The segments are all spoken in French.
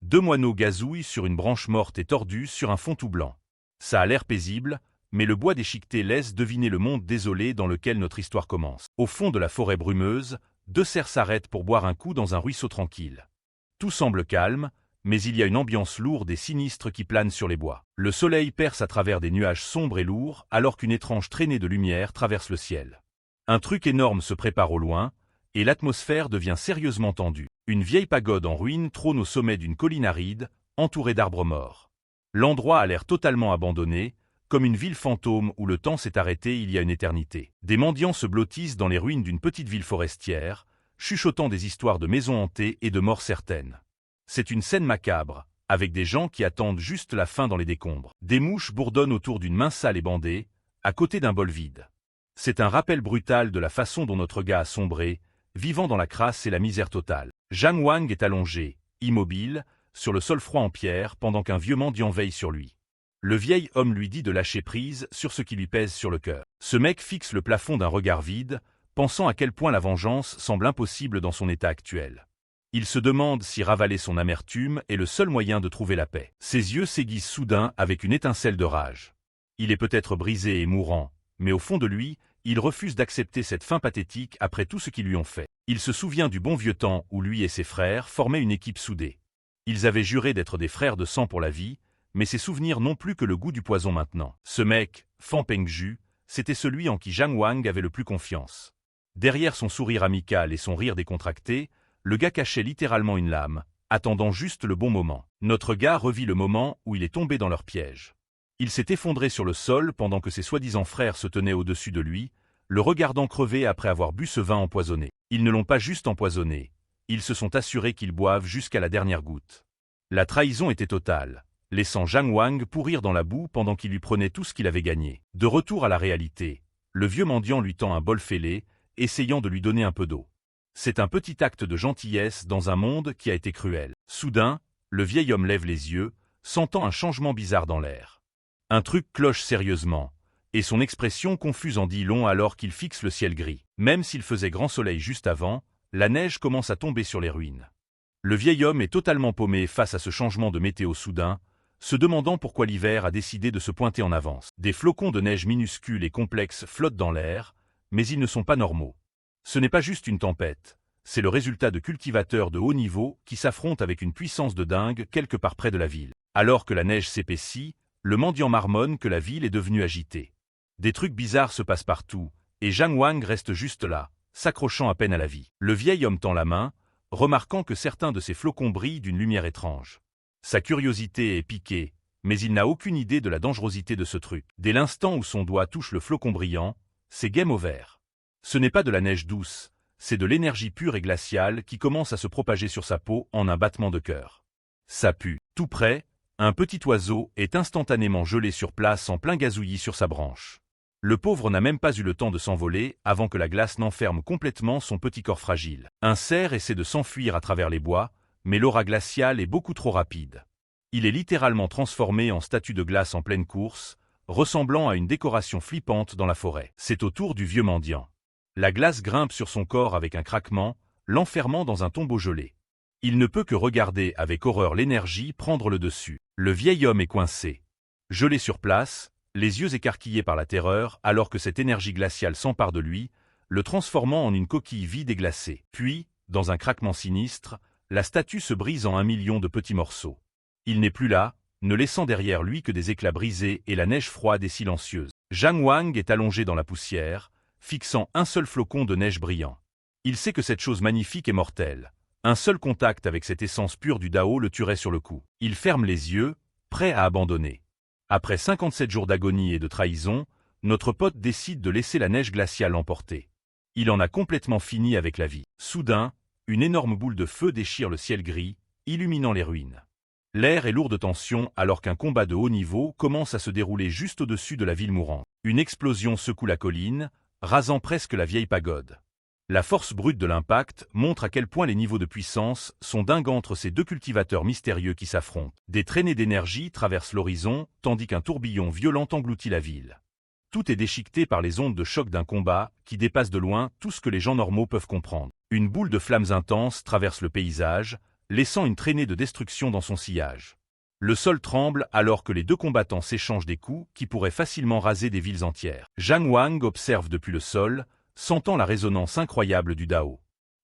Deux moineaux gazouillent sur une branche morte et tordue sur un fond tout blanc. Ça a l'air paisible, mais le bois déchiqueté laisse deviner le monde désolé dans lequel notre histoire commence. Au fond de la forêt brumeuse, deux cerfs s'arrêtent pour boire un coup dans un ruisseau tranquille. Tout semble calme, mais il y a une ambiance lourde et sinistre qui plane sur les bois. Le soleil perce à travers des nuages sombres et lourds alors qu'une étrange traînée de lumière traverse le ciel. Un truc énorme se prépare au loin, et l'atmosphère devient sérieusement tendue. Une vieille pagode en ruine trône au sommet d'une colline aride, entourée d'arbres morts. L'endroit a l'air totalement abandonné, comme une ville fantôme où le temps s'est arrêté il y a une éternité. Des mendiants se blottissent dans les ruines d'une petite ville forestière, chuchotant des histoires de maisons hantées et de morts certaines. C'est une scène macabre, avec des gens qui attendent juste la fin dans les décombres. Des mouches bourdonnent autour d'une main sale et bandée, à côté d'un bol vide. C'est un rappel brutal de la façon dont notre gars a sombré, vivant dans la crasse et la misère totale. Zhang Wang est allongé, immobile, sur le sol froid en pierre pendant qu'un vieux mendiant veille sur lui. Le vieil homme lui dit de lâcher prise sur ce qui lui pèse sur le cœur. Ce mec fixe le plafond d'un regard vide, pensant à quel point la vengeance semble impossible dans son état actuel. Il se demande si ravaler son amertume est le seul moyen de trouver la paix. Ses yeux s'aiguisent soudain avec une étincelle de rage. Il est peut-être brisé et mourant, mais au fond de lui, il refuse d'accepter cette fin pathétique après tout ce qu'ils lui ont fait. Il se souvient du bon vieux temps où lui et ses frères formaient une équipe soudée. Ils avaient juré d'être des frères de sang pour la vie, mais ces souvenirs n'ont plus que le goût du poison maintenant. Ce mec, Fan Pengju, c'était celui en qui Zhang Wang avait le plus confiance. Derrière son sourire amical et son rire décontracté, le gars cachait littéralement une lame, attendant juste le bon moment. Notre gars revit le moment où il est tombé dans leur piège. Il s'est effondré sur le sol pendant que ses soi-disant frères se tenaient au-dessus de lui, le regardant crever après avoir bu ce vin empoisonné. Ils ne l'ont pas juste empoisonné, ils se sont assurés qu'ils boivent jusqu'à la dernière goutte. La trahison était totale, laissant Zhang Wang pourrir dans la boue pendant qu'il lui prenait tout ce qu'il avait gagné. De retour à la réalité, le vieux mendiant lui tend un bol fêlé, essayant de lui donner un peu d'eau. C'est un petit acte de gentillesse dans un monde qui a été cruel. Soudain, le vieil homme lève les yeux, sentant un changement bizarre dans l'air. Un truc cloche sérieusement, et son expression confuse en dit long alors qu'il fixe le ciel gris. Même s'il faisait grand soleil juste avant, la neige commence à tomber sur les ruines. Le vieil homme est totalement paumé face à ce changement de météo soudain, se demandant pourquoi l'hiver a décidé de se pointer en avance. Des flocons de neige minuscules et complexes flottent dans l'air, mais ils ne sont pas normaux. Ce n'est pas juste une tempête, c'est le résultat de cultivateurs de haut niveau qui s'affrontent avec une puissance de dingue quelque part près de la ville. Alors que la neige s'épaissit, le mendiant marmonne que la ville est devenue agitée. Des trucs bizarres se passent partout, et Zhang Wang reste juste là, s'accrochant à peine à la vie. Le vieil homme tend la main, remarquant que certains de ces flocons brillent d'une lumière étrange. Sa curiosité est piquée, mais il n'a aucune idée de la dangerosité de ce truc. Dès l'instant où son doigt touche le flocon brillant, c'est game over. Ce n'est pas de la neige douce, c'est de l'énergie pure et glaciale qui commence à se propager sur sa peau en un battement de cœur. Ça pue. Tout près, un petit oiseau est instantanément gelé sur place en plein gazouillis sur sa branche. Le pauvre n'a même pas eu le temps de s'envoler avant que la glace n'enferme complètement son petit corps fragile. Un cerf essaie de s'enfuir à travers les bois, mais l'aura glaciale est beaucoup trop rapide. Il est littéralement transformé en statue de glace en pleine course, ressemblant à une décoration flippante dans la forêt. C'est au tour du vieux mendiant. La glace grimpe sur son corps avec un craquement, l'enfermant dans un tombeau gelé. Il ne peut que regarder avec horreur l'énergie prendre le dessus. Le vieil homme est coincé. Gelé sur place, les yeux écarquillés par la terreur alors que cette énergie glaciale s'empare de lui, le transformant en une coquille vide et glacée. Puis, dans un craquement sinistre, la statue se brise en 1 million de petits morceaux. Il n'est plus là, ne laissant derrière lui que des éclats brisés et la neige froide et silencieuse. Zhang Wang est allongé dans la poussière, fixant un seul flocon de neige brillant. Il sait que cette chose magnifique est mortelle. Un seul contact avec cette essence pure du Dao le tuerait sur le coup. Il ferme les yeux, prêt à abandonner. Après 57 jours d'agonie et de trahison, notre pote décide de laisser la neige glaciale l'emporter. Il en a complètement fini avec la vie. Soudain, une énorme boule de feu déchire le ciel gris, illuminant les ruines. L'air est lourd de tension alors qu'un combat de haut niveau commence à se dérouler juste au-dessus de la ville mourante. Une explosion secoue la colline, rasant presque la vieille pagode. La force brute de l'impact montre à quel point les niveaux de puissance sont dingues entre ces deux cultivateurs mystérieux qui s'affrontent. Des traînées d'énergie traversent l'horizon, tandis qu'un tourbillon violent engloutit la ville. Tout est déchiqueté par les ondes de choc d'un combat qui dépasse de loin tout ce que les gens normaux peuvent comprendre. Une boule de flammes intenses traverse le paysage, laissant une traînée de destruction dans son sillage. Le sol tremble alors que les deux combattants s'échangent des coups qui pourraient facilement raser des villes entières. Zhang Wang observe depuis le sol, sentant la résonance incroyable du Dao.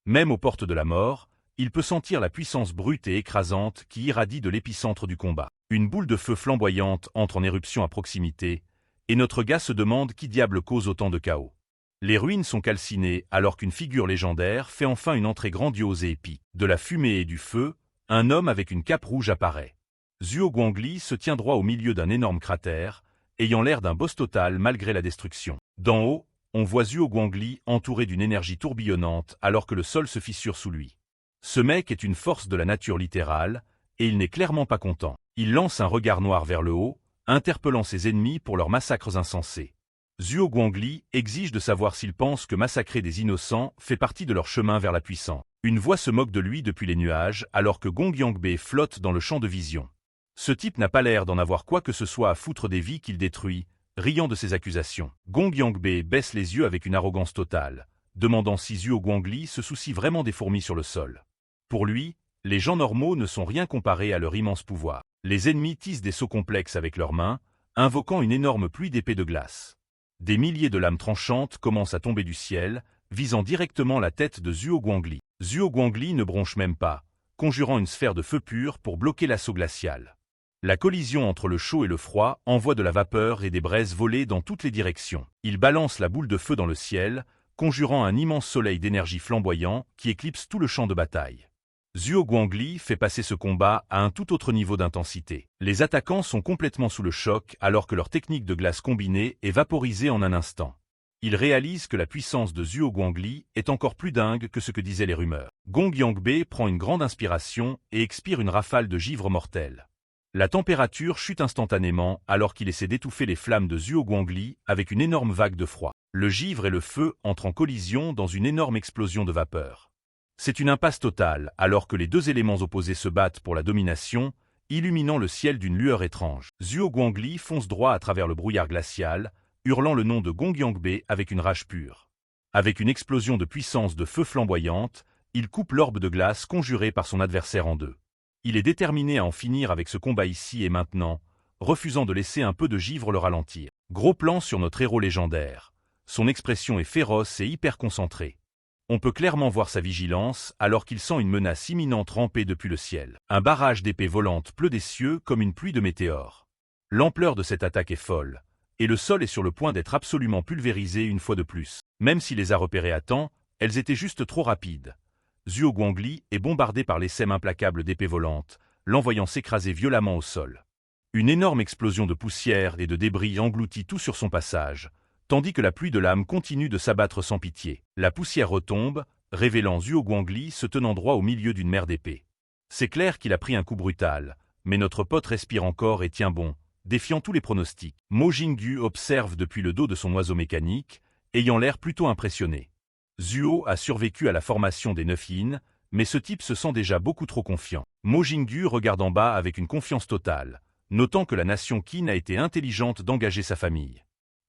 Même aux portes de la mort, il peut sentir la puissance brute et écrasante qui irradie de l'épicentre du combat. Une boule de feu flamboyante entre en éruption à proximité, et notre gars se demande qui diable cause autant de chaos. Les ruines sont calcinées alors qu'une figure légendaire fait enfin une entrée grandiose et épique. De la fumée et du feu, un homme avec une cape rouge apparaît. Zhuo Guangli se tient droit au milieu d'un énorme cratère, ayant l'air d'un boss total malgré la destruction. D'en haut, on voit Zhuo Guangli entouré d'une énergie tourbillonnante alors que le sol se fissure sous lui. Ce mec est une force de la nature littérale, et il n'est clairement pas content. Il lance un regard noir vers le haut, interpellant ses ennemis pour leurs massacres insensés. Zhuo Guangli exige de savoir s'ils pensent que massacrer des innocents fait partie de leur chemin vers la puissance. Une voix se moque de lui depuis les nuages alors que Gong Yangbei flotte dans le champ de vision. Ce type n'a pas l'air d'en avoir quoi que ce soit à foutre des vies qu'il détruit, riant de ses accusations. Gong Yangbei baisse les yeux avec une arrogance totale, demandant si Zhuo Guangli se soucie vraiment des fourmis sur le sol. Pour lui, les gens normaux ne sont rien comparés à leur immense pouvoir. Les ennemis tissent des sauts complexes avec leurs mains, invoquant une énorme pluie d'épées de glace. Des milliers de lames tranchantes commencent à tomber du ciel, visant directement la tête de Zhuo Guangli. Zhuo Guangli ne bronche même pas, conjurant une sphère de feu pur pour bloquer l'assaut glacial. La collision entre le chaud et le froid envoie de la vapeur et des braises volées dans toutes les directions. Il balance la boule de feu dans le ciel, conjurant un immense soleil d'énergie flamboyant qui éclipse tout le champ de bataille. Zhuo Guangli fait passer ce combat à un tout autre niveau d'intensité. Les attaquants sont complètement sous le choc alors que leur technique de glace combinée est vaporisée en un instant. Ils réalisent que la puissance de Zhuo Guangli est encore plus dingue que ce que disaient les rumeurs. Gong Yangbei prend une grande inspiration et expire une rafale de givre mortel. La température chute instantanément alors qu'il essaie d'étouffer les flammes de Zhuo Guangli avec une énorme vague de froid. Le givre et le feu entrent en collision dans une énorme explosion de vapeur. C'est une impasse totale alors que les deux éléments opposés se battent pour la domination, illuminant le ciel d'une lueur étrange. Zhuo Guangli fonce droit à travers le brouillard glacial, hurlant le nom de Gong Yangbei avec une rage pure. Avec une explosion de puissance de feu flamboyante, il coupe l'orbe de glace conjurée par son adversaire en deux. Il est déterminé à en finir avec ce combat ici et maintenant, refusant de laisser un peu de givre le ralentir. Gros plan sur notre héros légendaire. Son expression est féroce et hyper concentrée. On peut clairement voir sa vigilance alors qu'il sent une menace imminente ramper depuis le ciel. Un barrage d'épées volantes pleut des cieux comme une pluie de météores. L'ampleur de cette attaque est folle, et le sol est sur le point d'être absolument pulvérisé une fois de plus. Même s'il les a repérées à temps, elles étaient juste trop rapides. Zhuo Guangli est bombardé par l'essaim implacable d'épées volantes, l'envoyant s'écraser violemment au sol. Une énorme explosion de poussière et de débris engloutit tout sur son passage, tandis que la pluie de lames continue de s'abattre sans pitié. La poussière retombe, révélant Zhuo Guangli se tenant droit au milieu d'une mer d'épées. C'est clair qu'il a pris un coup brutal, mais notre pote respire encore et tient bon, défiant tous les pronostics. Mo Jingyu observe depuis le dos de son oiseau mécanique, ayant l'air plutôt impressionné. Zhuo a survécu à la formation des 9 yin, mais ce type se sent déjà beaucoup trop confiant. Mo Jingyu regarde en bas avec une confiance totale, notant que la nation Qin a été intelligente d'engager sa famille.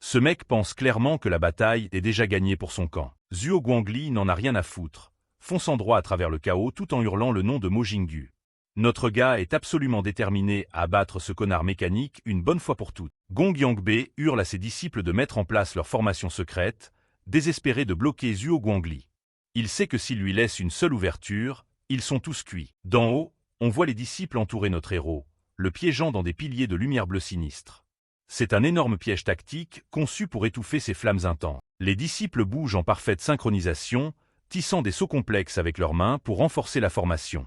Ce mec pense clairement que la bataille est déjà gagnée pour son camp. Zhuo Guangli n'en a rien à foutre, fonçant droit à travers le chaos tout en hurlant le nom de Mo Jingyu. Notre gars est absolument déterminé à abattre ce connard mécanique une bonne fois pour toutes. Gong Yangbei hurle à ses disciples de mettre en place leur formation secrète, désespéré de bloquer Zhuo Guangli. Il sait que s'il lui laisse une seule ouverture, ils sont tous cuits. D'en haut, on voit les disciples entourer notre héros, le piégeant dans des piliers de lumière bleue sinistre. C'est un énorme piège tactique conçu pour étouffer ces flammes intenses. Les disciples bougent en parfaite synchronisation, tissant des sauts complexes avec leurs mains pour renforcer la formation.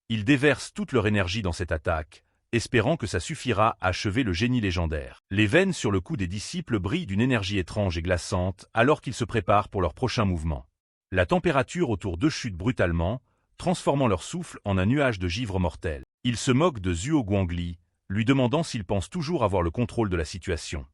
Ils déversent toute leur énergie dans cette attaque, espérant que ça suffira à achever le génie légendaire. Les veines sur le cou des disciples brillent d'une énergie étrange et glaçante alors qu'ils se préparent pour leur prochain mouvement. La température autour d'eux chute brutalement, transformant leur souffle en un nuage de givre mortel. Ils se moquent de Zhuo Guangli, lui demandant s'il pense toujours avoir le contrôle de la situation.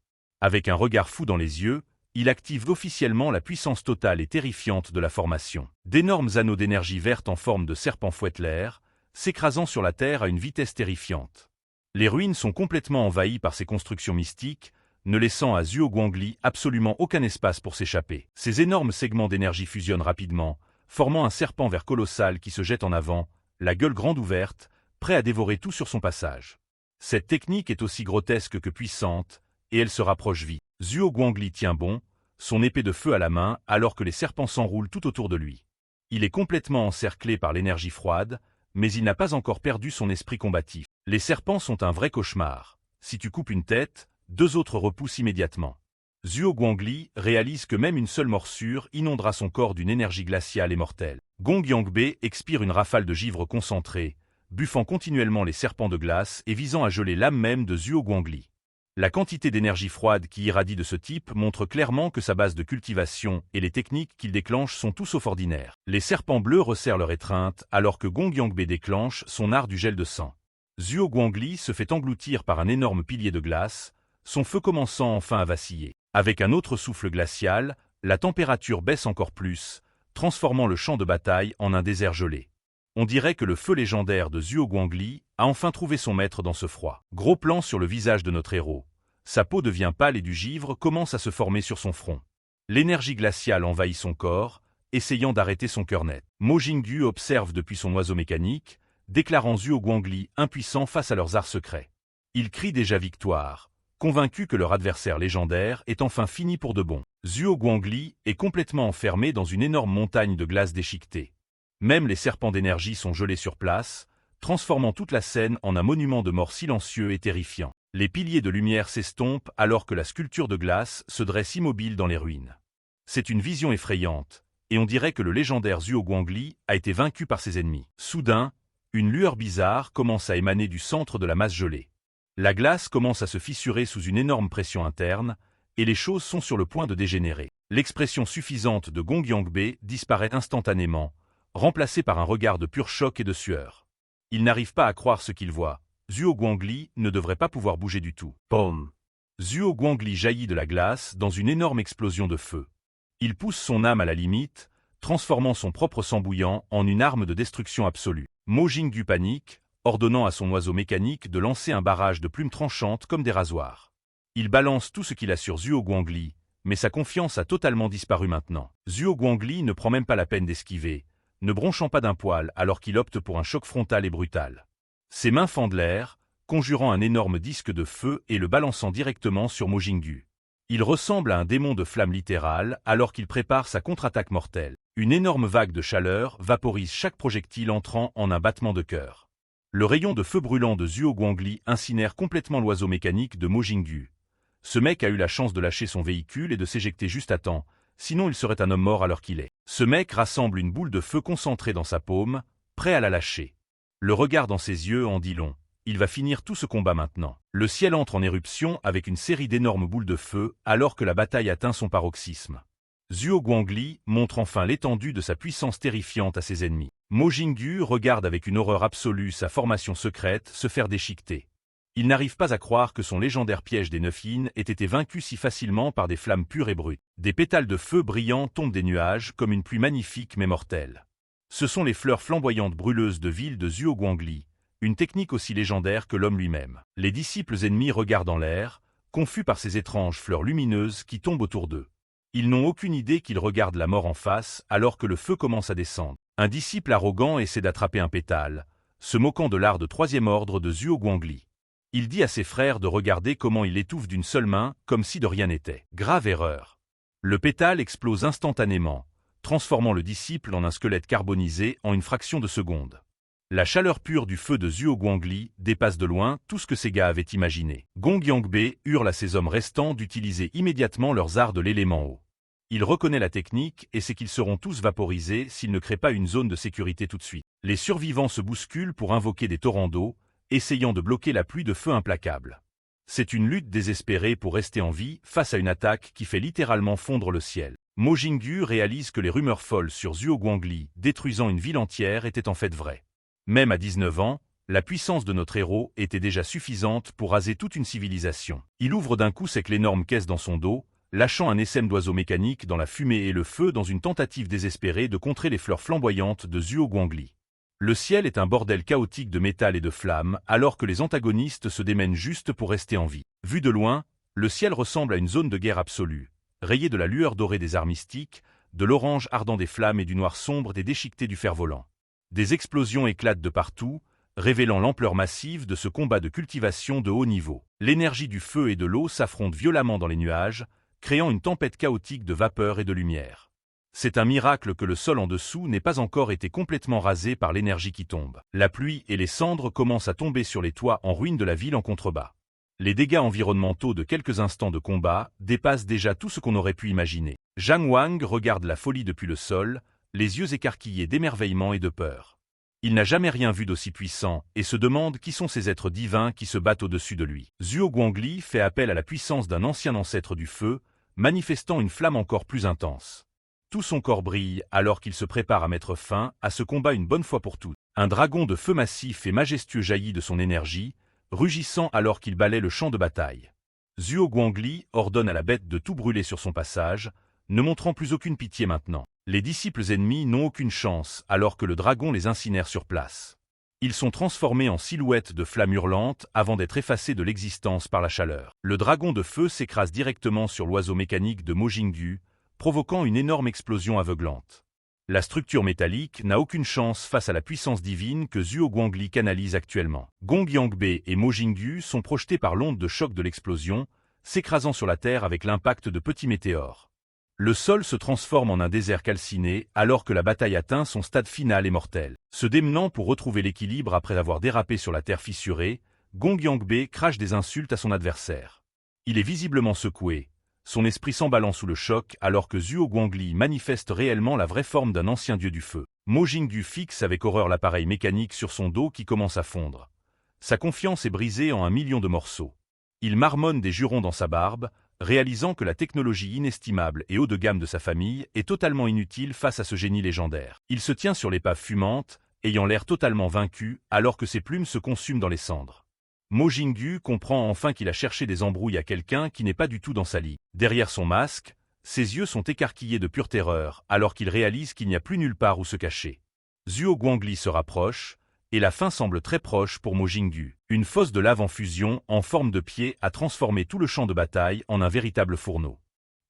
Avec un regard fou dans les yeux, il active officiellement la puissance totale et terrifiante de la formation. D'énormes anneaux d'énergie verte en forme de serpent fouettent l'air, s'écrasant sur la terre à une vitesse terrifiante. Les ruines sont complètement envahies par ces constructions mystiques, ne laissant à Zhuo Guangli absolument aucun espace pour s'échapper. Ces énormes segments d'énergie fusionnent rapidement, formant un serpent vert colossal qui se jette en avant, la gueule grande ouverte, prêt à dévorer tout sur son passage. Cette technique est aussi grotesque que puissante, et elle se rapproche vite. Zhuo Guangli tient bon, son épée de feu à la main, alors que les serpents s'enroulent tout autour de lui. Il est complètement encerclé par l'énergie froide, mais il n'a pas encore perdu son esprit combatif. Les serpents sont un vrai cauchemar. Si tu coupes une tête, 2 autres repoussent immédiatement. Zhuo Guangli réalise que même une seule morsure inondera son corps d'une énergie glaciale et mortelle. Gong Yangbei expire une rafale de givre concentré, buffant continuellement les serpents de glace et visant à geler l'âme même de Zhuo Guangli. La quantité d'énergie froide qui irradie de ce type montre clairement que sa base de cultivation et les techniques qu'il déclenche sont tout sauf ordinaires. Les serpents bleus resserrent leur étreinte alors que Gong Yangbei déclenche son art du gel de sang. Zhuo Guangli se fait engloutir par un énorme pilier de glace, son feu commençant enfin à vaciller. Avec un autre souffle glacial, la température baisse encore plus, transformant le champ de bataille en un désert gelé. On dirait que le feu légendaire de Zhuo Guangli a enfin trouvé son maître dans ce froid. Gros plan sur le visage de notre héros. Sa peau devient pâle et du givre commence à se former sur son front. L'énergie glaciale envahit son corps, essayant d'arrêter son cœur net. Mo Jingyu observe depuis son oiseau mécanique, déclarant Zhuo Guangli impuissant face à leurs arts secrets. Il crie déjà victoire, convaincu que leur adversaire légendaire est enfin fini pour de bon. Zhuo Guangli est complètement enfermé dans une énorme montagne de glace déchiquetée. Même les serpents d'énergie sont gelés sur place, transformant toute la scène en un monument de mort silencieux et terrifiant. Les piliers de lumière s'estompent alors que la sculpture de glace se dresse immobile dans les ruines. C'est une vision effrayante, et on dirait que le légendaire Zhuo Guangli a été vaincu par ses ennemis. Soudain, une lueur bizarre commence à émaner du centre de la masse gelée. La glace commence à se fissurer sous une énorme pression interne, et les choses sont sur le point de dégénérer. L'expression suffisante de Gong Yangbei disparaît instantanément, remplacée par un regard de pur choc et de sueur. Il n'arrive pas à croire ce qu'il voit. Zhuo Guangli ne devrait pas pouvoir bouger du tout. Boum! Zhuo Guangli jaillit de la glace dans une énorme explosion de feu. Il pousse son âme à la limite, transformant son propre sang bouillant en une arme de destruction absolue. Mo Jingyu panique, ordonnant à son oiseau mécanique de lancer un barrage de plumes tranchantes comme des rasoirs. Il balance tout ce qu'il a sur Zhuo Guangli, mais sa confiance a totalement disparu maintenant. Zhuo Guangli ne prend même pas la peine d'esquiver, ne bronchant pas d'un poil alors qu'il opte pour un choc frontal et brutal. Ses mains fendent l'air, conjurant un énorme disque de feu et le balançant directement sur Mo Jingyu. Il ressemble à un démon de flamme littérale alors qu'il prépare sa contre-attaque mortelle. Une énorme vague de chaleur vaporise chaque projectile entrant en un battement de cœur. Le rayon de feu brûlant de Zhuo Guangli incinère complètement l'oiseau mécanique de Mo Jingyu. Ce mec a eu la chance de lâcher son véhicule et de s'éjecter juste à temps, sinon il serait un homme mort à l'heure qu'il est. Ce mec rassemble une boule de feu concentrée dans sa paume, prêt à la lâcher. Le regard dans ses yeux en dit long. Il va finir tout ce combat maintenant. Le ciel entre en éruption avec une série d'énormes boules de feu alors que la bataille atteint son paroxysme. Zhuo Guangli montre enfin l'étendue de sa puissance terrifiante à ses ennemis. Mo Jingyu regarde avec une horreur absolue sa formation secrète se faire déchiqueter. Il n'arrive pas à croire que son légendaire piège des 9 yin ait été vaincu si facilement par des flammes pures et brutes. Des pétales de feu brillants tombent des nuages comme une pluie magnifique mais mortelle. Ce sont les fleurs flamboyantes brûleuses de ville de Zhuo Guangli, une technique aussi légendaire que l'homme lui-même. Les disciples ennemis regardent en l'air, confus par ces étranges fleurs lumineuses qui tombent autour d'eux. Ils n'ont aucune idée qu'ils regardent la mort en face alors que le feu commence à descendre. Un disciple arrogant essaie d'attraper un pétale, se moquant de l'art de 3e ordre de Zhuo Guangli. Il dit à ses frères de regarder comment il étouffe d'une seule main, comme si de rien n'était. Grave erreur. Le pétale explose instantanément, transformant le disciple en un squelette carbonisé en une fraction de seconde. La chaleur pure du feu de Zhuo Guangli dépasse de loin tout ce que ces gars avaient imaginé. Gong Yangbei hurle à ses hommes restants d'utiliser immédiatement leurs arts de l'élément eau. Il reconnaît la technique et sait qu'ils seront tous vaporisés s'ils ne créent pas une zone de sécurité tout de suite. Les survivants se bousculent pour invoquer des torrents d'eau, essayant de bloquer la pluie de feu implacable. C'est une lutte désespérée pour rester en vie face à une attaque qui fait littéralement fondre le ciel. Mo Jingyu réalise que les rumeurs folles sur Zhuo Guangli détruisant une ville entière étaient en fait vraies. Même à 19 ans, la puissance de notre héros était déjà suffisante pour raser toute une civilisation. Il ouvre d'un coup sec l'énorme caisse dans son dos, lâchant un essaim d'oiseaux mécaniques dans la fumée et le feu dans une tentative désespérée de contrer les fleurs flamboyantes de Zhuo Guangli. Le ciel est un bordel chaotique de métal et de flammes, alors que les antagonistes se démènent juste pour rester en vie. Vu de loin, le ciel ressemble à une zone de guerre absolue, rayée de la lueur dorée des arts mystiques, de l'orange ardent des flammes et du noir sombre des déchiquetés du fer-volant. Des explosions éclatent de partout, révélant l'ampleur massive de ce combat de cultivation de haut niveau. L'énergie du feu et de l'eau s'affrontent violemment dans les nuages, créant une tempête chaotique de vapeur et de lumière. C'est un miracle que le sol en dessous n'ait pas encore été complètement rasé par l'énergie qui tombe. La pluie et les cendres commencent à tomber sur les toits en ruine de la ville en contrebas. Les dégâts environnementaux de quelques instants de combat dépassent déjà tout ce qu'on aurait pu imaginer. Zhang Wang regarde la folie depuis le sol, les yeux écarquillés d'émerveillement et de peur. Il n'a jamais rien vu d'aussi puissant et se demande qui sont ces êtres divins qui se battent au-dessus de lui. Zhuo Guangli fait appel à la puissance d'un ancien ancêtre du feu, manifestant une flamme encore plus intense. Tout son corps brille alors qu'il se prépare à mettre fin à ce combat une bonne fois pour toutes. Un dragon de feu massif et majestueux jaillit de son énergie, rugissant alors qu'il balaie le champ de bataille. Zhuo Guangli ordonne à la bête de tout brûler sur son passage, ne montrant plus aucune pitié maintenant. Les disciples ennemis n'ont aucune chance alors que le dragon les incinère sur place. Ils sont transformés en silhouettes de flammes hurlantes avant d'être effacés de l'existence par la chaleur. Le dragon de feu s'écrase directement sur l'oiseau mécanique de Mo Jingyu, provoquant une énorme explosion aveuglante. La structure métallique n'a aucune chance face à la puissance divine que Zhuo Guangli canalise actuellement. Gong Yangbei et Mo Jingyu sont projetés par l'onde de choc de l'explosion, s'écrasant sur la terre avec l'impact de petits météores. Le sol se transforme en un désert calciné alors que la bataille atteint son stade final et mortel. Se démenant pour retrouver l'équilibre après avoir dérapé sur la terre fissurée, Gong Yangbei crache des insultes à son adversaire. Il est visiblement secoué, son esprit s'emballant sous le choc alors que Zhuo Guangli manifeste réellement la vraie forme d'un ancien dieu du feu. Mo Jingyu fixe avec horreur l'appareil mécanique sur son dos qui commence à fondre. Sa confiance est brisée en 1 million de morceaux. Il marmonne des jurons dans sa barbe, réalisant que la technologie inestimable et haut de gamme de sa famille est totalement inutile face à ce génie légendaire. Il se tient sur l'épave fumante, ayant l'air totalement vaincu alors que ses plumes se consument dans les cendres. Mo Jingyu comprend enfin qu'il a cherché des embrouilles à quelqu'un qui n'est pas du tout dans sa ligue. Derrière son masque, ses yeux sont écarquillés de pure terreur alors qu'il réalise qu'il n'y a plus nulle part où se cacher. Zhuo Guangli se rapproche, et la fin semble très proche pour Mo Jingyu. Une fosse de lave en fusion, en forme de pied, a transformé tout le champ de bataille en un véritable fourneau.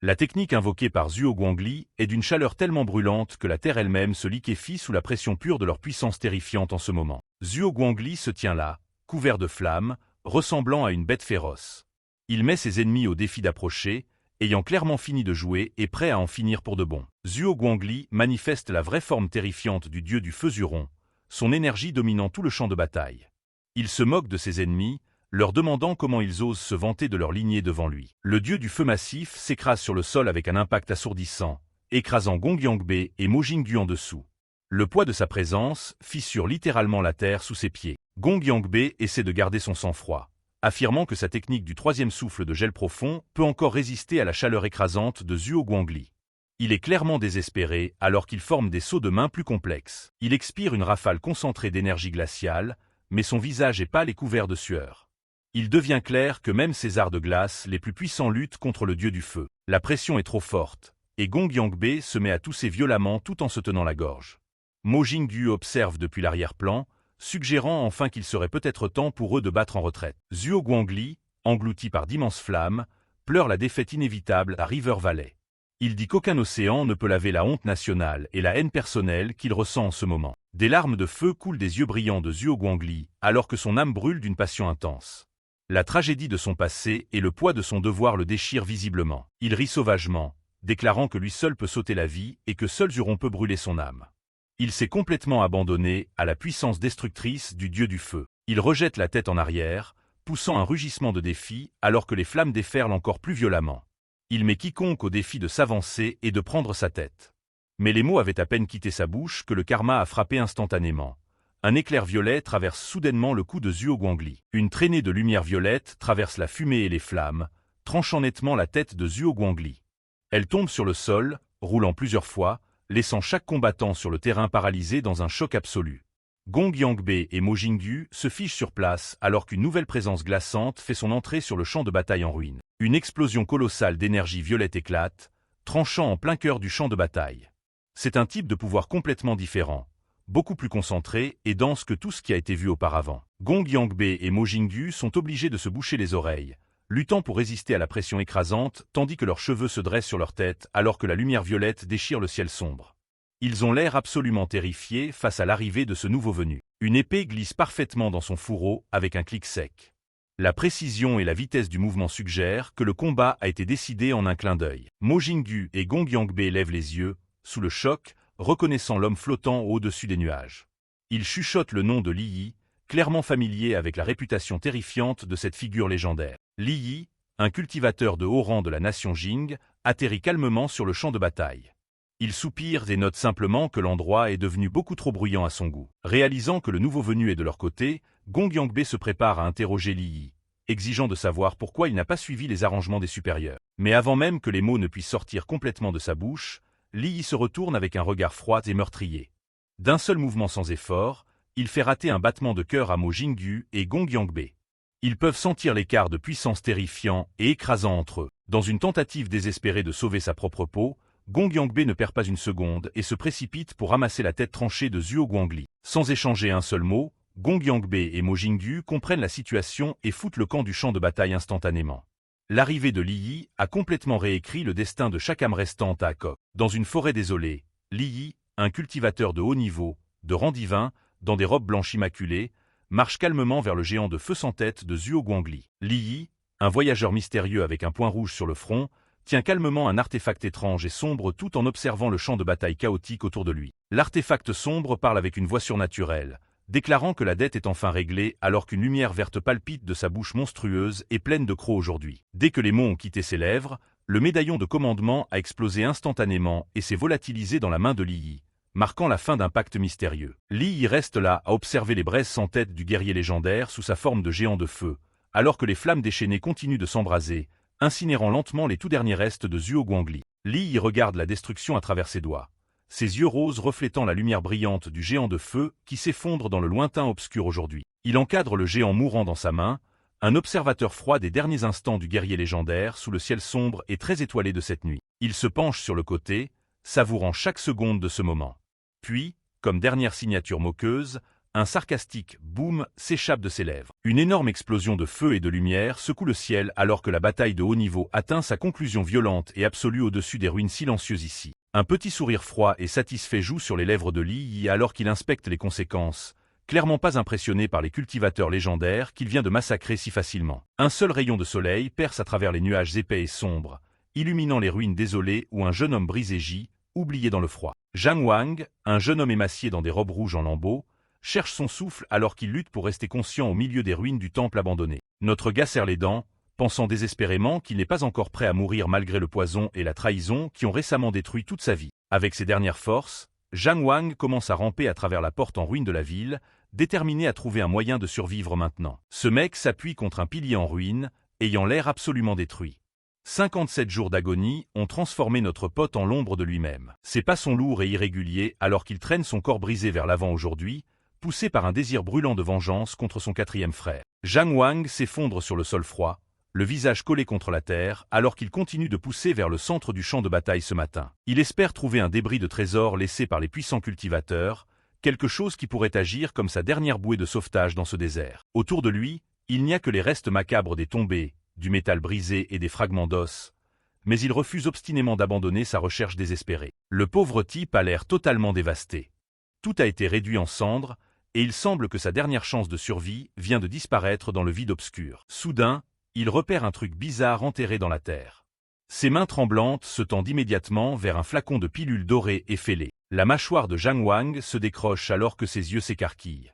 La technique invoquée par Zhuo Guangli est d'une chaleur tellement brûlante que la terre elle-même se liquéfie sous la pression pure de leur puissance terrifiante en ce moment. Zhuo Guangli se tient là, couvert de flammes, ressemblant à une bête féroce. Il met ses ennemis au défi d'approcher, ayant clairement fini de jouer et prêt à en finir pour de bon. Zhuo Guangli manifeste la vraie forme terrifiante du dieu du feu Zuron, son énergie dominant tout le champ de bataille. Il se moque de ses ennemis, leur demandant comment ils osent se vanter de leur lignée devant lui. Le dieu du feu massif s'écrase sur le sol avec un impact assourdissant, écrasant Gong Yangbei et Mo Jingyu en dessous. Le poids de sa présence fissure littéralement la terre sous ses pieds. Gong Yangbei essaie de garder son sang-froid, affirmant que sa technique du troisième souffle de gel profond peut encore résister à la chaleur écrasante de Zhuo Guangli. Il est clairement désespéré alors qu'il forme des sauts de main plus complexes. Il expire une rafale concentrée d'énergie glaciale, mais son visage est pâle et couvert de sueur. Il devient clair que même ces arts de glace les plus puissants luttent contre le dieu du feu. La pression est trop forte, et Gong Yangbei se met à tousser violemment tout en se tenant la gorge. Mo Jingyu observe depuis l'arrière-plan, suggérant enfin qu'il serait peut-être temps pour eux de battre en retraite. Zhuo Guangli, englouti par d'immenses flammes, pleure la défaite inévitable à River Valley. Il dit qu'aucun océan ne peut laver la honte nationale et la haine personnelle qu'il ressent en ce moment. Des larmes de feu coulent des yeux brillants de Zhuo Guangli alors que son âme brûle d'une passion intense. La tragédie de son passé et le poids de son devoir le déchirent visiblement. Il rit sauvagement, déclarant que lui seul peut sauter la vie et que seul Zuron peut brûler son âme. Il s'est complètement abandonné à la puissance destructrice du dieu du feu. Il rejette la tête en arrière, poussant un rugissement de défi alors que les flammes déferlent encore plus violemment. Il met quiconque au défi de s'avancer et de prendre sa tête. Mais les mots avaient à peine quitté sa bouche que le karma a frappé instantanément. Un éclair violet traverse soudainement le cou de Zhuo Guangli. Une traînée de lumière violette traverse la fumée et les flammes, tranchant nettement la tête de Zhuo Guangli. Elle tombe sur le sol, roulant plusieurs fois, laissant chaque combattant sur le terrain paralysé dans un choc absolu. Gong Yangbei et Mo Jingyu se fichent sur place alors qu'une nouvelle présence glaçante fait son entrée sur le champ de bataille en ruine. Une explosion colossale d'énergie violette éclate, tranchant en plein cœur du champ de bataille. C'est un type de pouvoir complètement différent, beaucoup plus concentré et dense que tout ce qui a été vu auparavant. Gong Yangbei et Mo Jingyu sont obligés de se boucher les oreilles, luttant pour résister à la pression écrasante tandis que leurs cheveux se dressent sur leur tête alors que la lumière violette déchire le ciel sombre. Ils ont l'air absolument terrifiés face à l'arrivée de ce nouveau venu. Une épée glisse parfaitement dans son fourreau avec un clic sec. La précision et la vitesse du mouvement suggèrent que le combat a été décidé en un clin d'œil. Mo Jingyu et Gong Yangbei lèvent les yeux, sous le choc, reconnaissant l'homme flottant au-dessus des nuages. Ils chuchotent le nom de Li Yi, clairement familier avec la réputation terrifiante de cette figure légendaire. Li Yi, un cultivateur de haut rang de la nation Jing, atterrit calmement sur le champ de bataille. Il soupire et note simplement que l'endroit est devenu beaucoup trop bruyant à son goût. Réalisant que le nouveau venu est de leur côté, Gong Yangbei se prépare à interroger Li Yi, exigeant de savoir pourquoi il n'a pas suivi les arrangements des supérieurs. Mais avant même que les mots ne puissent sortir complètement de sa bouche, Li Yi se retourne avec un regard froid et meurtrier. D'un seul mouvement sans effort, il fait rater un battement de cœur à Mo Jingyu et Gong Yangbei. Ils peuvent sentir l'écart de puissance terrifiant et écrasant entre eux. Dans une tentative désespérée de sauver sa propre peau, Gong Yangbei ne perd pas une seconde et se précipite pour ramasser la tête tranchée de Zhuo Guangli. Sans échanger un seul mot, Gong Yangbei et Mo Jingyu comprennent la situation et foutent le camp du champ de bataille instantanément. L'arrivée de Li Yi a complètement réécrit le destin de chaque âme restante à Kok. Dans une forêt désolée, Li Yi, un cultivateur de haut niveau, de rang divin, dans des robes blanches immaculées, marche calmement vers le géant de feu sans tête de Zhuo Guangli. Li Yi, un voyageur mystérieux avec un point rouge sur le front, tient calmement un artefact étrange et sombre tout en observant le champ de bataille chaotique autour de lui. L'artefact sombre parle avec une voix surnaturelle, déclarant que la dette est enfin réglée alors qu'une lumière verte palpite de sa bouche monstrueuse et pleine de crocs aujourd'hui. Dès que les mots ont quitté ses lèvres, le médaillon de commandement a explosé instantanément et s'est volatilisé dans la main de Li Yi, marquant la fin d'un pacte mystérieux. Li Yi reste là à observer les braises sans tête du guerrier légendaire sous sa forme de géant de feu, alors que les flammes déchaînées continuent de s'embraser, incinérant lentement les tout derniers restes de Zhuo Guangli. Li Yi regarde la destruction à travers ses doigts, ses yeux roses reflétant la lumière brillante du géant de feu qui s'effondre dans le lointain obscur aujourd'hui. Il encadre le géant mourant dans sa main, un observateur froid des derniers instants du guerrier légendaire sous le ciel sombre et très étoilé de cette nuit. Il se penche sur le côté, savourant chaque seconde de ce moment. Puis, comme dernière signature moqueuse, un sarcastique « boum » s'échappe de ses lèvres. Une énorme explosion de feu et de lumière secoue le ciel alors que la bataille de haut niveau atteint sa conclusion violente et absolue au-dessus des ruines silencieuses ici. Un petit sourire froid et satisfait joue sur les lèvres de Li Yi alors qu'il inspecte les conséquences, clairement pas impressionné par les cultivateurs légendaires qu'il vient de massacrer si facilement. Un seul rayon de soleil perce à travers les nuages épais et sombres, illuminant les ruines désolées où un jeune homme brisé gît, oublié dans le froid. Zhang Wang, un jeune homme émacié dans des robes rouges en lambeaux, cherche son souffle alors qu'il lutte pour rester conscient au milieu des ruines du temple abandonné. Notre gars serre les dents, pensant désespérément qu'il n'est pas encore prêt à mourir malgré le poison et la trahison qui ont récemment détruit toute sa vie. Avec ses dernières forces, Zhang Wang commence à ramper à travers la porte en ruine de la ville, déterminé à trouver un moyen de survivre maintenant. Ce mec s'appuie contre un pilier en ruine, ayant l'air absolument détruit. 57 jours d'agonie ont transformé notre pote en l'ombre de lui-même. Ses pas sont lourds et irréguliers alors qu'il traîne son corps brisé vers l'avant aujourd'hui, poussé par un désir brûlant de vengeance contre son quatrième frère. Zhang Wang s'effondre sur le sol froid, le visage collé contre la terre, alors qu'il continue de pousser vers le centre du champ de bataille ce matin. Il espère trouver un débris de trésor laissé par les puissants cultivateurs, quelque chose qui pourrait agir comme sa dernière bouée de sauvetage dans ce désert. Autour de lui, il n'y a que les restes macabres des tombés, du métal brisé et des fragments d'os, mais il refuse obstinément d'abandonner sa recherche désespérée. Le pauvre type a l'air totalement dévasté. Tout a été réduit en cendres, et il semble que sa dernière chance de survie vient de disparaître dans le vide obscur. Soudain, il repère un truc bizarre enterré dans la terre. Ses mains tremblantes se tendent immédiatement vers un flacon de pilules dorées et fêlées. La mâchoire de Zhang Wang se décroche alors que ses yeux s'écarquillent.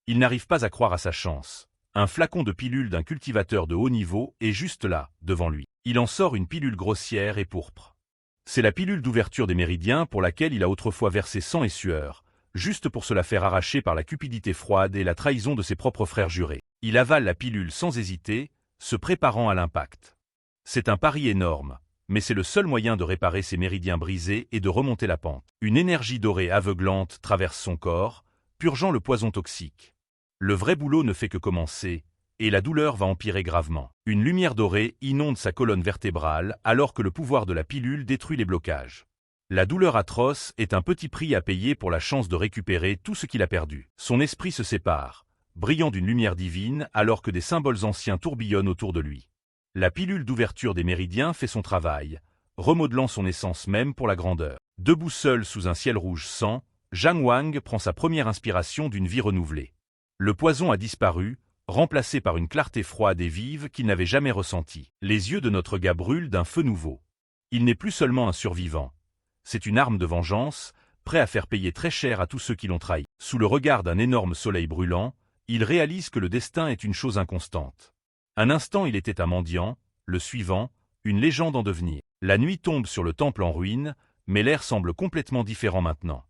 Il n'arrive pas à croire à sa chance. Un flacon de pilules d'un cultivateur de haut niveau est juste là, devant lui. Il en sort une pilule grossière et pourpre. C'est la pilule d'ouverture des méridiens pour laquelle il a autrefois versé sang et sueur, juste pour se la faire arracher par la cupidité froide et la trahison de ses propres frères jurés. Il avale la pilule sans hésiter, se préparant à l'impact. C'est un pari énorme, mais c'est le seul moyen de réparer ses méridiens brisés et de remonter la pente. Une énergie dorée aveuglante traverse son corps, purgeant le poison toxique. Le vrai boulot ne fait que commencer, et la douleur va empirer gravement. Une lumière dorée inonde sa colonne vertébrale alors que le pouvoir de la pilule détruit les blocages. La douleur atroce est un petit prix à payer pour la chance de récupérer tout ce qu'il a perdu. Son esprit se sépare, brillant d'une lumière divine alors que des symboles anciens tourbillonnent autour de lui. La pilule d'ouverture des méridiens fait son travail, remodelant son essence même pour la grandeur. Debout seul sous un ciel rouge sang, Zhang Wang prend sa première inspiration d'une vie renouvelée. Le poison a disparu, remplacé par une clarté froide et vive qu'il n'avait jamais ressentie. Les yeux de notre gars brûlent d'un feu nouveau. Il n'est plus seulement un survivant. C'est une arme de vengeance, prêt à faire payer très cher à tous ceux qui l'ont trahi. Sous le regard d'un énorme soleil brûlant, il réalise que le destin est une chose inconstante. Un instant il était un mendiant, le suivant, une légende en devenir. La nuit tombe sur le temple en ruine, mais l'air semble complètement différent maintenant.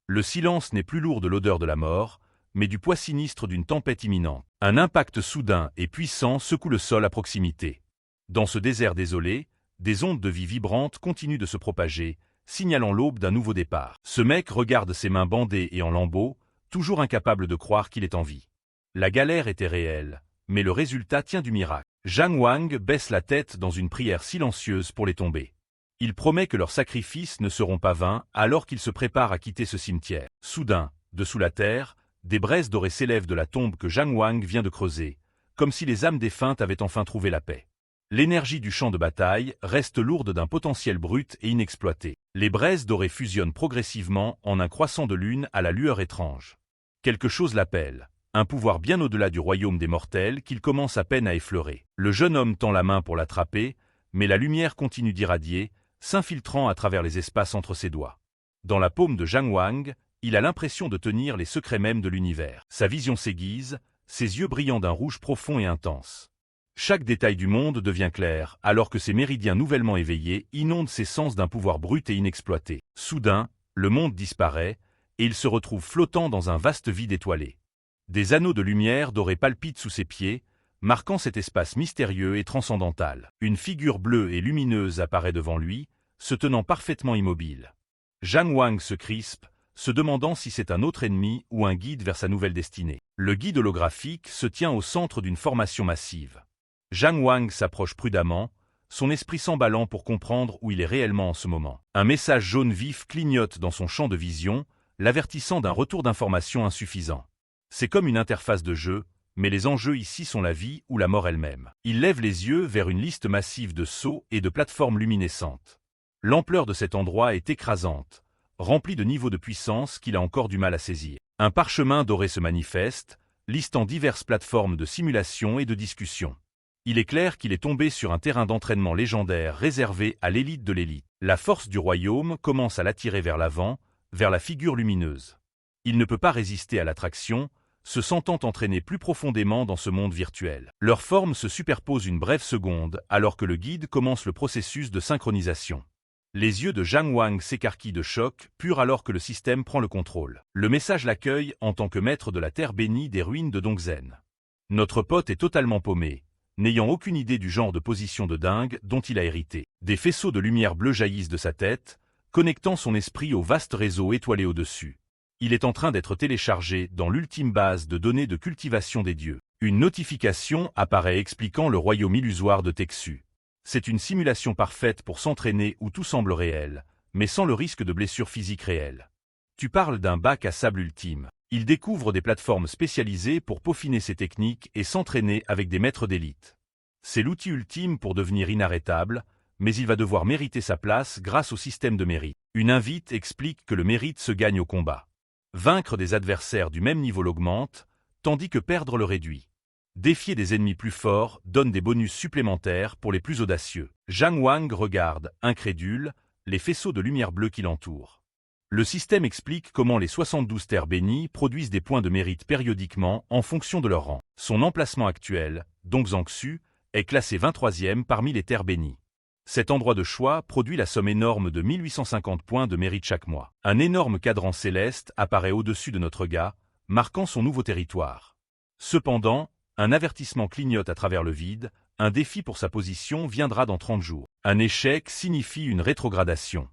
Le silence n'est plus lourd de l'odeur de la mort, mais du poids sinistre d'une tempête imminente. Un impact soudain et puissant secoue le sol à proximité. Dans ce désert désolé, des ondes de vie vibrantes continuent de se propager, signalant l'aube d'un nouveau départ. Ce mec regarde ses mains bandées et en lambeaux, toujours incapable de croire qu'il est en vie. La galère était réelle, mais le résultat tient du miracle. Zhang Wang baisse la tête dans une prière silencieuse pour les tombés. Il promet que leurs sacrifices ne seront pas vains alors qu'il se prépare à quitter ce cimetière. Soudain, dessous la terre, des braises dorées s'élèvent de la tombe que Zhang Wang vient de creuser, comme si les âmes défuntes avaient enfin trouvé la paix. L'énergie du champ de bataille reste lourde d'un potentiel brut et inexploité. Les braises dorées fusionnent progressivement en un croissant de lune à la lueur étrange. Quelque chose l'appelle, un pouvoir bien au-delà du royaume des mortels qu'il commence à peine à effleurer. Le jeune homme tend la main pour l'attraper, mais la lumière continue d'irradier, s'infiltrant à travers les espaces entre ses doigts. Dans la paume de Zhang Wang, il a l'impression de tenir les secrets mêmes de l'univers. Sa vision s'aiguise, ses yeux brillant d'un rouge profond et intense. Chaque détail du monde devient clair, alors que ses méridiens nouvellement éveillés inondent ses sens d'un pouvoir brut et inexploité. Soudain, le monde disparaît, et il se retrouve flottant dans un vaste vide étoilé. Des anneaux de lumière dorés palpitent sous ses pieds, marquant cet espace mystérieux et transcendantal. Une figure bleue et lumineuse apparaît devant lui, se tenant parfaitement immobile. Zhang Wang se crispe, se demandant si c'est un autre ennemi ou un guide vers sa nouvelle destinée. Le guide holographique se tient au centre d'une formation massive. Zhang Wang s'approche prudemment, son esprit s'emballant pour comprendre où il est réellement en ce moment. Un message jaune vif clignote dans son champ de vision, l'avertissant d'un retour d'information insuffisant. C'est comme une interface de jeu, mais les enjeux ici sont la vie ou la mort elle-même. Il lève les yeux vers une liste massive de sceaux et de plateformes luminescentes. L'ampleur de cet endroit est écrasante, rempli de niveaux de puissance qu'il a encore du mal à saisir. Un parchemin doré se manifeste, listant diverses plateformes de simulation et de discussion. Il est clair qu'il est tombé sur un terrain d'entraînement légendaire réservé à l'élite de l'élite. La force du royaume commence à l'attirer vers l'avant, vers la figure lumineuse. Il ne peut pas résister à l'attraction, se sentant entraîné plus profondément dans ce monde virtuel. Leurs formes se superposent une brève seconde alors que le guide commence le processus de synchronisation. Les yeux de Zhang Wang s'écarquillent de choc, pur alors que le système prend le contrôle. Le message l'accueille en tant que maître de la terre bénie des ruines de Dongzhen. Notre pote est totalement paumé, n'ayant aucune idée du genre de position de dingue dont il a hérité. Des faisceaux de lumière bleue jaillissent de sa tête, connectant son esprit au vaste réseau étoilé au-dessus. Il est en train d'être téléchargé dans l'ultime base de données de cultivation des dieux. Une notification apparaît expliquant le royaume illusoire de Texu. C'est une simulation parfaite pour s'entraîner où tout semble réel, mais sans le risque de blessures physiques réelles. Tu parles d'un bac à sable ultime. Il découvre des plateformes spécialisées pour peaufiner ses techniques et s'entraîner avec des maîtres d'élite. C'est l'outil ultime pour devenir inarrêtable, mais il va devoir mériter sa place grâce au système de mérite. Une invite explique que le mérite se gagne au combat. Vaincre des adversaires du même niveau l'augmente, tandis que perdre le réduit. Défier des ennemis plus forts donne des bonus supplémentaires pour les plus audacieux. Zhang Wang regarde, incrédule, les faisceaux de lumière bleue qui l'entourent. Le système explique comment les 72 terres bénies produisent des points de mérite périodiquement en fonction de leur rang. Son emplacement actuel, Dongzhangsu, est classé 23e parmi les terres bénies. Cet endroit de choix produit la somme énorme de 1850 points de mérite chaque mois. Un énorme cadran céleste apparaît au-dessus de notre gars, marquant son nouveau territoire. Cependant, un avertissement clignote à travers le vide, un défi pour sa position viendra dans 30 jours. Un échec signifie une rétrogradation.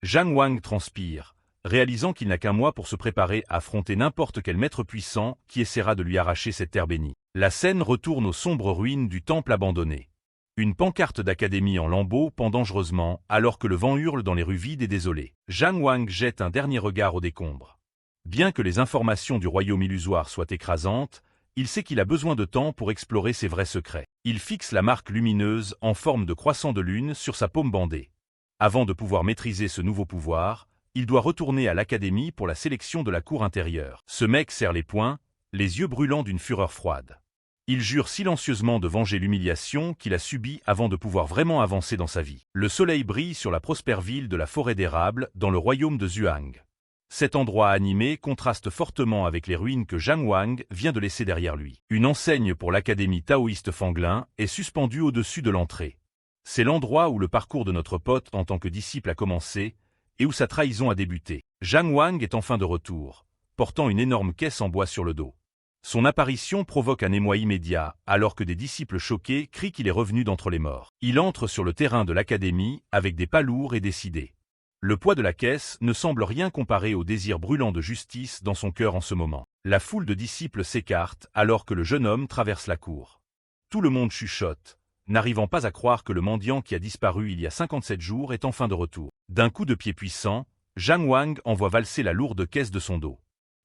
Zhang Wang transpire, réalisant qu'il n'a qu'un mois pour se préparer à affronter n'importe quel maître puissant qui essaiera de lui arracher cette terre bénie. La scène retourne aux sombres ruines du temple abandonné. Une pancarte d'académie en lambeaux pend dangereusement alors que le vent hurle dans les rues vides et désolées. Zhang Wang jette un dernier regard aux décombres. Bien que les informations du royaume illusoire soient écrasantes, il sait qu'il a besoin de temps pour explorer ses vrais secrets. Il fixe la marque lumineuse en forme de croissant de lune sur sa paume bandée. Avant de pouvoir maîtriser ce nouveau pouvoir, il doit retourner à l'académie pour la sélection de la cour intérieure. Ce mec serre les poings, les yeux brûlants d'une fureur froide. Il jure silencieusement de venger l'humiliation qu'il a subie avant de pouvoir vraiment avancer dans sa vie. Le soleil brille sur la prospère ville de la forêt d'érable dans le royaume de Zhuang. Cet endroit animé contraste fortement avec les ruines que Zhang Wang vient de laisser derrière lui. Une enseigne pour l'académie taoïste Fanglin est suspendue au-dessus de l'entrée. C'est l'endroit où le parcours de notre pote en tant que disciple a commencé et où sa trahison a débuté. Zhang Wang est enfin de retour, portant une énorme caisse en bois sur le dos. Son apparition provoque un émoi immédiat, alors que des disciples choqués crient qu'il est revenu d'entre les morts. Il entre sur le terrain de l'académie avec des pas lourds et décidés. Le poids de la caisse ne semble rien comparer au désir brûlant de justice dans son cœur en ce moment. La foule de disciples s'écarte alors que le jeune homme traverse la cour. Tout le monde chuchote, n'arrivant pas à croire que le mendiant qui a disparu il y a 57 jours est enfin de retour. D'un coup de pied puissant, Zhang Wang envoie valser la lourde caisse de son dos.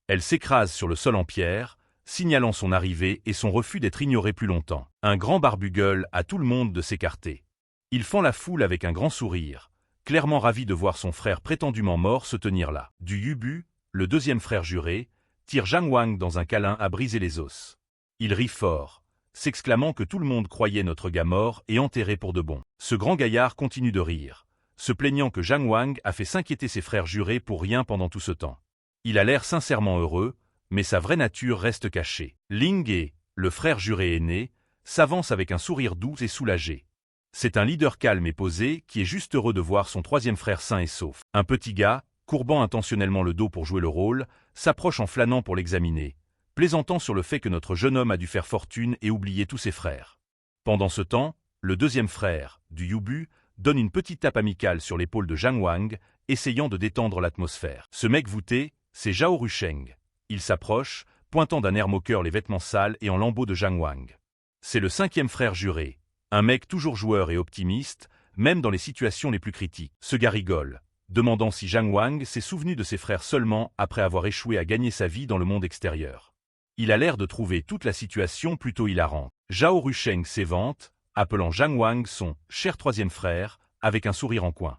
Elle s'écrase sur le sol en pierre, signalant son arrivée et son refus d'être ignoré plus longtemps. Un grand barbu gueule à tout le monde de s'écarter. Il fend la foule avec un grand sourire, clairement ravi de voir son frère prétendument mort se tenir là. Du Yubu, le deuxième frère juré, tire Zhang Wang dans un câlin à briser les os. Il rit fort, s'exclamant que tout le monde croyait notre gars mort et enterré pour de bon. Ce grand gaillard continue de rire, se plaignant que Zhang Wang a fait s'inquiéter ses frères jurés pour rien pendant tout ce temps. Il a l'air sincèrement heureux, mais sa vraie nature reste cachée. Ling He, le frère juré aîné, s'avance avec un sourire doux et soulagé. C'est un leader calme et posé qui est juste heureux de voir son troisième frère sain et sauf. Un petit gars, courbant intentionnellement le dos pour jouer le rôle, s'approche en flânant pour l'examiner, plaisantant sur le fait que notre jeune homme a dû faire fortune et oublier tous ses frères. Pendant ce temps, le deuxième frère, du Yubu, donne une petite tape amicale sur l'épaule de Zhang Wang, essayant de détendre l'atmosphère. Ce mec voûté, c'est Zhao Rusheng. Il s'approche, pointant d'un air moqueur les vêtements sales et en lambeaux de Zhang Wang. C'est le cinquième frère juré, un mec toujours joueur et optimiste, même dans les situations les plus critiques. Ce gars rigole, demandant si Zhang Wang s'est souvenu de ses frères seulement après avoir échoué à gagner sa vie dans le monde extérieur. Il a l'air de trouver toute la situation plutôt hilarante. Zhao Rusheng s'évente, appelant Zhang Wang son « cher troisième frère » avec un sourire en coin.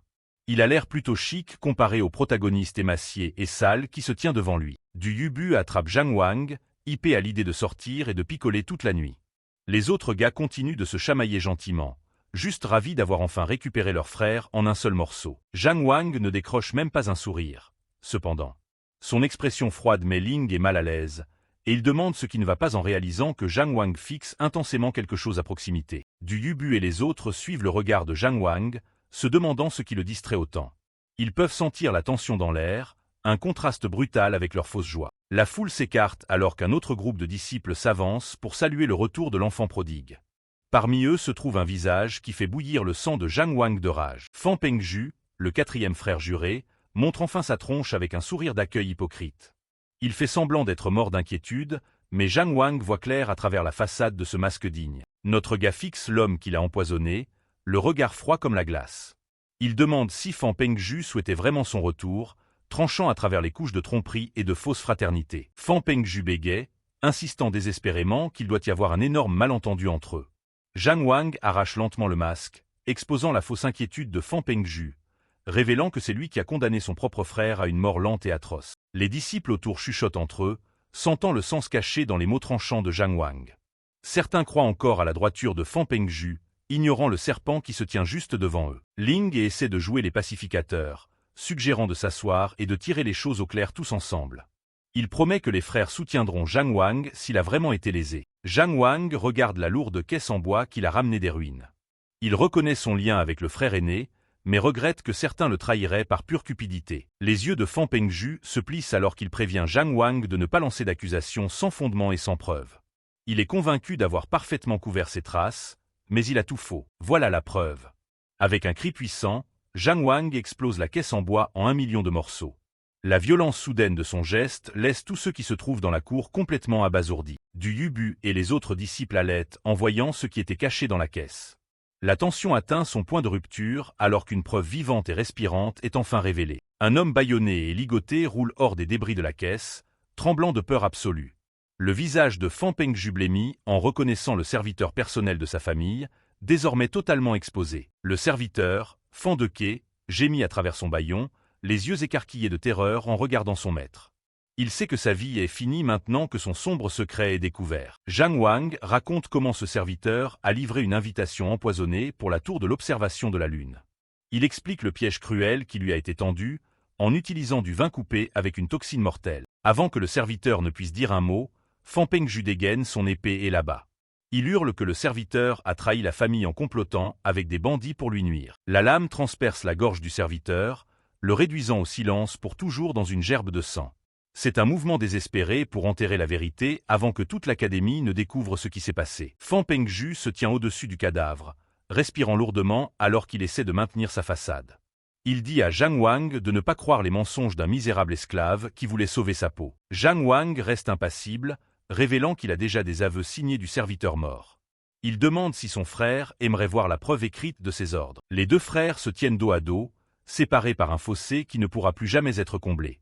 Il a l'air plutôt chic comparé au protagoniste émacié et sale qui se tient devant lui. Du Yubu attrape Zhang Wang, hypé à l'idée de sortir et de picoler toute la nuit. Les autres gars continuent de se chamailler gentiment, juste ravis d'avoir enfin récupéré leur frère en un seul morceau. Zhang Wang ne décroche même pas un sourire. Cependant, son expression froide met Ling est mal à l'aise, et il demande ce qui ne va pas en réalisant que Zhang Wang fixe intensément quelque chose à proximité. Du Yubu et les autres suivent le regard de Zhang Wang, se demandant ce qui le distrait autant. Ils peuvent sentir la tension dans l'air, un contraste brutal avec leur fausse joie. La foule s'écarte alors qu'un autre groupe de disciples s'avance pour saluer le retour de l'enfant prodigue. Parmi eux se trouve un visage qui fait bouillir le sang de Zhang Wang de rage. Fan Pengju, le quatrième frère juré, montre enfin sa tronche avec un sourire d'accueil hypocrite. Il fait semblant d'être mort d'inquiétude, mais Zhang Wang voit clair à travers la façade de ce masque digne. Notre gars fixe l'homme qui l'a empoisonné, le regard froid comme la glace. Il demande si Fan Pengju souhaitait vraiment son retour, tranchant à travers les couches de tromperie et de fausse fraternité. Fan Pengju bégaye, insistant désespérément qu'il doit y avoir un énorme malentendu entre eux. Zhang Wang arrache lentement le masque, exposant la fausse inquiétude de Fan Pengju, révélant que c'est lui qui a condamné son propre frère à une mort lente et atroce. Les disciples autour chuchotent entre eux, sentant le sens caché dans les mots tranchants de Zhang Wang. Certains croient encore à la droiture de Fan Pengju, ignorant le serpent qui se tient juste devant eux. Ling essaie de jouer les pacificateurs, suggérant de s'asseoir et de tirer les choses au clair tous ensemble. Il promet que les frères soutiendront Zhang Wang s'il a vraiment été lésé. Zhang Wang regarde la lourde caisse en bois qu'il a ramenée des ruines. Il reconnaît son lien avec le frère aîné, mais regrette que certains le trahiraient par pure cupidité. Les yeux de Fan Pengju se plissent alors qu'il prévient Zhang Wang de ne pas lancer d'accusations sans fondement et sans preuve. Il est convaincu d'avoir parfaitement couvert ses traces, mais il a tout faux. Voilà la preuve. Avec un cri puissant, Zhang Wang explose la caisse en bois en 1 million de morceaux. La violence soudaine de son geste laisse tous ceux qui se trouvent dans la cour complètement abasourdis. Du Yubu et les autres disciples halètent en voyant ce qui était caché dans la caisse. La tension atteint son point de rupture alors qu'une preuve vivante et respirante est enfin révélée. Un homme bâillonné et ligoté roule hors des débris de la caisse, tremblant de peur absolue. Le visage de Fan Pengju blêmit en reconnaissant le serviteur personnel de sa famille, désormais totalement exposé. Le serviteur, Fan Deke, gémit à travers son bâillon, les yeux écarquillés de terreur en regardant son maître. Il sait que sa vie est finie maintenant que son sombre secret est découvert. Zhang Wang raconte comment ce serviteur a livré une invitation empoisonnée pour la tour de l'observation de la Lune. Il explique le piège cruel qui lui a été tendu en utilisant du vin coupé avec une toxine mortelle. Avant que le serviteur ne puisse dire un mot, Fan Pengju dégaine son épée et l'abat. Il hurle que le serviteur a trahi la famille en complotant avec des bandits pour lui nuire. La lame transperce la gorge du serviteur, le réduisant au silence pour toujours dans une gerbe de sang. C'est un mouvement désespéré pour enterrer la vérité avant que toute l'académie ne découvre ce qui s'est passé. Fan Pengju se tient au-dessus du cadavre, respirant lourdement alors qu'il essaie de maintenir sa façade. Il dit à Zhang Wang de ne pas croire les mensonges d'un misérable esclave qui voulait sauver sa peau. Zhang Wang reste impassible, révélant qu'il a déjà des aveux signés du serviteur mort. Il demande si son frère aimerait voir la preuve écrite de ses ordres. Les deux frères se tiennent dos à dos, séparés par un fossé qui ne pourra plus jamais être comblé.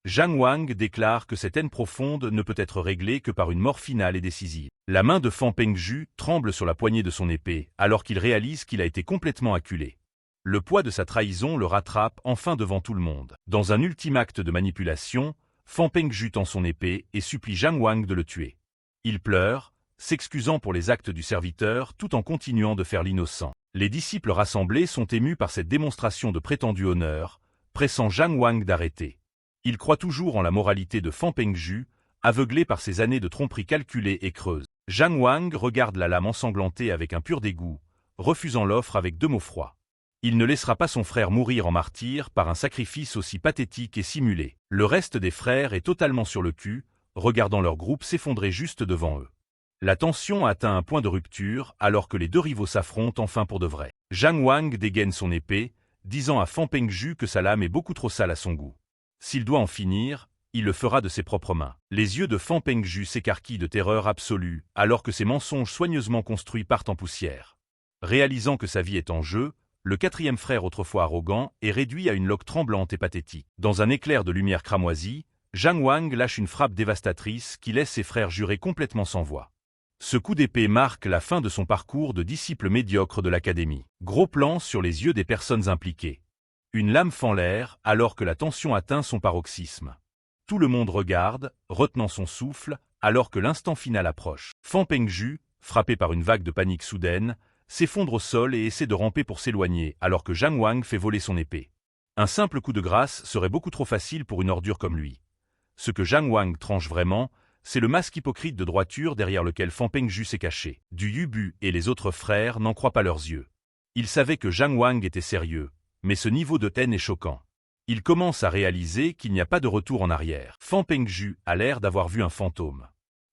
Zhang Wang déclare que cette haine profonde ne peut être réglée que par une mort finale et décisive. La main de Fan Pengju tremble sur la poignée de son épée, alors qu'il réalise qu'il a été complètement acculé. Le poids de sa trahison le rattrape enfin devant tout le monde. Dans un ultime acte de manipulation, Fan Pengju tend son épée et supplie Zhang Wang de le tuer. Il pleure, s'excusant pour les actes du serviteur tout en continuant de faire l'innocent. Les disciples rassemblés sont émus par cette démonstration de prétendu honneur, pressant Zhang Wang d'arrêter. Il croit toujours en la moralité de Fan Pengju, aveuglé par ses années de tromperie calculée et creuse. Zhang Wang regarde la lame ensanglantée avec un pur dégoût, refusant l'offre avec deux mots froids. Il ne laissera pas son frère mourir en martyr par un sacrifice aussi pathétique et simulé. Le reste des frères est totalement sur le cul, regardant leur groupe s'effondrer juste devant eux. La tension atteint un point de rupture alors que les deux rivaux s'affrontent enfin pour de vrai. Zhang Wang dégaine son épée, disant à Fan Pengju que sa lame est beaucoup trop sale à son goût. S'il doit en finir, il le fera de ses propres mains. Les yeux de Fan Pengju s'écarquillent de terreur absolue, alors que ses mensonges soigneusement construits partent en poussière. Réalisant que sa vie est en jeu, le quatrième frère autrefois arrogant est réduit à une loque tremblante et pathétique. Dans un éclair de lumière cramoisie, Zhang Wang lâche une frappe dévastatrice qui laisse ses frères jurer complètement sans voix. Ce coup d'épée marque la fin de son parcours de disciple médiocre de l'académie. Gros plan sur les yeux des personnes impliquées. Une lame fend l'air alors que la tension atteint son paroxysme. Tout le monde regarde, retenant son souffle, alors que l'instant final approche. Fan Pengju, frappé par une vague de panique soudaine, s'effondre au sol et essaie de ramper pour s'éloigner alors que Zhang Wang fait voler son épée. Un simple coup de grâce serait beaucoup trop facile pour une ordure comme lui. Ce que Zhang Wang tranche vraiment, c'est le masque hypocrite de droiture derrière lequel Fan Pengju s'est caché. Du Yubu et les autres frères n'en croient pas leurs yeux. Ils savaient que Zhang Wang était sérieux. Mais ce niveau de haine est choquant. Il commence à réaliser qu'il n'y a pas de retour en arrière. Fan Pengju a l'air d'avoir vu un fantôme.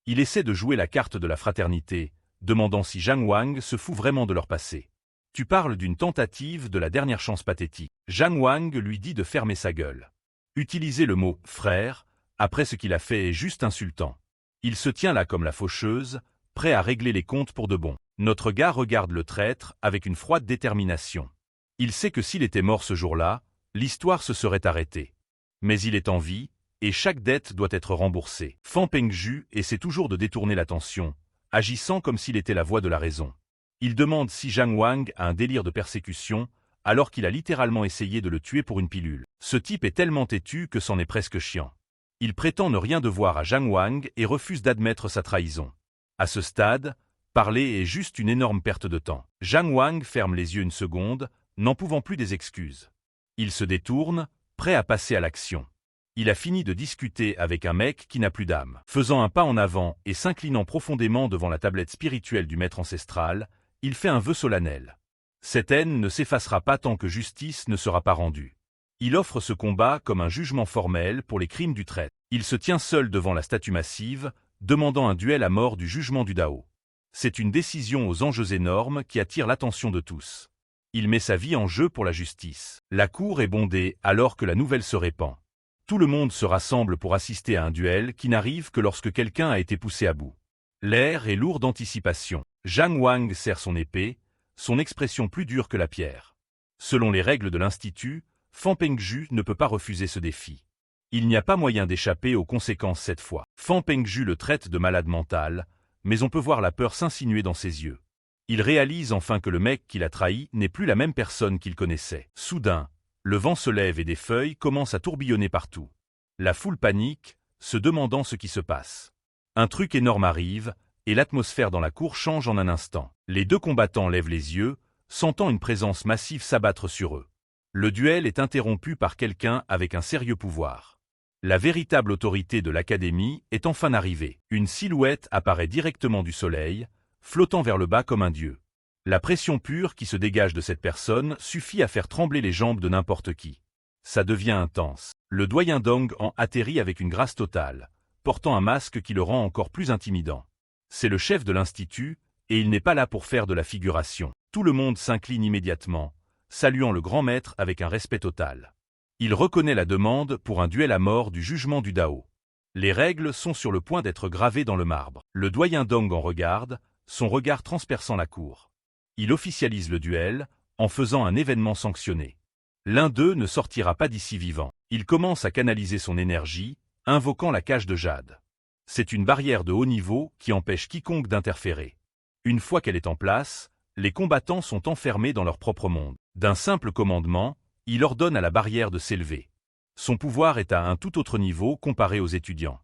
Il essaie de jouer la carte de la fraternité, demandant si Zhang Wang se fout vraiment de leur passé. Tu parles d'une tentative de la dernière chance pathétique. Zhang Wang lui dit de fermer sa gueule. Utiliser le mot « frère » après ce qu'il a fait est juste insultant. Il se tient là comme la faucheuse, prêt à régler les comptes pour de bon. Notre gars regarde le traître avec une froide détermination. Il sait que s'il était mort ce jour-là, l'histoire se serait arrêtée. Mais il est en vie, et chaque dette doit être remboursée. Fan Pengju essaie toujours de détourner l'attention, agissant comme s'il était la voix de la raison. Il demande si Zhang Wang a un délire de persécution, alors qu'il a littéralement essayé de le tuer pour une pilule. Ce type est tellement têtu que c'en est presque chiant. Il prétend ne rien devoir à Zhang Wang et refuse d'admettre sa trahison. À ce stade, parler est juste une énorme perte de temps. Zhang Wang ferme les yeux une seconde, n'en pouvant plus des excuses. Il se détourne, prêt à passer à l'action. Il a fini de discuter avec un mec qui n'a plus d'âme. Faisant un pas en avant et s'inclinant profondément devant la tablette spirituelle du maître ancestral, il fait un vœu solennel. Cette haine ne s'effacera pas tant que justice ne sera pas rendue. Il offre ce combat comme un jugement formel pour les crimes du traître. Il se tient seul devant la statue massive, demandant un duel à mort du jugement du Dao. C'est une décision aux enjeux énormes qui attire l'attention de tous. Il met sa vie en jeu pour la justice. La cour est bondée alors que la nouvelle se répand. Tout le monde se rassemble pour assister à un duel qui n'arrive que lorsque quelqu'un a été poussé à bout. L'air est lourd d'anticipation. Zhang Wang serre son épée, son expression plus dure que la pierre. Selon les règles de l'Institut, Fan Pengju ne peut pas refuser ce défi. Il n'y a pas moyen d'échapper aux conséquences cette fois. Fan Pengju le traite de malade mental, mais on peut voir la peur s'insinuer dans ses yeux. Il réalise enfin que le mec qu'il a trahi n'est plus la même personne qu'il connaissait. Soudain, Le vent se lève et des feuilles commencent à tourbillonner partout. La foule panique, se demandant ce qui se passe. Un truc énorme arrive, et l'atmosphère dans la cour change en un instant. Les deux combattants lèvent les yeux, sentant une présence massive s'abattre sur eux. Le duel est interrompu par quelqu'un avec un sérieux pouvoir. La véritable autorité de l'Académie est enfin arrivée. Une silhouette apparaît directement du soleil, flottant vers le bas comme un dieu. La pression pure qui se dégage de cette personne suffit à faire trembler les jambes de n'importe qui. Ça devient intense. Le doyen Dong en atterrit avec une grâce totale, portant un masque qui le rend encore plus intimidant. C'est le chef de l'Institut, et il n'est pas là pour faire de la figuration. Tout le monde s'incline immédiatement, saluant le grand maître avec un respect total. Il reconnaît la demande pour un duel à mort du jugement du Dao. Les règles sont sur le point d'être gravées dans le marbre. Le doyen Dong en regarde, son regard transperçant la cour. Il officialise le duel, en faisant un événement sanctionné. L'un d'eux ne sortira pas d'ici vivant. Il commence à canaliser son énergie, invoquant la cage de jade. C'est une barrière de haut niveau qui empêche quiconque d'interférer. Une fois qu'elle est en place, les combattants sont enfermés dans leur propre monde. D'un simple commandement, il ordonne à la barrière de s'élever. Son pouvoir est à un tout autre niveau comparé aux étudiants.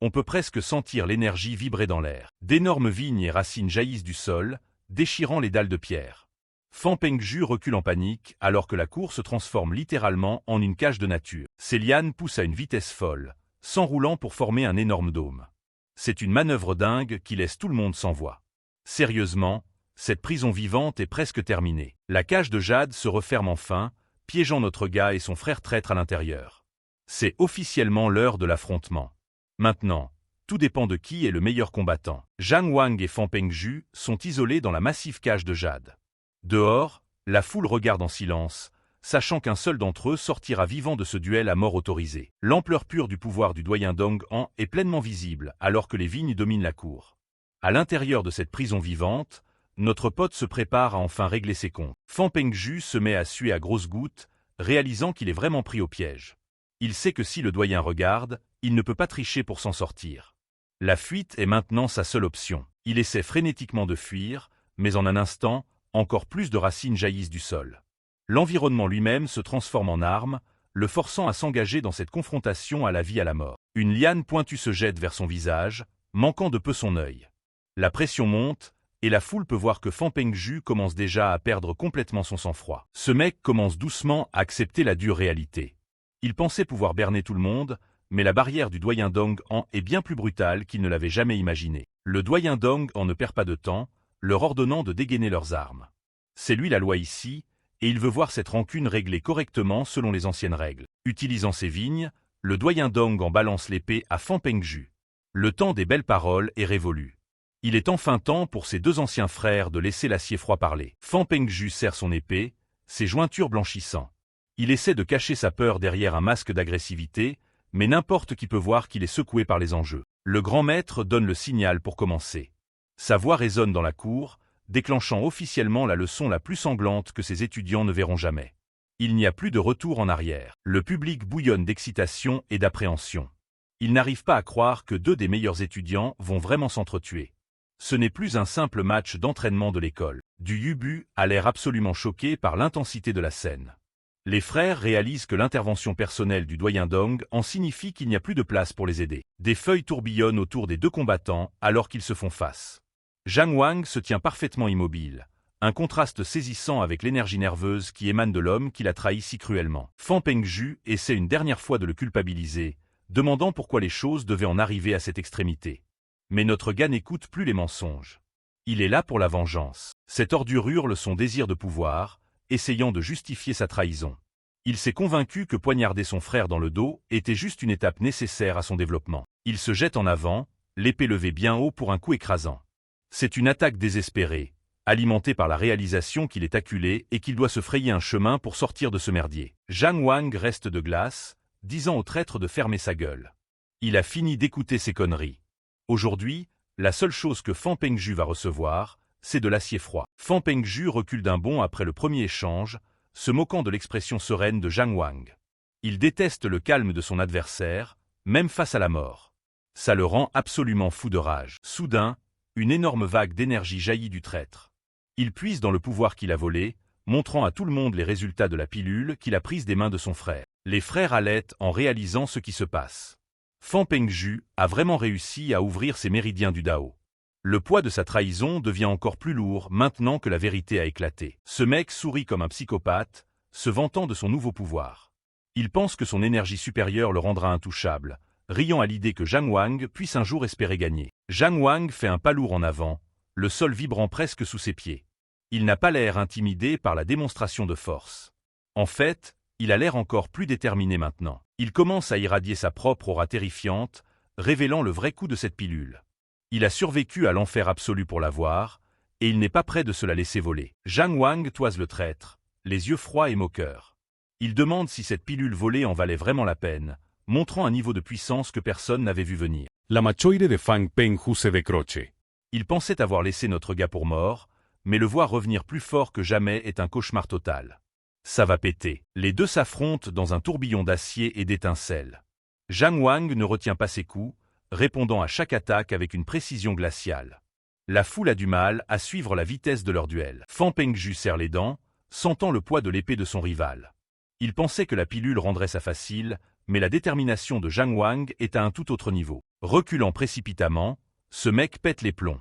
On peut presque sentir l'énergie vibrer dans l'air. D'énormes vignes et racines jaillissent du sol, déchirant les dalles de pierre. Fan Pengju recule en panique alors que la cour se transforme littéralement en une cage de nature. Ces lianes poussent à une vitesse folle, s'enroulant pour former un énorme dôme. C'est une manœuvre dingue qui laisse tout le monde sans voix. Sérieusement, cette prison vivante est presque terminée. La cage de jade se referme enfin, piégeant notre gars et son frère traître à l'intérieur. C'est officiellement l'heure de l'affrontement. Maintenant, tout dépend de qui est le meilleur combattant. Zhang Wang et Fan Pengju sont isolés dans la massive cage de jade. Dehors, la foule regarde en silence, sachant qu'un seul d'entre eux sortira vivant de ce duel à mort autorisé. L'ampleur pure du pouvoir du doyen Dong Han est pleinement visible alors que les vignes dominent la cour. À l'intérieur de cette prison vivante, notre pote se prépare à enfin régler ses comptes. Fan Pengju se met à suer à grosses gouttes, réalisant qu'il est vraiment pris au piège. Il sait que si le doyen regarde, il ne peut pas tricher pour s'en sortir. La fuite est maintenant sa seule option. Il essaie frénétiquement de fuir, mais en un instant, encore plus de racines jaillissent du sol. L'environnement lui-même se transforme en arme, le forçant à s'engager dans cette confrontation à la vie à la mort. Une liane pointue se jette vers son visage, manquant de peu son œil. La pression monte, et la foule peut voir que Fan Pengju commence déjà à perdre complètement son sang-froid. Ce mec commence doucement à accepter la dure réalité. Il pensait pouvoir berner tout le monde, mais la barrière du doyen Dong Han est bien plus brutale qu'il ne l'avait jamais imaginé. Le doyen Dong Han ne perd pas de temps, leur ordonnant de dégainer leurs armes. C'est lui la loi ici, et il veut voir cette rancune réglée correctement selon les anciennes règles. Utilisant ses vignes, le doyen Dong Han balance l'épée à Fan Pengju. Le temps des belles paroles est révolu. Il est enfin temps pour ses deux anciens frères de laisser l'acier froid parler. Fan Pengju serre son épée, ses jointures blanchissant. Il essaie de cacher sa peur derrière un masque d'agressivité, mais n'importe qui peut voir qu'il est secoué par les enjeux. Le grand maître donne le signal pour commencer. Sa voix résonne dans la cour, déclenchant officiellement la leçon la plus sanglante que ses étudiants ne verront jamais. Il n'y a plus de retour en arrière. Le public bouillonne d'excitation et d'appréhension. Il n'arrive pas à croire que deux des meilleurs étudiants vont vraiment s'entretuer. Ce n'est plus un simple match d'entraînement de l'école. Du Yubu a l'air absolument choqué par l'intensité de la scène. Les frères réalisent que l'intervention personnelle du doyen Dong en signifie qu'il n'y a plus de place pour les aider. Des feuilles tourbillonnent autour des deux combattants alors qu'ils se font face. Zhang Wang se tient parfaitement immobile, un contraste saisissant avec l'énergie nerveuse qui émane de l'homme qui l'a trahi si cruellement. Fan Pengju essaie une dernière fois de le culpabiliser, demandant pourquoi les choses devaient en arriver à cette extrémité. Mais notre gars n'écoute plus les mensonges. Il est là pour la vengeance. Cette ordure hurle son désir de pouvoir, essayant de justifier sa trahison. Il s'est convaincu que poignarder son frère dans le dos était juste une étape nécessaire à son développement. Il se jette en avant, l'épée levée bien haut pour un coup écrasant. C'est une attaque désespérée, alimentée par la réalisation qu'il est acculé et qu'il doit se frayer un chemin pour sortir de ce merdier. Zhang Wang reste de glace, disant au traître de fermer sa gueule. Il a fini d'écouter ses conneries. Aujourd'hui, la seule chose que Fan Pengju va recevoir, c'est de l'acier froid. Fan Pengju recule d'un bond après le premier échange, se moquant de l'expression sereine de Zhang Wang. Il déteste le calme de son adversaire, même face à la mort. Ça le rend absolument fou de rage. Soudain, une énorme vague d'énergie jaillit du traître. Il puise dans le pouvoir qu'il a volé, montrant à tout le monde les résultats de la pilule qu'il a prise des mains de son frère. Les frères halètent en réalisant ce qui se passe. Fan Pengju a vraiment réussi à ouvrir ses méridiens du Dao. Le poids de sa trahison devient encore plus lourd maintenant que la vérité a éclaté. Ce mec sourit comme un psychopathe, se vantant de son nouveau pouvoir. Il pense que son énergie supérieure le rendra intouchable, riant à l'idée que Zhang Wang puisse un jour espérer gagner. Zhang Wang fait un pas lourd en avant, le sol vibrant presque sous ses pieds. Il n'a pas l'air intimidé par la démonstration de force. En fait, il a l'air encore plus déterminé maintenant. Il commence à irradier sa propre aura terrifiante, révélant le vrai coup de cette pilule. Il a survécu à l'enfer absolu pour l'avoir, et il n'est pas prêt de se la laisser voler. Zhang Wang toise le traître, les yeux froids et moqueurs. Il demande si cette pilule volée en valait vraiment la peine, montrant un niveau de puissance que personne n'avait vu venir. La machoire de Fan Pengju se décroche. Il pensait avoir laissé notre gars pour mort, mais le voir revenir plus fort que jamais est un cauchemar total. Ça va péter. Les deux s'affrontent dans un tourbillon d'acier et d'étincelles. Zhang Wang ne retient pas ses coups, répondant à chaque attaque avec une précision glaciale. La foule a du mal à suivre la vitesse de leur duel. Fan Pengju serre les dents, sentant le poids de l'épée de son rival. Il pensait que la pilule rendrait ça facile, mais la détermination de Zhang Wang est à un tout autre niveau. Reculant précipitamment, ce mec pète les plombs.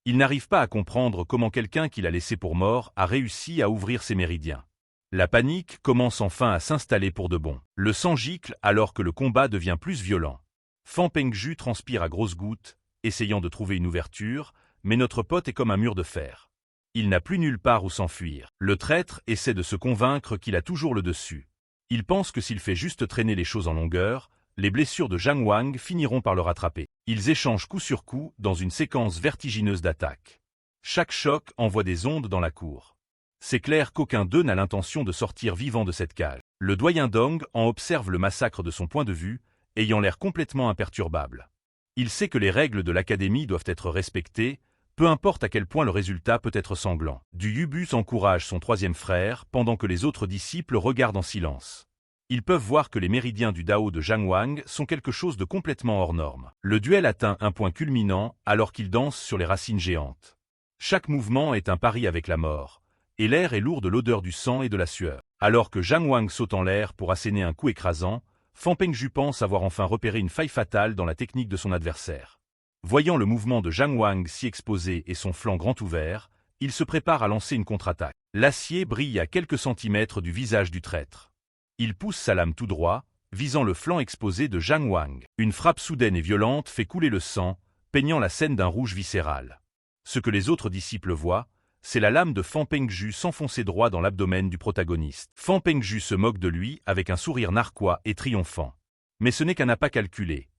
Il n'arrive pas à comprendre comment quelqu'un qu'il a laissé pour mort a réussi à ouvrir ses méridiens. La panique commence enfin à s'installer pour de bon. Le sang gicle alors que le combat devient plus violent. Fan Pengju transpire à grosses gouttes, essayant de trouver une ouverture, mais notre pote est comme un mur de fer. Il n'a plus nulle part où s'enfuir. Le traître essaie de se convaincre qu'il a toujours le dessus. Il pense que s'il fait juste traîner les choses en longueur, les blessures de Zhang Wang finiront par le rattraper. Ils échangent coup sur coup dans une séquence vertigineuse d'attaques. Chaque choc envoie des ondes dans la cour. C'est clair qu'aucun d'eux n'a l'intention de sortir vivant de cette cage. Le doyen Dong en observe le massacre de son point de vue, ayant l'air complètement imperturbable. Il sait que les règles de l'académie doivent être respectées, peu importe à quel point le résultat peut être sanglant. Du Yubus encourage son troisième frère pendant que les autres disciples regardent en silence. Ils peuvent voir que les méridiens du Dao de Zhang Wang sont quelque chose de complètement hors norme. Le duel atteint un point culminant alors qu'ils dansent sur les racines géantes. Chaque mouvement est un pari avec la mort, et l'air est lourd de l'odeur du sang et de la sueur. Alors que Zhang Wang saute en l'air pour asséner un coup écrasant, Fan Pengju pense avoir enfin repéré une faille fatale dans la technique de son adversaire. Voyant le mouvement de Zhang Wang si exposé et son flanc grand ouvert, il se prépare à lancer une contre-attaque. L'acier brille à quelques centimètres du visage du traître. Il pousse sa lame tout droit, visant le flanc exposé de Zhang Wang. Une frappe soudaine et violente fait couler le sang, peignant la scène d'un rouge viscéral. Ce que les autres disciples voient, c'est la lame de Fan Pengju s'enfoncer droit dans l'abdomen du protagoniste. Fan Pengju se moque de lui avec un sourire narquois et triomphant. Mais ce n'est qu'un appât calculé.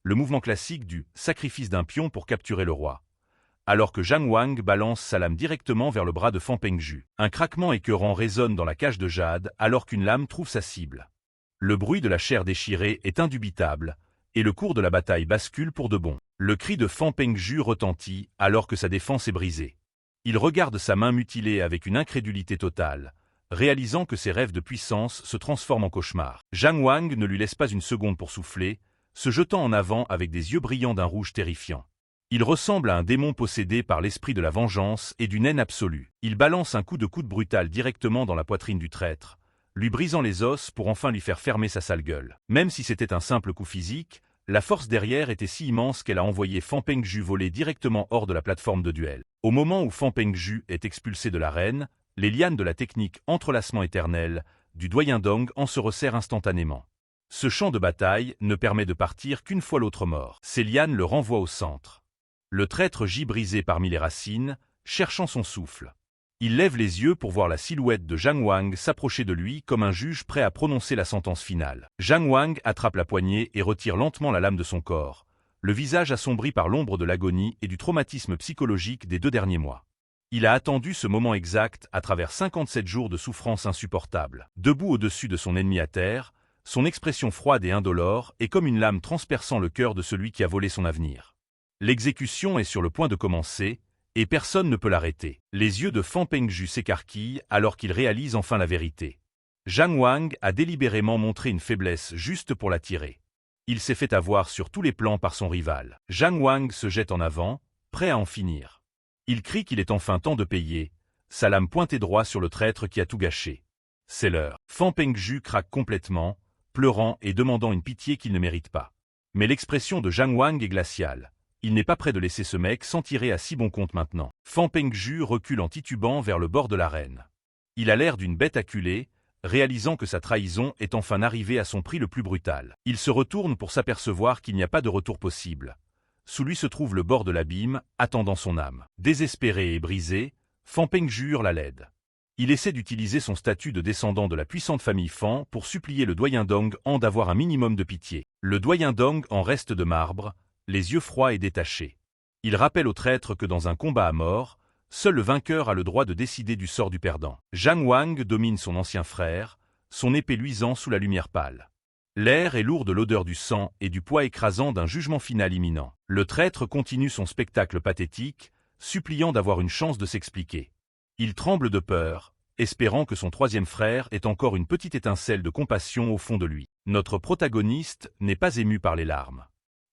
Le mouvement classique du sacrifice d'un pion pour capturer le roi. Alors que Zhang Wang balance sa lame directement vers le bras de Fan Pengju. Un craquement écœurant résonne dans la cage de jade alors qu'une lame trouve sa cible. Le bruit de la chair déchirée est indubitable, et le cours de la bataille bascule pour de bon. Le cri de Fan Pengju retentit alors que sa défense est brisée. Il regarde sa main mutilée avec une incrédulité totale, réalisant que ses rêves de puissance se transforment en cauchemars. Zhang Wang ne lui laisse pas une seconde pour souffler, se jetant en avant avec des yeux brillants d'un rouge terrifiant. Il ressemble à un démon possédé par l'esprit de la vengeance et d'une haine absolue. Il balance un coup de coude brutal directement dans la poitrine du traître, lui brisant les os pour enfin lui faire fermer sa sale gueule. Même si c'était un simple coup physique, la force derrière était si immense qu'elle a envoyé Fan Pengju voler directement hors de la plateforme de duel. Au moment où Fan Pengju est expulsé de l'arène, les lianes de la technique entrelacement éternel du doyen Dong en se resserrent instantanément. Ce champ de bataille ne permet de partir qu'une fois l'autre mort. Ces lianes le renvoient au centre. Le traître gît brisé parmi les racines, cherchant son souffle. Il lève les yeux pour voir la silhouette de Zhang Wang s'approcher de lui comme un juge prêt à prononcer la sentence finale. Zhang Wang attrape la poignée et retire lentement la lame de son corps, le visage assombri par l'ombre de l'agonie et du traumatisme psychologique des 2 derniers mois. Il a attendu ce moment exact à travers 57 jours de souffrance insupportable. Debout au-dessus de son ennemi à terre, son expression froide et indolore est comme une lame transperçant le cœur de celui qui a volé son avenir. L'exécution est sur le point de commencer, et personne ne peut l'arrêter. Les yeux de Fan Pengju s'écarquillent alors qu'il réalise enfin la vérité. Zhang Wang a délibérément montré une faiblesse juste pour l'attirer. Il s'est fait avoir sur tous les plans par son rival. Zhang Wang se jette en avant, prêt à en finir. Il crie qu'il est enfin temps de payer, sa lame pointée droit sur le traître qui a tout gâché. C'est l'heure. Fan Pengju craque complètement, pleurant et demandant une pitié qu'il ne mérite pas. Mais l'expression de Zhang Wang est glaciale. Il n'est pas prêt de laisser ce mec s'en tirer à si bon compte maintenant. Fan Pengju recule en titubant vers le bord de l'arène. Il a l'air d'une bête acculée, réalisant que sa trahison est enfin arrivée à son prix le plus brutal. Il se retourne pour s'apercevoir qu'il n'y a pas de retour possible. Sous lui se trouve le bord de l'abîme, attendant son âme. Désespéré et brisé, Fan Pengju hurle à l'aide. Il essaie d'utiliser son statut de descendant de la puissante famille Fan pour supplier le doyen Dong Han d'avoir un minimum de pitié. Le doyen Dong Han reste de marbre, les yeux froids et détachés. Il rappelle au traître que dans un combat à mort, seul le vainqueur a le droit de décider du sort du perdant. Zhang Wang domine son ancien frère, son épée luisant sous la lumière pâle. L'air est lourd de l'odeur du sang et du poids écrasant d'un jugement final imminent. Le traître continue son spectacle pathétique, suppliant d'avoir une chance de s'expliquer. Il tremble de peur, espérant que son troisième frère ait encore une petite étincelle de compassion au fond de lui. Notre protagoniste n'est pas ému par les larmes.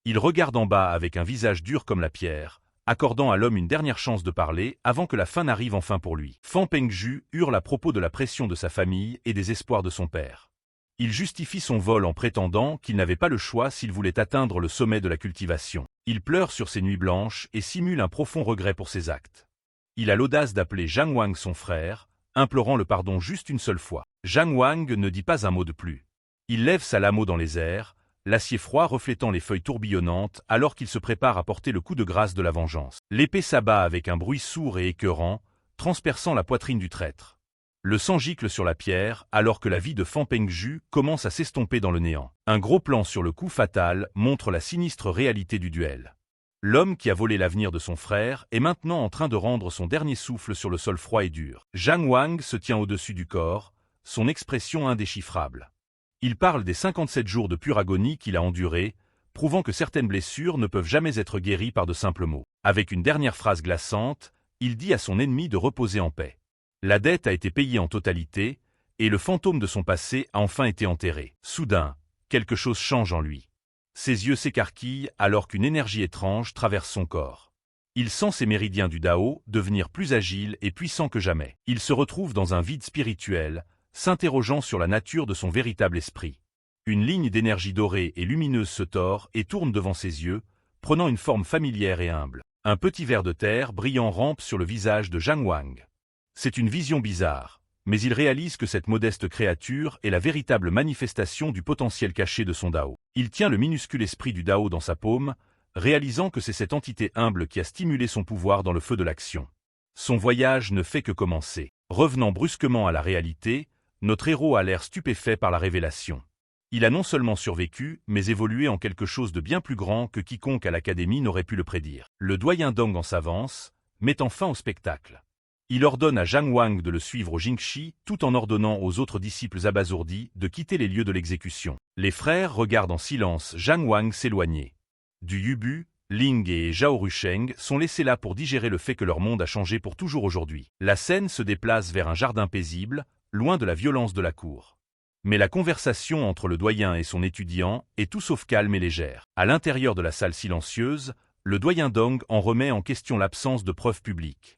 Il regarde en bas avec un visage dur comme la pierre, accordant à l'homme une dernière chance de parler avant que la fin n'arrive enfin pour lui. Fan Pengju hurle à propos de la pression de sa famille et des espoirs de son père. Il justifie son vol en prétendant qu'il n'avait pas le choix s'il voulait atteindre le sommet de la cultivation. Il pleure sur ses nuits blanches et simule un profond regret pour ses actes. Il a l'audace d'appeler Zhang Wang son frère, implorant le pardon juste une seule fois. Zhang Wang ne dit pas un mot de plus. Il lève sa lame dans les airs, l'acier froid reflétant les feuilles tourbillonnantes alors qu'il se prépare à porter le coup de grâce de la vengeance. L'épée s'abat avec un bruit sourd et écœurant, transperçant la poitrine du traître. Le sang gicle sur la pierre alors que la vie de Fan Pengju commence à s'estomper dans le néant. Un gros plan sur le coup fatal montre la sinistre réalité du duel. L'homme qui a volé l'avenir de son frère est maintenant en train de rendre son dernier souffle sur le sol froid et dur. Zhang Wang se tient au-dessus du corps, son expression indéchiffrable. Il parle des 57 jours de pure agonie qu'il a endurés, prouvant que certaines blessures ne peuvent jamais être guéries par de simples mots. Avec une dernière phrase glaçante, il dit à son ennemi de reposer en paix. La dette a été payée en totalité, et le fantôme de son passé a enfin été enterré. Soudain, quelque chose change en lui. Ses yeux s'écarquillent alors qu'une énergie étrange traverse son corps. Il sent ses méridiens du Dao devenir plus agiles et puissants que jamais. Il se retrouve dans un vide spirituel, s'interrogeant sur la nature de son véritable esprit. Une ligne d'énergie dorée et lumineuse se tord et tourne devant ses yeux, prenant une forme familière et humble. Un petit ver de terre brillant rampe sur le visage de Zhang Wang. C'est une vision bizarre, mais il réalise que cette modeste créature est la véritable manifestation du potentiel caché de son Dao. Il tient le minuscule esprit du Dao dans sa paume, réalisant que c'est cette entité humble qui a stimulé son pouvoir dans le feu de l'action. Son voyage ne fait que commencer. Revenant brusquement à la réalité, notre héros a l'air stupéfait par la révélation. Il a non seulement survécu, mais évolué en quelque chose de bien plus grand que quiconque à l'académie n'aurait pu le prédire. Le doyen Dong en s'avance, mettant fin au spectacle. Il ordonne à Zhang Wang de le suivre au Jingxi, tout en ordonnant aux autres disciples abasourdis de quitter les lieux de l'exécution. Les frères regardent en silence Zhang Wang s'éloigner. Du Yubu, Ling et Zhao Rusheng sont laissés là pour digérer le fait que leur monde a changé pour toujours aujourd'hui. La scène se déplace vers un jardin paisible, loin de la violence de la cour. Mais la conversation entre le doyen et son étudiant est tout sauf calme et légère. À l'intérieur de la salle silencieuse, le doyen Dong en remet en question l'absence de preuves publiques.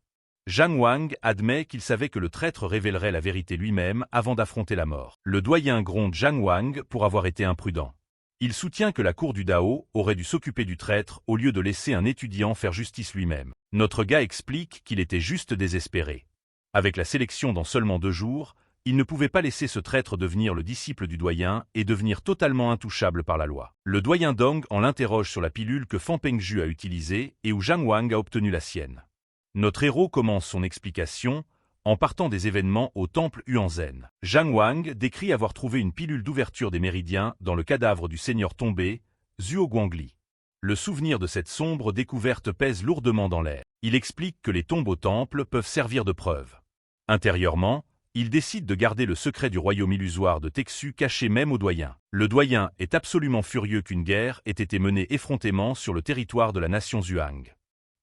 Zhang Wang admet qu'il savait que le traître révélerait la vérité lui-même avant d'affronter la mort. Le doyen gronde Zhang Wang pour avoir été imprudent. Il soutient que la cour du Dao aurait dû s'occuper du traître au lieu de laisser un étudiant faire justice lui-même. Notre gars explique qu'il était juste désespéré. Avec la sélection dans seulement 2 jours, il ne pouvait pas laisser ce traître devenir le disciple du doyen et devenir totalement intouchable par la loi. Le doyen Dong en l'interroge sur la pilule que Fan Pengju a utilisée et où Zhang Wang a obtenu la sienne. Notre héros commence son explication en partant des événements au temple Huanzhen. Zhang Wang décrit avoir trouvé une pilule d'ouverture des méridiens dans le cadavre du seigneur tombé, Zhuo Guangli. Le souvenir de cette sombre découverte pèse lourdement dans l'air. Il explique que les tombes au temple peuvent servir de preuve. Intérieurement, il décide de garder le secret du royaume illusoire de Texu caché même au doyen. Le doyen est absolument furieux qu'une guerre ait été menée effrontément sur le territoire de la nation Zhuang.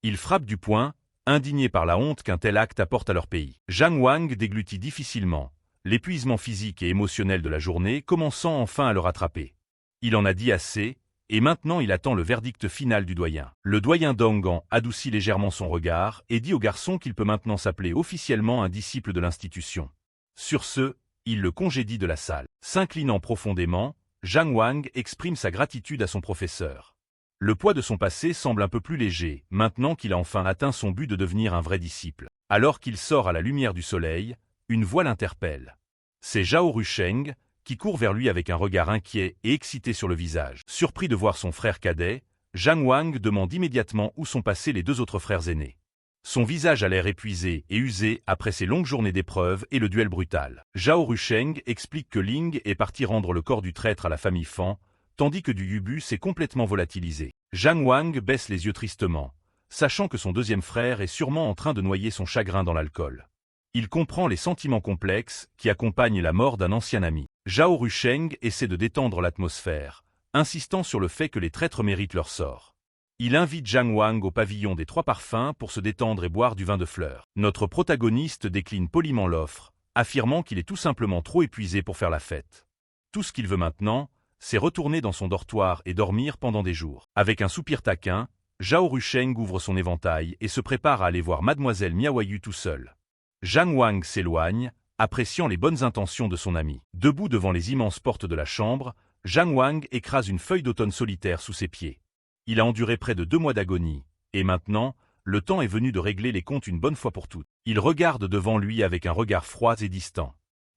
Il frappe du poing, indigné par la honte qu'un tel acte apporte à leur pays. Zhang Wang déglutit difficilement, l'épuisement physique et émotionnel de la journée commençant enfin à le rattraper. Il en a dit assez, et maintenant il attend le verdict final du doyen. Le doyen Dongan adoucit légèrement son regard et dit au garçon qu'il peut maintenant s'appeler officiellement un disciple de l'institution. Sur ce, il le congédie de la salle. S'inclinant profondément, Zhang Wang exprime sa gratitude à son professeur. Le poids de son passé semble un peu plus léger, maintenant qu'il a enfin atteint son but de devenir un vrai disciple. Alors qu'il sort à la lumière du soleil, une voix l'interpelle. C'est Zhao Rusheng, qui court vers lui avec un regard inquiet et excité sur le visage. Surpris de voir son frère cadet, Zhang Wang demande immédiatement où sont passés les deux autres frères aînés. Son visage a l'air épuisé et usé après ses longues journées d'épreuves et le duel brutal. Zhao Rusheng explique que Ling est parti rendre le corps du traître à la famille Fan, tandis que du Yubu s'est complètement volatilisé. Zhang Wang baisse les yeux tristement, sachant que son deuxième frère est sûrement en train de noyer son chagrin dans l'alcool. Il comprend les sentiments complexes qui accompagnent la mort d'un ancien ami. Zhao Rusheng essaie de détendre l'atmosphère, insistant sur le fait que les traîtres méritent leur sort. Il invite Zhang Wang au pavillon des Trois Parfums pour se détendre et boire du vin de fleurs. Notre protagoniste décline poliment l'offre, affirmant qu'il est tout simplement trop épuisé pour faire la fête. Tout ce qu'il veut maintenant, c'est retourner dans son dortoir et dormir pendant des jours. Avec un soupir taquin, Zhao Rusheng ouvre son éventail et se prépare à aller voir Mademoiselle Miaoyu tout seul. Zhang Wang s'éloigne, appréciant les bonnes intentions de son ami. Debout devant les immenses portes de la chambre, Zhang Wang écrase une feuille d'automne solitaire sous ses pieds. Il a enduré près de 2 mois d'agonie, et maintenant, le temps est venu de régler les comptes une bonne fois pour toutes. Il regarde devant lui avec un regard froid et distant.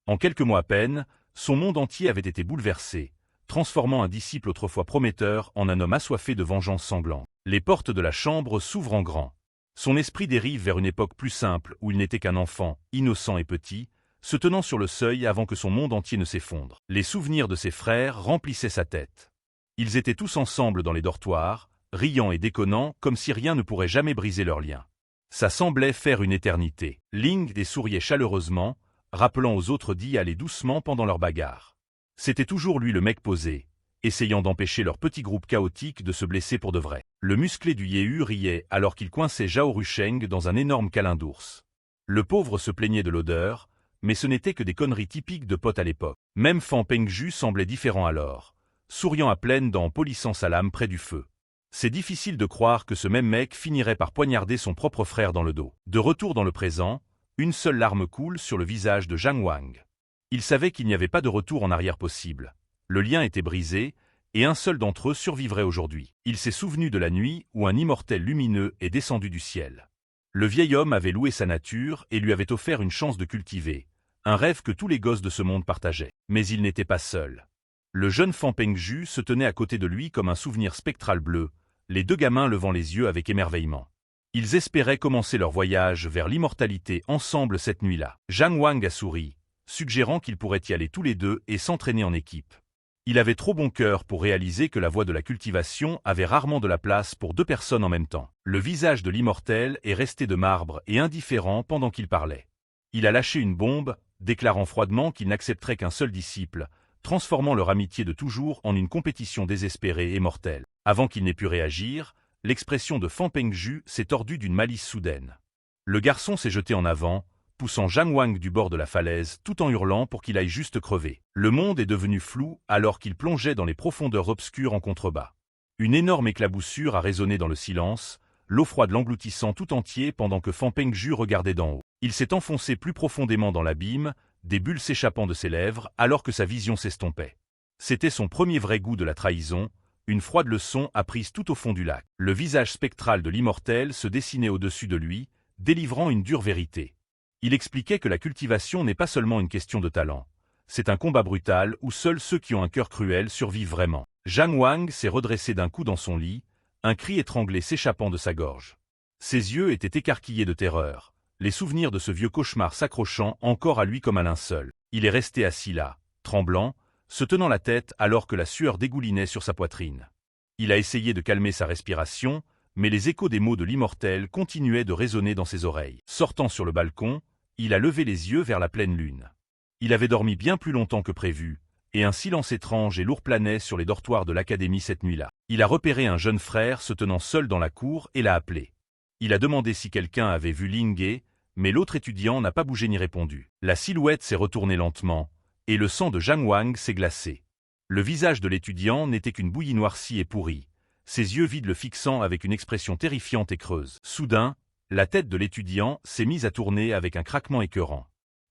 En quelques mois à peine, son monde entier avait été bouleversé, transformant un disciple autrefois prometteur en un homme assoiffé de vengeance sanglante. Les portes de la chambre s'ouvrent en grand. Son esprit dérive vers une époque plus simple où il n'était qu'un enfant, innocent et petit, se tenant sur le seuil avant que son monde entier ne s'effondre. Les souvenirs de ses frères remplissaient sa tête. Ils étaient tous ensemble dans les dortoirs, riant et déconnant comme si rien ne pourrait jamais briser leur lien. Ça semblait faire une éternité. Ling des souriait chaleureusement, rappelant aux autres d'y aller doucement pendant leur bagarre. C'était toujours lui le mec posé, essayant d'empêcher leur petit groupe chaotique de se blesser pour de vrai. Le musclé du Yehu riait alors qu'il coinçait Zhao Rusheng dans un énorme câlin d'ours. Le pauvre se plaignait de l'odeur, mais ce n'était que des conneries typiques de potes à l'époque. Même Fan Pengju semblait différent alors, souriant à pleines dents en polissant sa lame près du feu. C'est difficile de croire que ce même mec finirait par poignarder son propre frère dans le dos. De retour dans le présent, une seule larme coule sur le visage de Zhang Wang. Il savait qu'il n'y avait pas de retour en arrière possible. Le lien était brisé, et un seul d'entre eux survivrait aujourd'hui. Il s'est souvenu de la nuit où un immortel lumineux est descendu du ciel. Le vieil homme avait loué sa nature et lui avait offert une chance de cultiver, un rêve que tous les gosses de ce monde partageaient. Mais il n'était pas seul. Le jeune Fan Pengju se tenait à côté de lui comme un souvenir spectral bleu, les deux gamins levant les yeux avec émerveillement. Ils espéraient commencer leur voyage vers l'immortalité ensemble cette nuit-là. Zhang Wang a souri, suggérant qu'ils pourraient y aller tous les deux et s'entraîner en équipe. Il avait trop bon cœur pour réaliser que la voie de la cultivation avait rarement de la place pour 2 personnes en même temps. Le visage de l'immortel est resté de marbre et indifférent pendant qu'il parlait. Il a lâché une bombe, déclarant froidement qu'il n'accepterait qu'un seul disciple, transformant leur amitié de toujours en une compétition désespérée et mortelle. Avant qu'il n'ait pu réagir, l'expression de Fan Pengju s'est tordue d'une malice soudaine. Le garçon s'est jeté en avant, poussant Zhang Wang du bord de la falaise tout en hurlant pour qu'il aille juste crever. Le monde est devenu flou alors qu'il plongeait dans les profondeurs obscures en contrebas. Une énorme éclaboussure a résonné dans le silence, l'eau froide l'engloutissant tout entier pendant que Fan Pengju regardait d'en haut. Il s'est enfoncé plus profondément dans l'abîme, des bulles s'échappant de ses lèvres alors que sa vision s'estompait. C'était son premier vrai goût de la trahison, une froide leçon apprise tout au fond du lac. Le visage spectral de l'immortel se dessinait au-dessus de lui, délivrant une dure vérité. Il expliquait que la cultivation n'est pas seulement une question de talent. C'est un combat brutal où seuls ceux qui ont un cœur cruel survivent vraiment. Zhang Wang s'est redressé d'un coup dans son lit, un cri étranglé s'échappant de sa gorge. Ses yeux étaient écarquillés de terreur, les souvenirs de ce vieux cauchemar s'accrochant encore à lui comme un linceul. Il est resté assis là, tremblant, se tenant la tête alors que la sueur dégoulinait sur sa poitrine. Il a essayé de calmer sa respiration, mais les échos des mots de l'immortel continuaient de résonner dans ses oreilles. Sortant sur le balcon, il a levé les yeux vers la pleine lune. Il avait dormi bien plus longtemps que prévu, et un silence étrange et lourd planait sur les dortoirs de l'académie cette nuit-là. Il a repéré un jeune frère se tenant seul dans la cour et l'a appelé. Il a demandé si quelqu'un avait vu Lingé, mais l'autre étudiant n'a pas bougé ni répondu. La silhouette s'est retournée lentement, et le sang de Zhang Wang s'est glacé. Le visage de l'étudiant n'était qu'une bouillie noircie et pourrie, ses yeux vides le fixant avec une expression terrifiante et creuse. Soudain, la tête de l'étudiant s'est mise à tourner avec un craquement écœurant.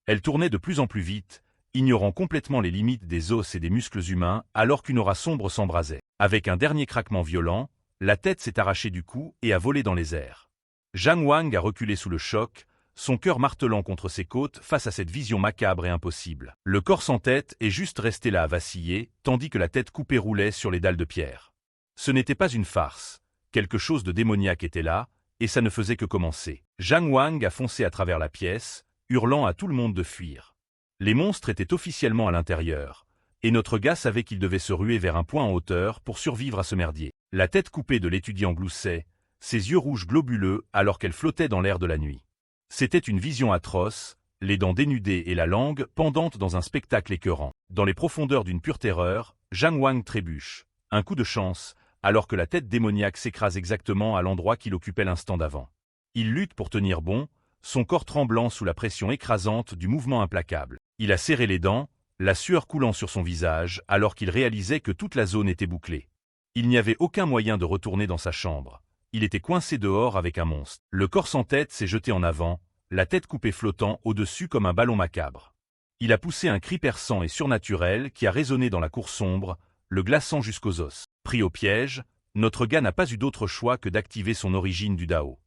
Elle tournait de plus en plus vite, ignorant complètement les limites des os et des muscles humains alors qu'une aura sombre s'embrasait. Avec un dernier craquement violent, la tête s'est arrachée du cou et a volé dans les airs. Zhang Wang a reculé sous le choc, son cœur martelant contre ses côtes face à cette vision macabre et impossible. Le corps sans tête est juste resté là à vaciller, tandis que la tête coupée roulait sur les dalles de pierre. Ce n'était pas une farce, quelque chose de démoniaque était là, et ça ne faisait que commencer. Zhang Wang a foncé à travers la pièce, hurlant à tout le monde de fuir. Les monstres étaient officiellement à l'intérieur, et notre gars savait qu'il devait se ruer vers un point en hauteur pour survivre à ce merdier. La tête coupée de l'étudiant gloussait, ses yeux rouges globuleux alors qu'elle flottait dans l'air de la nuit. C'était une vision atroce, les dents dénudées et la langue pendantes dans un spectacle écœurant. Dans les profondeurs d'une pure terreur, Zhang Wang trébuche. Un coup de chance, alors que la tête démoniaque s'écrase exactement à l'endroit qu'il occupait l'instant d'avant. Il lutte pour tenir bon, son corps tremblant sous la pression écrasante du mouvement implacable. Il a serré les dents, la sueur coulant sur son visage alors qu'il réalisait que toute la zone était bouclée. Il n'y avait aucun moyen de retourner dans sa chambre. Il était coincé dehors avec un monstre. Le corps sans tête s'est jeté en avant, la tête coupée flottant au-dessus comme un ballon macabre. Il a poussé un cri perçant et surnaturel qui a résonné dans la cour sombre, le glaçant jusqu'aux os. Pris au piège, notre gars n'a pas eu d'autre choix que d'activer son origine du Dao.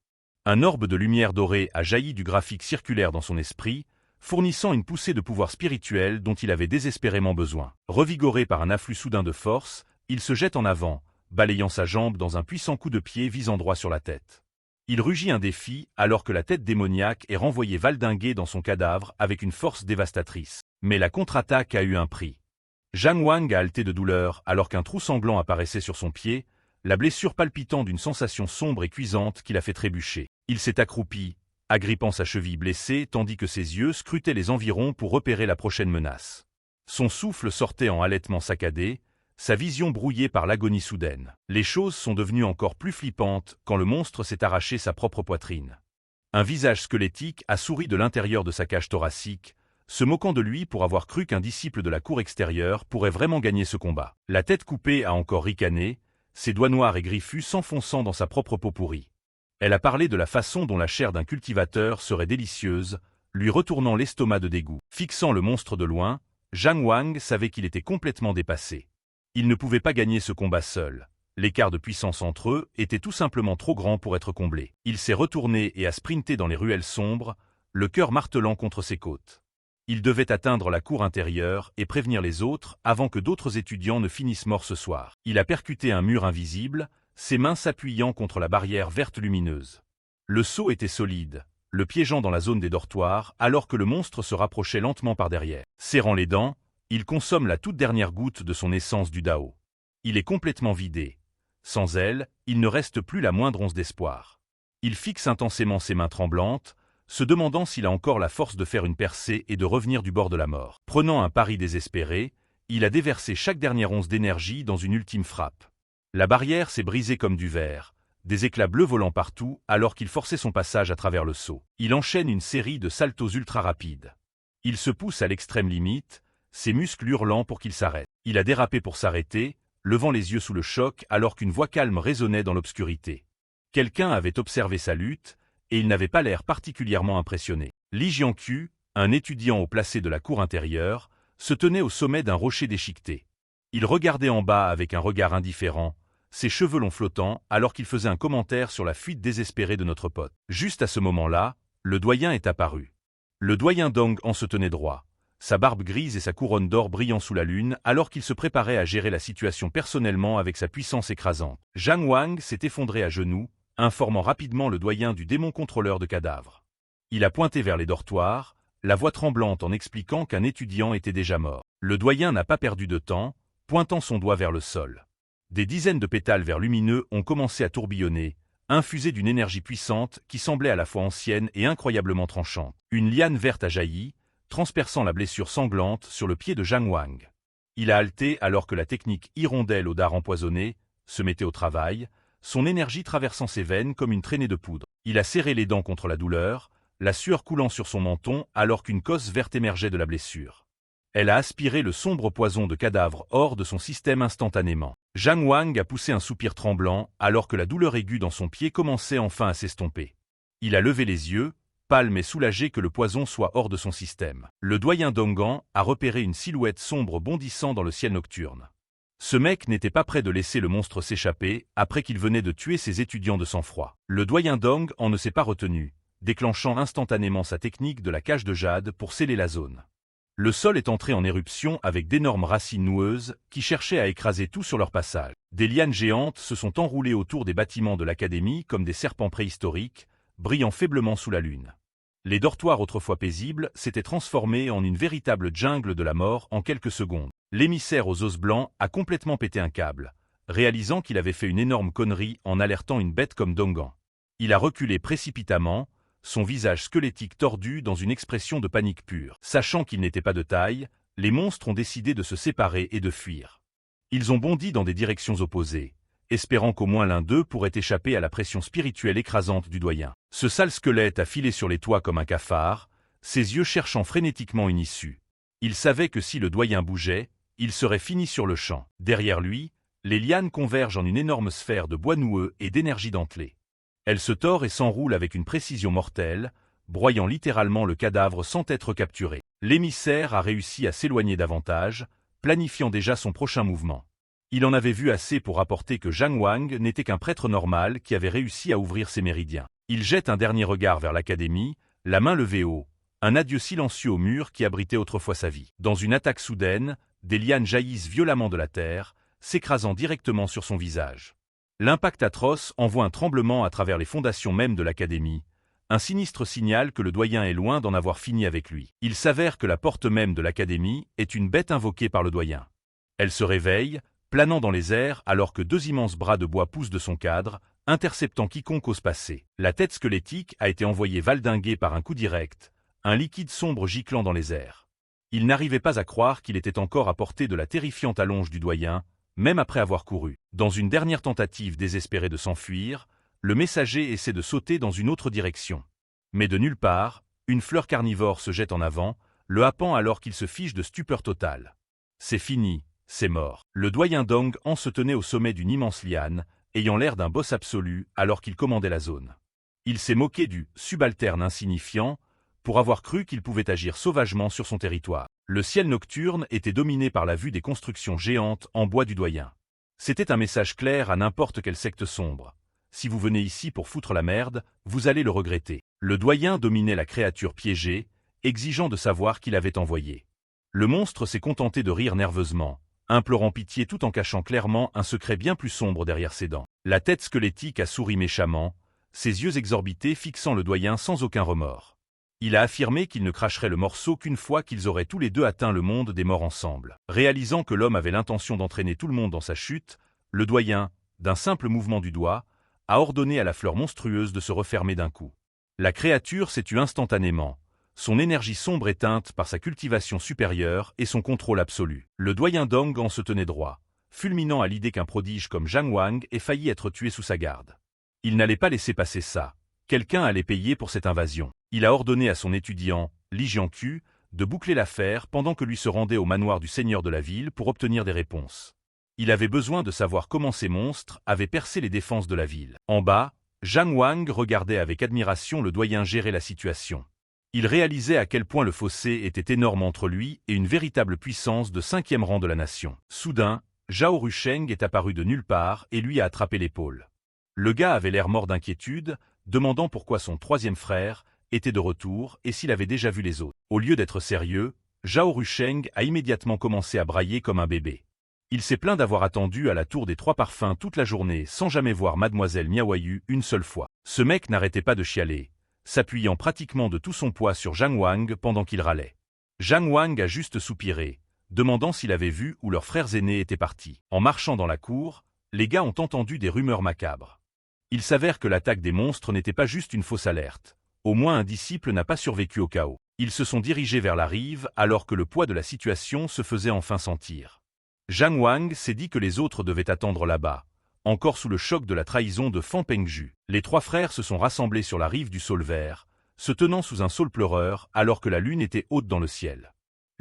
Un orbe de lumière dorée a jailli du graphique circulaire dans son esprit, fournissant une poussée de pouvoir spirituel dont il avait désespérément besoin. Revigoré par un afflux soudain de force, il se jette en avant, balayant sa jambe dans un puissant coup de pied visant droit sur la tête. Il rugit un défi alors que la tête démoniaque est renvoyée valdinguer dans son cadavre avec une force dévastatrice. Mais la contre-attaque a eu un prix. Zhang Wang a haleté de douleur alors qu'un trou sanglant apparaissait sur son pied, la blessure palpitant d'une sensation sombre et cuisante qui l'a fait trébucher. Il s'est accroupi, agrippant sa cheville blessée tandis que ses yeux scrutaient les environs pour repérer la prochaine menace. Son souffle sortait en halètement saccadé, sa vision brouillée par l'agonie soudaine. Les choses sont devenues encore plus flippantes quand le monstre s'est arraché sa propre poitrine. Un visage squelettique a souri de l'intérieur de sa cage thoracique, se moquant de lui pour avoir cru qu'un disciple de la cour extérieure pourrait vraiment gagner ce combat. La tête coupée a encore ricané, ses doigts noirs et griffus s'enfonçant dans sa propre peau pourrie. Elle a parlé de la façon dont la chair d'un cultivateur serait délicieuse, lui retournant l'estomac de dégoût. Fixant le monstre de loin, Zhang Wang savait qu'il était complètement dépassé. Il ne pouvait pas gagner ce combat seul. L'écart de puissance entre eux était tout simplement trop grand pour être comblé. Il s'est retourné et a sprinté dans les ruelles sombres, le cœur martelant contre ses côtes. Il devait atteindre la cour intérieure et prévenir les autres avant que d'autres étudiants ne finissent morts ce soir. Il a percuté un mur invisible, ses mains s'appuyant contre la barrière verte lumineuse. Le saut était solide, le piégeant dans la zone des dortoirs alors que le monstre se rapprochait lentement par derrière. Serrant les dents, il consomme la toute dernière goutte de son essence du Dao. Il est complètement vidé. Sans elle, il ne reste plus la moindre once d'espoir. Il fixe intensément ses mains tremblantes, se demandant s'il a encore la force de faire une percée et de revenir du bord de la mort. Prenant un pari désespéré, il a déversé chaque dernière once d'énergie dans une ultime frappe. La barrière s'est brisée comme du verre, des éclats bleus volant partout alors qu'il forçait son passage à travers le seau. Il enchaîne une série de saltos ultra rapides. Il se pousse à l'extrême limite, ses muscles hurlant pour qu'il s'arrête. Il a dérapé pour s'arrêter, levant les yeux sous le choc alors qu'une voix calme résonnait dans l'obscurité. Quelqu'un avait observé sa lutte, et il n'avait pas l'air particulièrement impressionné. Li Jianqiu, un étudiant au placé de la cour intérieure, se tenait au sommet d'un rocher déchiqueté. Il regardait en bas avec un regard indifférent, ses cheveux longs flottants alors qu'il faisait un commentaire sur la fuite désespérée de notre pote. Juste à ce moment-là, le doyen est apparu. Le doyen Dong en se tenait droit, sa barbe grise et sa couronne d'or brillant sous la lune alors qu'il se préparait à gérer la situation personnellement avec sa puissance écrasante. Zhang Wang s'est effondré à genoux, informant rapidement le doyen du démon contrôleur de cadavres. Il a pointé vers les dortoirs, la voix tremblante en expliquant qu'un étudiant était déjà mort. Le doyen n'a pas perdu de temps, pointant son doigt vers le sol. Des dizaines de pétales verts lumineux ont commencé à tourbillonner, infusés d'une énergie puissante qui semblait à la fois ancienne et incroyablement tranchante. Une liane verte a jailli, transperçant la blessure sanglante sur le pied de Zhang Wang. Il a haleté alors que la technique hirondelle au dard empoisonné se mettait au travail, son énergie traversant ses veines comme une traînée de poudre. Il a serré les dents contre la douleur, la sueur coulant sur son menton alors qu'une cosse verte émergeait de la blessure. Elle a aspiré le sombre poison de cadavre hors de son système instantanément. Zhang Wang a poussé un soupir tremblant alors que la douleur aiguë dans son pied commençait enfin à s'estomper. Il a levé les yeux, pâle mais soulagé que le poison soit hors de son système. Le doyen Dongan a repéré une silhouette sombre bondissant dans le ciel nocturne. Ce mec n'était pas prêt de laisser le monstre s'échapper après qu'il venait de tuer ses étudiants de sang-froid. Le doyen Dong en ne s'est pas retenu, déclenchant instantanément sa technique de la cage de jade pour sceller la zone. Le sol est entré en éruption avec d'énormes racines noueuses qui cherchaient à écraser tout sur leur passage. Des lianes géantes se sont enroulées autour des bâtiments de l'académie comme des serpents préhistoriques, brillant faiblement sous la lune. Les dortoirs autrefois paisibles s'étaient transformés en une véritable jungle de la mort en quelques secondes. L'émissaire aux os blancs a complètement pété un câble, réalisant qu'il avait fait une énorme connerie en alertant une bête comme Dongan. Il a reculé précipitamment, son visage squelettique tordu dans une expression de panique pure. Sachant qu'il n'était pas de taille, les monstres ont décidé de se séparer et de fuir. Ils ont bondi dans des directions opposées, espérant qu'au moins l'un d'eux pourrait échapper à la pression spirituelle écrasante du doyen. Ce sale squelette a filé sur les toits comme un cafard, ses yeux cherchant frénétiquement une issue. Il savait que si le doyen bougeait, il serait fini sur le champ. Derrière lui, les lianes convergent en une énorme sphère de bois noueux et d'énergie dentelée. Elle se tord et s'enroule avec une précision mortelle, broyant littéralement le cadavre sans être capturé. L'émissaire a réussi à s'éloigner davantage, planifiant déjà son prochain mouvement. Il en avait vu assez pour rapporter que Zhang Wang n'était qu'un prêtre normal qui avait réussi à ouvrir ses méridiens. Il jette un dernier regard vers l'académie, la main levée haut, un adieu silencieux au mur qui abritait autrefois sa vie. Dans une attaque soudaine, des lianes jaillissent violemment de la terre, s'écrasant directement sur son visage. L'impact atroce envoie un tremblement à travers les fondations mêmes de l'académie, un sinistre signal que le doyen est loin d'en avoir fini avec lui. Il s'avère que la porte même de l'académie est une bête invoquée par le doyen. Elle se réveille, planant dans les airs alors que deux immenses bras de bois poussent de son cadre, interceptant quiconque ose passer. La tête squelettique a été envoyée valdinguer par un coup direct, un liquide sombre giclant dans les airs. Il n'arrivait pas à croire qu'il était encore à portée de la terrifiante allonge du doyen, même après avoir couru. Dans une dernière tentative désespérée de s'enfuir, le messager essaie de sauter dans une autre direction. Mais de nulle part, une fleur carnivore se jette en avant, le happant alors qu'il se fiche de stupeur totale. C'est fini, c'est mort. Le doyen Dong en se tenait au sommet d'une immense liane, ayant l'air d'un boss absolu alors qu'il commandait la zone. Il s'est moqué du subalterne insignifiant pour avoir cru qu'il pouvait agir sauvagement sur son territoire. Le ciel nocturne était dominé par la vue des constructions géantes en bois du doyen. C'était un message clair à n'importe quelle secte sombre. Si vous venez ici pour foutre la merde, vous allez le regretter. Le doyen dominait la créature piégée, exigeant de savoir qui l'avait envoyé. Le monstre s'est contenté de rire nerveusement, implorant pitié tout en cachant clairement un secret bien plus sombre derrière ses dents. La tête squelettique a souri méchamment, ses yeux exorbités fixant le doyen sans aucun remords. Il a affirmé qu'il ne cracherait le morceau qu'une fois qu'ils auraient tous les deux atteint le monde des morts ensemble. Réalisant que l'homme avait l'intention d'entraîner tout le monde dans sa chute, le doyen, d'un simple mouvement du doigt, a ordonné à la fleur monstrueuse de se refermer d'un coup. La créature s'est tue instantanément, son énergie sombre éteinte par sa cultivation supérieure et son contrôle absolu. Le doyen Dong en se tenait droit, fulminant à l'idée qu'un prodige comme Zhang Wang ait failli être tué sous sa garde. Il n'allait pas laisser passer ça. Quelqu'un allait payer pour cette invasion. Il a ordonné à son étudiant, Li Jianqu, de boucler l'affaire pendant que lui se rendait au manoir du seigneur de la ville pour obtenir des réponses. Il avait besoin de savoir comment ces monstres avaient percé les défenses de la ville. En bas, Zhang Wang regardait avec admiration le doyen gérer la situation. Il réalisait à quel point le fossé était énorme entre lui et une véritable puissance de 5e rang de la nation. Soudain, Zhao Rusheng est apparu de nulle part et lui a attrapé l'épaule. Le gars avait l'air mort d'inquiétude, demandant pourquoi son 3e frère était de retour et s'il avait déjà vu les autres. Au lieu d'être sérieux, Zhao Rusheng a immédiatement commencé à brailler comme un bébé. Il s'est plaint d'avoir attendu à la tour des 3 parfums toute la journée sans jamais voir mademoiselle Miaoyu une seule fois. Ce mec n'arrêtait pas de chialer, s'appuyant pratiquement de tout son poids sur Zhang Wang pendant qu'il râlait. Zhang Wang a juste soupiré, demandant s'il avait vu où leurs frères aînés étaient partis. En marchant dans la cour, les gars ont entendu des rumeurs macabres. Il s'avère que l'attaque des monstres n'était pas juste une fausse alerte. Au moins un disciple n'a pas survécu au chaos. Ils se sont dirigés vers la rive alors que le poids de la situation se faisait enfin sentir. Zhang Wang s'est dit que les autres devaient attendre là-bas, encore sous le choc de la trahison de Fan Pengju. Les 3 frères se sont rassemblés sur la rive du saule vert, se tenant sous un saule pleureur alors que la lune était haute dans le ciel.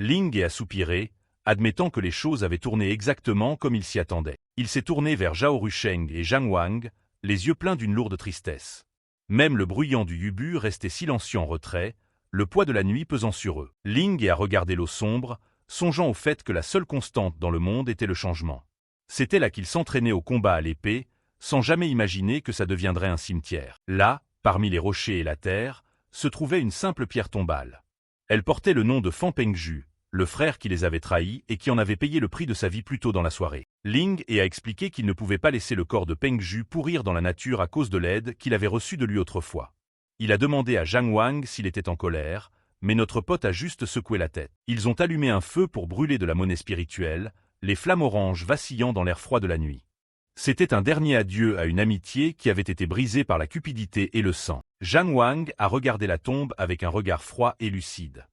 Ling a soupiré, admettant que les choses avaient tourné exactement comme il s'y attendait. Il s'est tourné vers Zhao Rusheng et Zhang Wang, les yeux pleins d'une lourde tristesse. Même le bruyant du Yubu restait silencieux en retrait, le poids de la nuit pesant sur eux. Ling a regardé l'eau sombre, songeant au fait que la seule constante dans le monde était le changement. C'était là qu'il s'entraînait au combat à l'épée, sans jamais imaginer que ça deviendrait un cimetière. Là, parmi les rochers et la terre, se trouvait une simple pierre tombale. Elle portait le nom de Fan Pengju, le frère qui les avait trahis et qui en avait payé le prix de sa vie plus tôt dans la soirée. Ling a expliqué qu'il ne pouvait pas laisser le corps de Pengju pourrir dans la nature à cause de l'aide qu'il avait reçue de lui autrefois. Il a demandé à Zhang Wang s'il était en colère, mais notre pote a juste secoué la tête. Ils ont allumé un feu pour brûler de la monnaie spirituelle, les flammes oranges vacillant dans l'air froid de la nuit. C'était un dernier adieu à une amitié qui avait été brisée par la cupidité et le sang. Zhang Wang a regardé la tombe avec un regard froid et lucide.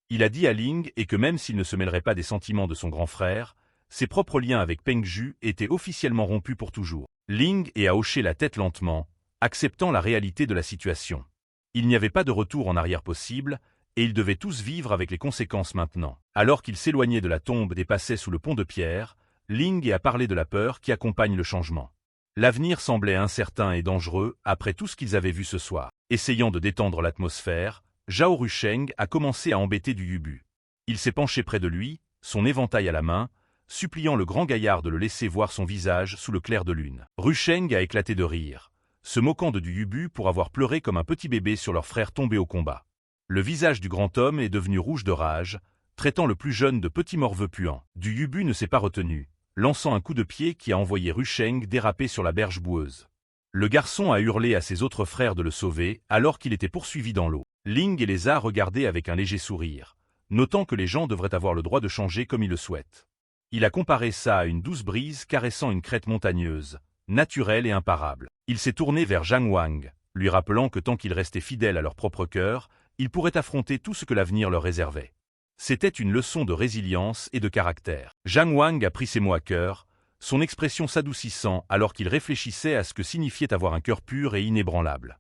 Il a dit à Ling que même s'il ne se mêlerait pas des sentiments de son grand frère, ses propres liens avec Pengju étaient officiellement rompus pour toujours. Ling a hoché la tête lentement, acceptant la réalité de la situation. Il n'y avait pas de retour en arrière possible, et ils devaient tous vivre avec les conséquences maintenant. Alors qu'ils s'éloignaient de la tombe et passaient sous le pont de pierre, Ling a parlé de la peur qui accompagne le changement. L'avenir semblait incertain et dangereux après tout ce qu'ils avaient vu ce soir. Essayant de détendre l'atmosphère, Zhao Rusheng a commencé à embêter du Yubu. Il s'est penché près de lui, son éventail à la main, suppliant le grand gaillard de le laisser voir son visage sous le clair de lune. Rusheng a éclaté de rire, se moquant de du Yubu pour avoir pleuré comme un petit bébé sur leur frère tombé au combat. Le visage du grand homme est devenu rouge de rage, traitant le plus jeune de petit morveux puant. Du Yubu ne s'est pas retenu, lançant un coup de pied qui a envoyé Rusheng déraper sur la berge boueuse. Le garçon a hurlé à ses autres frères de le sauver alors qu'il était poursuivi dans l'eau. Ling les a regardés avec un léger sourire, notant que les gens devraient avoir le droit de changer comme ils le souhaitent. Il a comparé ça à une douce brise caressant une crête montagneuse, naturelle et imparable. Il s'est tourné vers Zhang Wang, lui rappelant que tant qu'ils restaient fidèles à leur propre cœur, ils pourraient affronter tout ce que l'avenir leur réservait. C'était une leçon de résilience et de caractère. Zhang Wang a pris ces mots à cœur, son expression s'adoucissant alors qu'il réfléchissait à ce que signifiait avoir un cœur pur et inébranlable.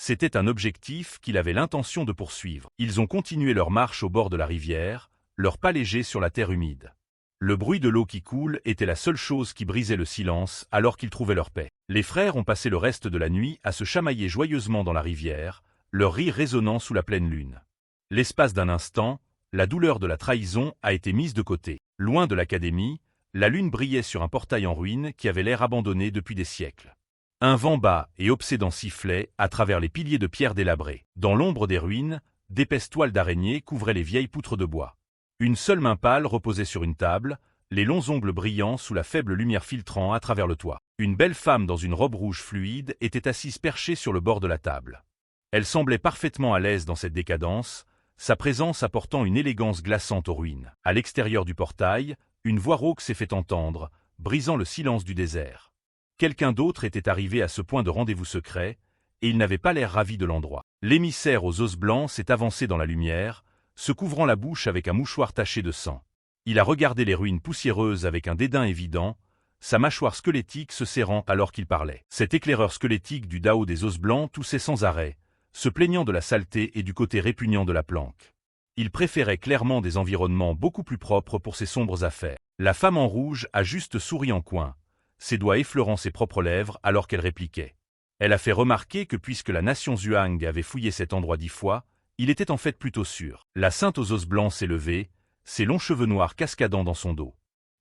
C'était un objectif qu'il avait l'intention de poursuivre. Ils ont continué leur marche au bord de la rivière, leurs pas légers sur la terre humide. Le bruit de l'eau qui coule était la seule chose qui brisait le silence alors qu'ils trouvaient leur paix. Les frères ont passé le reste de la nuit à se chamailler joyeusement dans la rivière, leur rire résonnant sous la pleine lune. L'espace d'un instant, la douleur de la trahison a été mise de côté. Loin de l'académie, la lune brillait sur un portail en ruine qui avait l'air abandonné depuis des siècles. Un vent bas et obsédant sifflait à travers les piliers de pierre délabrés. Dans l'ombre des ruines, d'épaisses toiles d'araignée couvraient les vieilles poutres de bois. Une seule main pâle reposait sur une table, les longs ongles brillants sous la faible lumière filtrant à travers le toit. Une belle femme dans une robe rouge fluide était assise perchée sur le bord de la table. Elle semblait parfaitement à l'aise dans cette décadence, sa présence apportant une élégance glaçante aux ruines. À l'extérieur du portail, une voix rauque s'est fait entendre, brisant le silence du désert. Quelqu'un d'autre était arrivé à ce point de rendez-vous secret, et il n'avait pas l'air ravi de l'endroit. L'émissaire aux os blancs s'est avancé dans la lumière, se couvrant la bouche avec un mouchoir taché de sang. Il a regardé les ruines poussiéreuses avec un dédain évident, sa mâchoire squelettique se serrant alors qu'il parlait. Cet éclaireur squelettique du Dao des os blancs toussait sans arrêt, se plaignant de la saleté et du côté répugnant de la planque. Il préférait clairement des environnements beaucoup plus propres pour ses sombres affaires. La femme en rouge a juste souri en coin, ses doigts effleurant ses propres lèvres alors qu'elle répliquait. Elle a fait remarquer que puisque la nation Zhuang avait fouillé cet endroit 10 fois, il était en fait plutôt sûr. La sainte aux os blancs s'est levée, ses longs cheveux noirs cascadant dans son dos.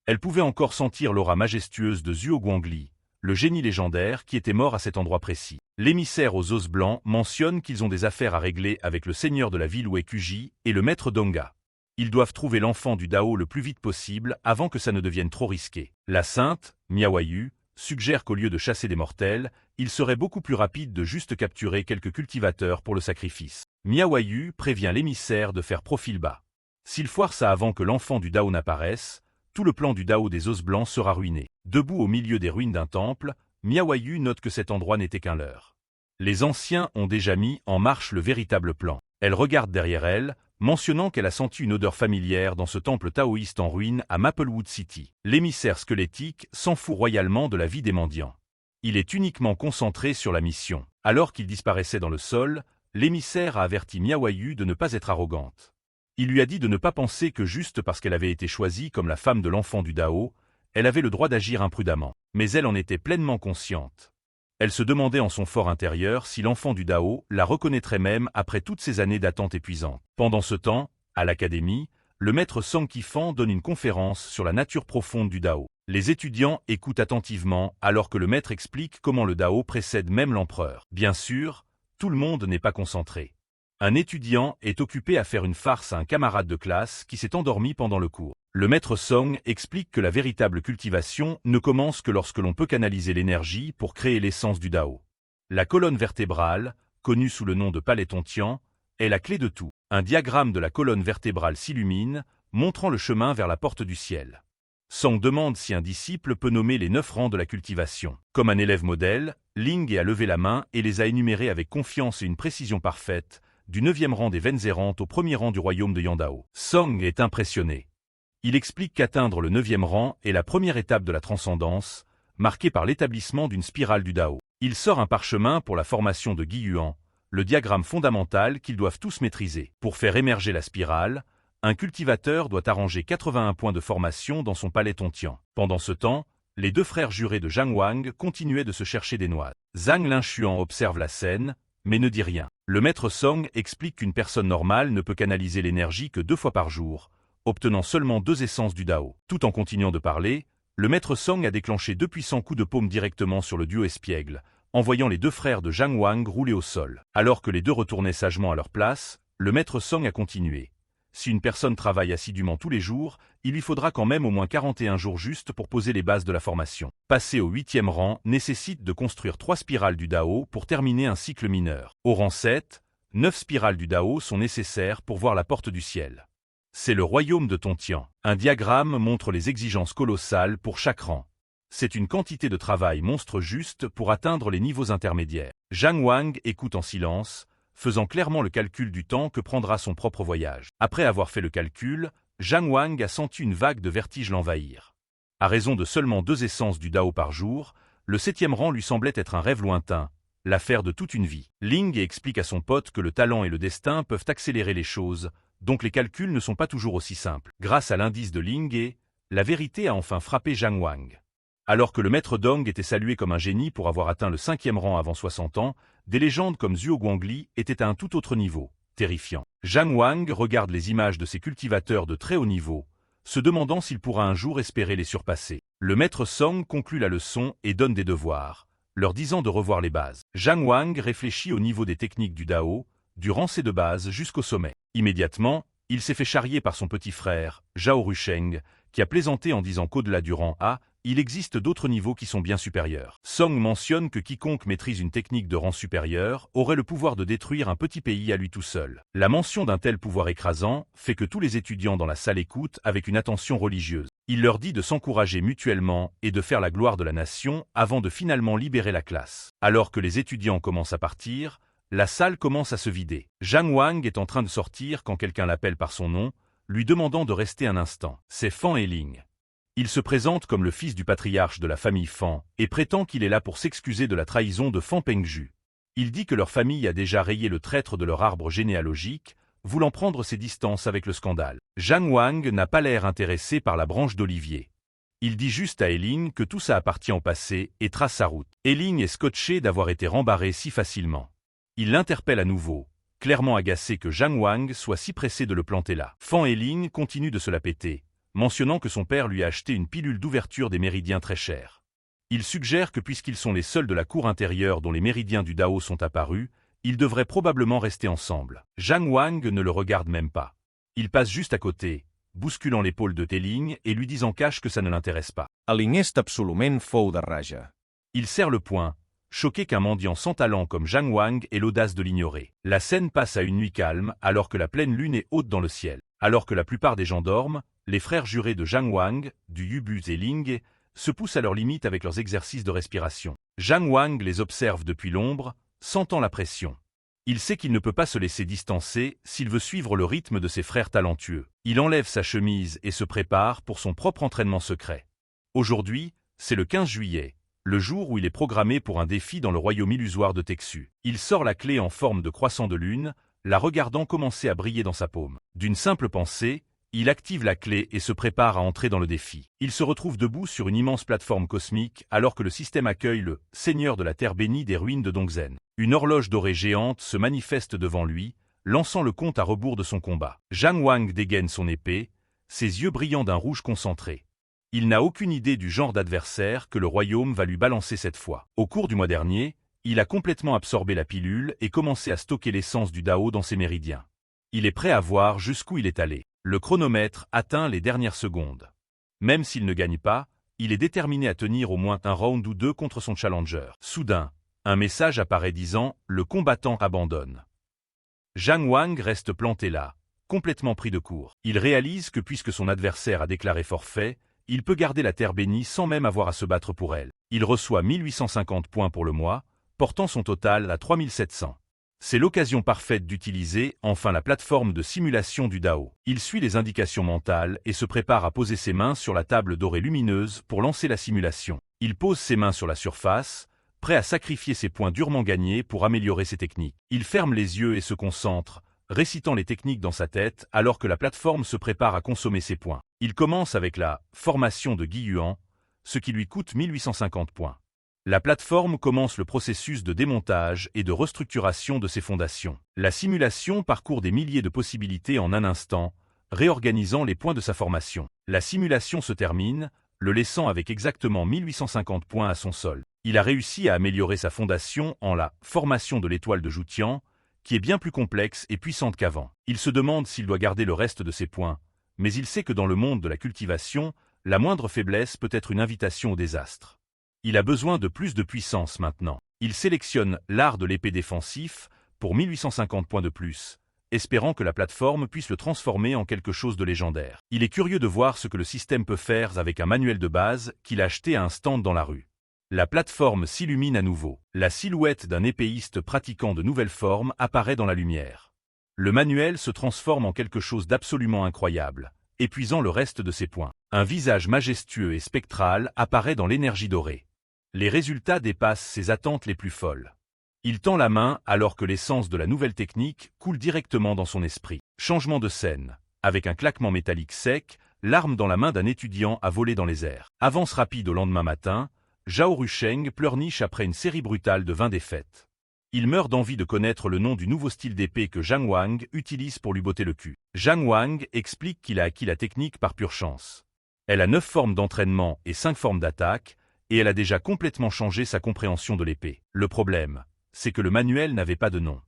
Elle pouvait encore sentir l'aura majestueuse de Zhuo Guangli, le génie légendaire qui était mort à cet endroit précis. L'émissaire aux os blancs mentionne qu'ils ont des affaires à régler avec le seigneur de la ville Wei-Kuji et le maître Donga. Ils doivent trouver l'enfant du Dao le plus vite possible avant que ça ne devienne trop risqué. La sainte, Miawayu, suggère qu'au lieu de chasser des mortels, il serait beaucoup plus rapide de juste capturer quelques cultivateurs pour le sacrifice. Miawayu prévient l'émissaire de faire profil bas. S'il foire ça avant que l'enfant du Dao n'apparaisse, tout le plan du Dao des os blancs sera ruiné. Debout au milieu des ruines d'un temple, Miawayu note que cet endroit n'était qu'un leurre. Les anciens ont déjà mis en marche le véritable plan. Elle regarde derrière elle, mentionnant qu'elle a senti une odeur familière dans ce temple taoïste en ruine à Maplewood City. L'émissaire squelettique s'en fout royalement de la vie des mendiants. Il est uniquement concentré sur la mission. Alors qu'il disparaissait dans le sol, l'émissaire a averti Miawayu de ne pas être arrogante. Il lui a dit de ne pas penser que juste parce qu'elle avait été choisie comme la femme de l'enfant du Dao, elle avait le droit d'agir imprudemment. Mais elle en était pleinement consciente. Elle se demandait en son fort intérieur si l'enfant du Dao la reconnaîtrait même après toutes ces années d'attente épuisante. Pendant ce temps, à l'académie, le maître Song Qifan donne une conférence sur la nature profonde du Dao. Les étudiants écoutent attentivement alors que le maître explique comment le Dao précède même l'empereur. Bien sûr, tout le monde n'est pas concentré. Un étudiant est occupé à faire une farce à un camarade de classe qui s'est endormi pendant le cours. Le maître Song explique que la véritable cultivation ne commence que lorsque l'on peut canaliser l'énergie pour créer l'essence du Dao. La colonne vertébrale, connue sous le nom de palais tontian, est la clé de tout. Un diagramme de la colonne vertébrale s'illumine, montrant le chemin vers la porte du ciel. Song demande si un disciple peut nommer les 9 rangs de la cultivation. Comme un élève modèle, Ling a levé la main et les a énumérés avec confiance et une précision parfaite, du 9e rang des veines errantes au 1er rang du royaume de Yandao. Song est impressionné. Il explique qu'atteindre le 9e rang est la première étape de la transcendance, marquée par l'établissement d'une spirale du Dao. Il sort un parchemin pour la formation de Guy Yuan, le diagramme fondamental qu'ils doivent tous maîtriser. Pour faire émerger la spirale, un cultivateur doit arranger 81 points de formation dans son palais tontian. Pendant ce temps, les 2 frères jurés de Zhang Wang continuaient de se chercher des noix. Zhang Linchuan observe la scène, mais ne dit rien. Le maître Song explique qu'une personne normale ne peut canaliser l'énergie que 2 fois par jour, obtenant seulement 2 essences du Dao. Tout en continuant de parler, le maître Song a déclenché 2 puissants coups de paume directement sur le duo espiègle, envoyant les 2 frères de Zhang Wang rouler au sol. Alors que les 2 retournaient sagement à leur place, le maître Song a continué. Si une personne travaille assidûment tous les jours, il lui faudra quand même au moins 41 jours justes pour poser les bases de la formation. Passer au 8e rang nécessite de construire 3 spirales du Dao pour terminer un cycle mineur. Au rang 7, 9 spirales du Dao sont nécessaires pour voir la porte du ciel. C'est le royaume de Tontian. Un diagramme montre les exigences colossales pour chaque rang. C'est une quantité de travail monstre juste pour atteindre les niveaux intermédiaires. Zhang Wang écoute en silence, faisant clairement le calcul du temps que prendra son propre voyage. Après avoir fait le calcul, Zhang Wang a senti une vague de vertige l'envahir. À raison de seulement 2 essences du Dao par jour, le 7e rang lui semblait être un rêve lointain, l'affaire de toute une vie. Ling explique à son pote que le talent et le destin peuvent accélérer les choses, donc les calculs ne sont pas toujours aussi simples. Grâce à l'indice de Ling, la vérité a enfin frappé Zhang Wang. Alors que le maître Dong était salué comme un génie pour avoir atteint le 5e rang avant 60 ans, des légendes comme Zhuo Guangli étaient à un tout autre niveau, terrifiant. Zhang Wang regarde les images de ces cultivateurs de très haut niveau, se demandant s'il pourra un jour espérer les surpasser. Le maître Song conclut la leçon et donne des devoirs, leur disant de revoir les bases. Zhang Wang réfléchit au niveau des techniques du Dao, du rancé de base jusqu'au sommet. Immédiatement, il s'est fait charrier par son petit frère, Zhao Rusheng, qui a plaisanté en disant qu'au-delà du rang A, il existe d'autres niveaux qui sont bien supérieurs. Song mentionne que quiconque maîtrise une technique de rang supérieur aurait le pouvoir de détruire un petit pays à lui tout seul. La mention d'un tel pouvoir écrasant fait que tous les étudiants dans la salle écoutent avec une attention religieuse. Il leur dit de s'encourager mutuellement et de faire la gloire de la nation avant de finalement libérer la classe. Alors que les étudiants commencent à partir, la salle commence à se vider. Zhang Wang est en train de sortir quand quelqu'un l'appelle par son nom, lui demandant de rester un instant. C'est Fan Heling. Il se présente comme le fils du patriarche de la famille Fan et prétend qu'il est là pour s'excuser de la trahison de Fan Pengju. Il dit que leur famille a déjà rayé le traître de leur arbre généalogique, voulant prendre ses distances avec le scandale. Zhang Wang n'a pas l'air intéressé par la branche d'olivier. Il dit juste à Heling que tout ça appartient au passé et trace sa route. Heling est scotché d'avoir été rembarré si facilement. Il l'interpelle à nouveau, clairement agacé que Zhang Wang soit si pressé de le planter là. Fan Heling continue de se la péter, mentionnant que son père lui a acheté une pilule d'ouverture des méridiens très chère. Il suggère que puisqu'ils sont les seuls de la cour intérieure dont les méridiens du Dao sont apparus, ils devraient probablement rester ensemble. Zhang Wang ne le regarde même pas. Il passe juste à côté, bousculant l'épaule de Heling et lui disant cash que ça ne l'intéresse pas. Heling est absolument fou de rage. Il serre le poing, choqué qu'un mendiant sans talent comme Zhang Wang ait l'audace de l'ignorer. La scène passe à une nuit calme alors que la pleine lune est haute dans le ciel. Alors que la plupart des gens dorment, les frères jurés de Zhang Wang, du Yubu et Ling, se poussent à leur limite avec leurs exercices de respiration. Zhang Wang les observe depuis l'ombre, sentant la pression. Il sait qu'il ne peut pas se laisser distancer s'il veut suivre le rythme de ses frères talentueux. Il enlève sa chemise et se prépare pour son propre entraînement secret. Aujourd'hui, c'est le 15 juillet, le jour où il est programmé pour un défi dans le royaume illusoire de Texu. Il sort la clé en forme de croissant de lune, la regardant commencer à briller dans sa paume. D'une simple pensée, il active la clé et se prépare à entrer dans le défi. Il se retrouve debout sur une immense plateforme cosmique alors que le système accueille le Seigneur de la Terre bénie des ruines de Dongzhen. Une horloge dorée géante se manifeste devant lui, lançant le compte à rebours de son combat. Zhang Wang dégaine son épée, ses yeux brillants d'un rouge concentré. Il n'a aucune idée du genre d'adversaire que le royaume va lui balancer cette fois. Au cours du mois dernier, il a complètement absorbé la pilule et commencé à stocker l'essence du Dao dans ses méridiens. Il est prêt à voir jusqu'où il est allé. Le chronomètre atteint les dernières secondes. Même s'il ne gagne pas, il est déterminé à tenir au moins un round ou deux contre son challenger. Soudain, un message apparaît disant « Le combattant abandonne ». Zhang Wang reste planté là, complètement pris de court. Il réalise que puisque son adversaire a déclaré forfait, il peut garder la terre bénie sans même avoir à se battre pour elle. Il reçoit 1850 points pour le mois, portant son total à 3700. C'est l'occasion parfaite d'utiliser enfin la plateforme de simulation du Dao. Il suit les indications mentales et se prépare à poser ses mains sur la table dorée lumineuse pour lancer la simulation. Il pose ses mains sur la surface, prêt à sacrifier ses points durement gagnés pour améliorer ses techniques. Il ferme les yeux et se concentre, récitant les techniques dans sa tête alors que la plateforme se prépare à consommer ses points. Il commence avec la formation de Guy Yuan, ce qui lui coûte 1850 points. La plateforme commence le processus de démontage et de restructuration de ses fondations. La simulation parcourt des milliers de possibilités en un instant, réorganisant les points de sa formation. La simulation se termine, le laissant avec exactement 1850 points à son sol. Il a réussi à améliorer sa fondation en la formation de l'étoile de Joutian, qui est bien plus complexe et puissante qu'avant. Il se demande s'il doit garder le reste de ses points, mais il sait que dans le monde de la cultivation, la moindre faiblesse peut être une invitation au désastre. Il a besoin de plus de puissance maintenant. Il sélectionne l'art de l'épée défensif pour 1850 points de plus, espérant que la plateforme puisse le transformer en quelque chose de légendaire. Il est curieux de voir ce que le système peut faire avec un manuel de base qu'il a acheté à un stand dans la rue. La plateforme s'illumine à nouveau. La silhouette d'un épéiste pratiquant de nouvelles formes apparaît dans la lumière. Le manuel se transforme en quelque chose d'absolument incroyable, épuisant le reste de ses points. Un visage majestueux et spectral apparaît dans l'énergie dorée. Les résultats dépassent ses attentes les plus folles. Il tend la main alors que l'essence de la nouvelle technique coule directement dans son esprit. Changement de scène. Avec un claquement métallique sec, l'arme dans la main d'un étudiant a volé dans les airs. Avance rapide au lendemain matin, Zhao Rusheng pleurniche après une série brutale de 20 défaites. Il meurt d'envie de connaître le nom du nouveau style d'épée que Zhang Wang utilise pour lui botter le cul. Zhang Wang explique qu'il a acquis la technique par pure chance. Elle a 9 formes d'entraînement et 5 formes d'attaque, et elle a déjà complètement changé sa compréhension de l'épée. Le problème, c'est que le manuel n'avait pas de nom.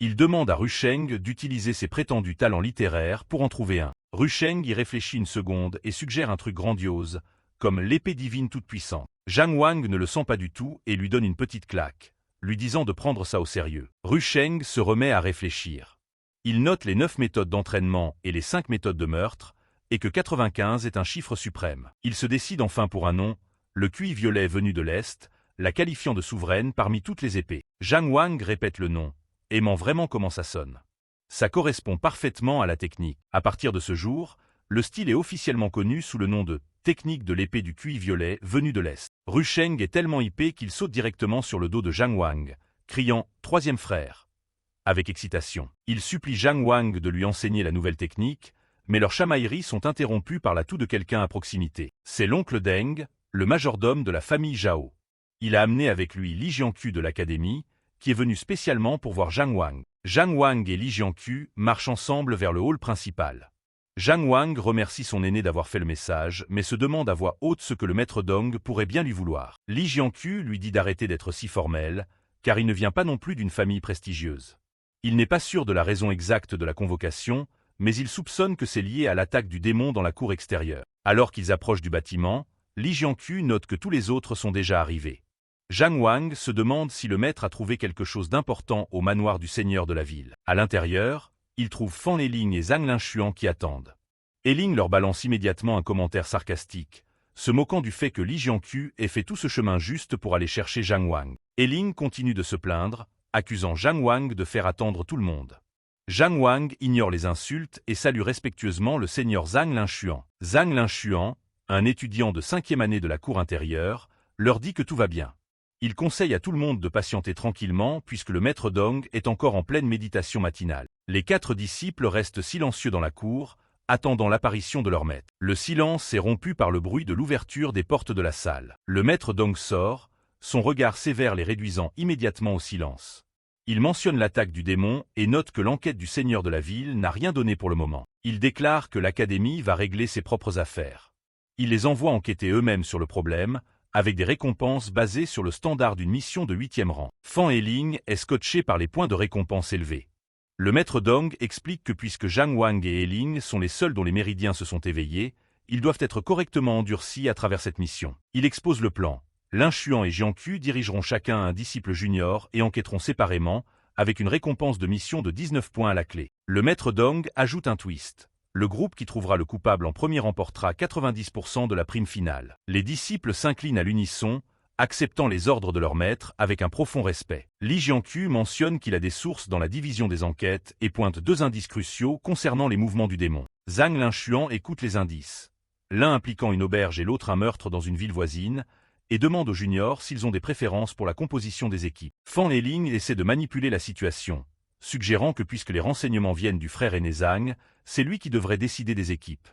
Il demande à Rusheng d'utiliser ses prétendus talents littéraires pour en trouver un. Rusheng y réfléchit une seconde et suggère un truc grandiose, comme l'épée divine toute puissante. Zhang Wang ne le sent pas du tout et lui donne une petite claque, lui disant de prendre ça au sérieux. Rusheng se remet à réfléchir. Il note les 9 méthodes d'entraînement et les 5 méthodes de meurtre, et que 95 est un chiffre suprême. Il se décide enfin pour un nom, le QI violet venu de l'Est, la qualifiant de souveraine parmi toutes les épées. Zhang Wang répète le nom, aimant vraiment comment ça sonne. Ça correspond parfaitement à la technique. À partir de ce jour, le style est officiellement connu sous le nom de technique de l'épée du QI violet venu de l'Est. Rusheng est tellement hypé qu'il saute directement sur le dos de Zhang Wang, criant « Troisième frère !» avec excitation. Il supplie Zhang Wang de lui enseigner la nouvelle technique, mais leurs chamailleries sont interrompues par la toux de quelqu'un à proximité. C'est l'oncle Deng, le majordome de la famille Zhao. Il a amené avec lui Li Jianqu de l'académie, qui est venu spécialement pour voir Zhang Wang. Zhang Wang et Li Jianqu marchent ensemble vers le hall principal. Zhang Wang remercie son aîné d'avoir fait le message, mais se demande à voix haute ce que le maître Dong pourrait bien lui vouloir. Li Jianqu lui dit d'arrêter d'être si formel, car il ne vient pas non plus d'une famille prestigieuse. Il n'est pas sûr de la raison exacte de la convocation, mais il soupçonne que c'est lié à l'attaque du démon dans la cour extérieure. Alors qu'ils approchent du bâtiment, Li Jianqu note que tous les autres sont déjà arrivés. Zhang Wang se demande si le maître a trouvé quelque chose d'important au manoir du seigneur de la ville. À l'intérieur, il trouve Fan Eling et Zhang Linshuan qui attendent. Eling leur balance immédiatement un commentaire sarcastique, se moquant du fait que Li Jianqu ait fait tout ce chemin juste pour aller chercher Zhang Wang. Eling continue de se plaindre, accusant Zhang Wang de faire attendre tout le monde. Zhang Wang ignore les insultes et salue respectueusement le seigneur Zhang Linshuan. Zhang Linshuan, un étudiant de 5e année de la cour intérieure, leur dit que tout va bien. Il conseille à tout le monde de patienter tranquillement puisque le maître Dong est encore en pleine méditation matinale. Les 4 disciples restent silencieux dans la cour, attendant l'apparition de leur maître. Le silence est rompu par le bruit de l'ouverture des portes de la salle. Le maître Dong sort, son regard sévère les réduisant immédiatement au silence. Il mentionne l'attaque du démon et note que l'enquête du seigneur de la ville n'a rien donné pour le moment. Il déclare que l'académie va régler ses propres affaires. Il les envoie enquêter eux-mêmes sur le problème, avec des récompenses basées sur le standard d'une mission de 8e rang. Fan Heling est scotché par les points de récompense élevés. Le maître Dong explique que puisque Zhang Wang et Heling sont les seuls dont les méridiens se sont éveillés, ils doivent être correctement endurcis à travers cette mission. Il expose le plan. Lin Xuan et Jiang Qu dirigeront chacun un disciple junior et enquêteront séparément, avec une récompense de mission de 19 points à la clé. Le maître Dong ajoute un twist. Le groupe qui trouvera le coupable en premier remportera 90% de la prime finale. Les disciples s'inclinent à l'unisson, acceptant les ordres de leur maître avec un profond respect. Li Jianqiu mentionne qu'il a des sources dans la division des enquêtes et pointe 2 indices cruciaux concernant les mouvements du démon. Zhang Linshuan écoute les indices. L'un impliquant une auberge et l'autre un meurtre dans une ville voisine, et demande aux juniors s'ils ont des préférences pour la composition des équipes. Fan Heling essaie de manipuler la situation, suggérant que puisque les renseignements viennent du frère aîné Zhang, c'est lui qui devrait décider des équipes.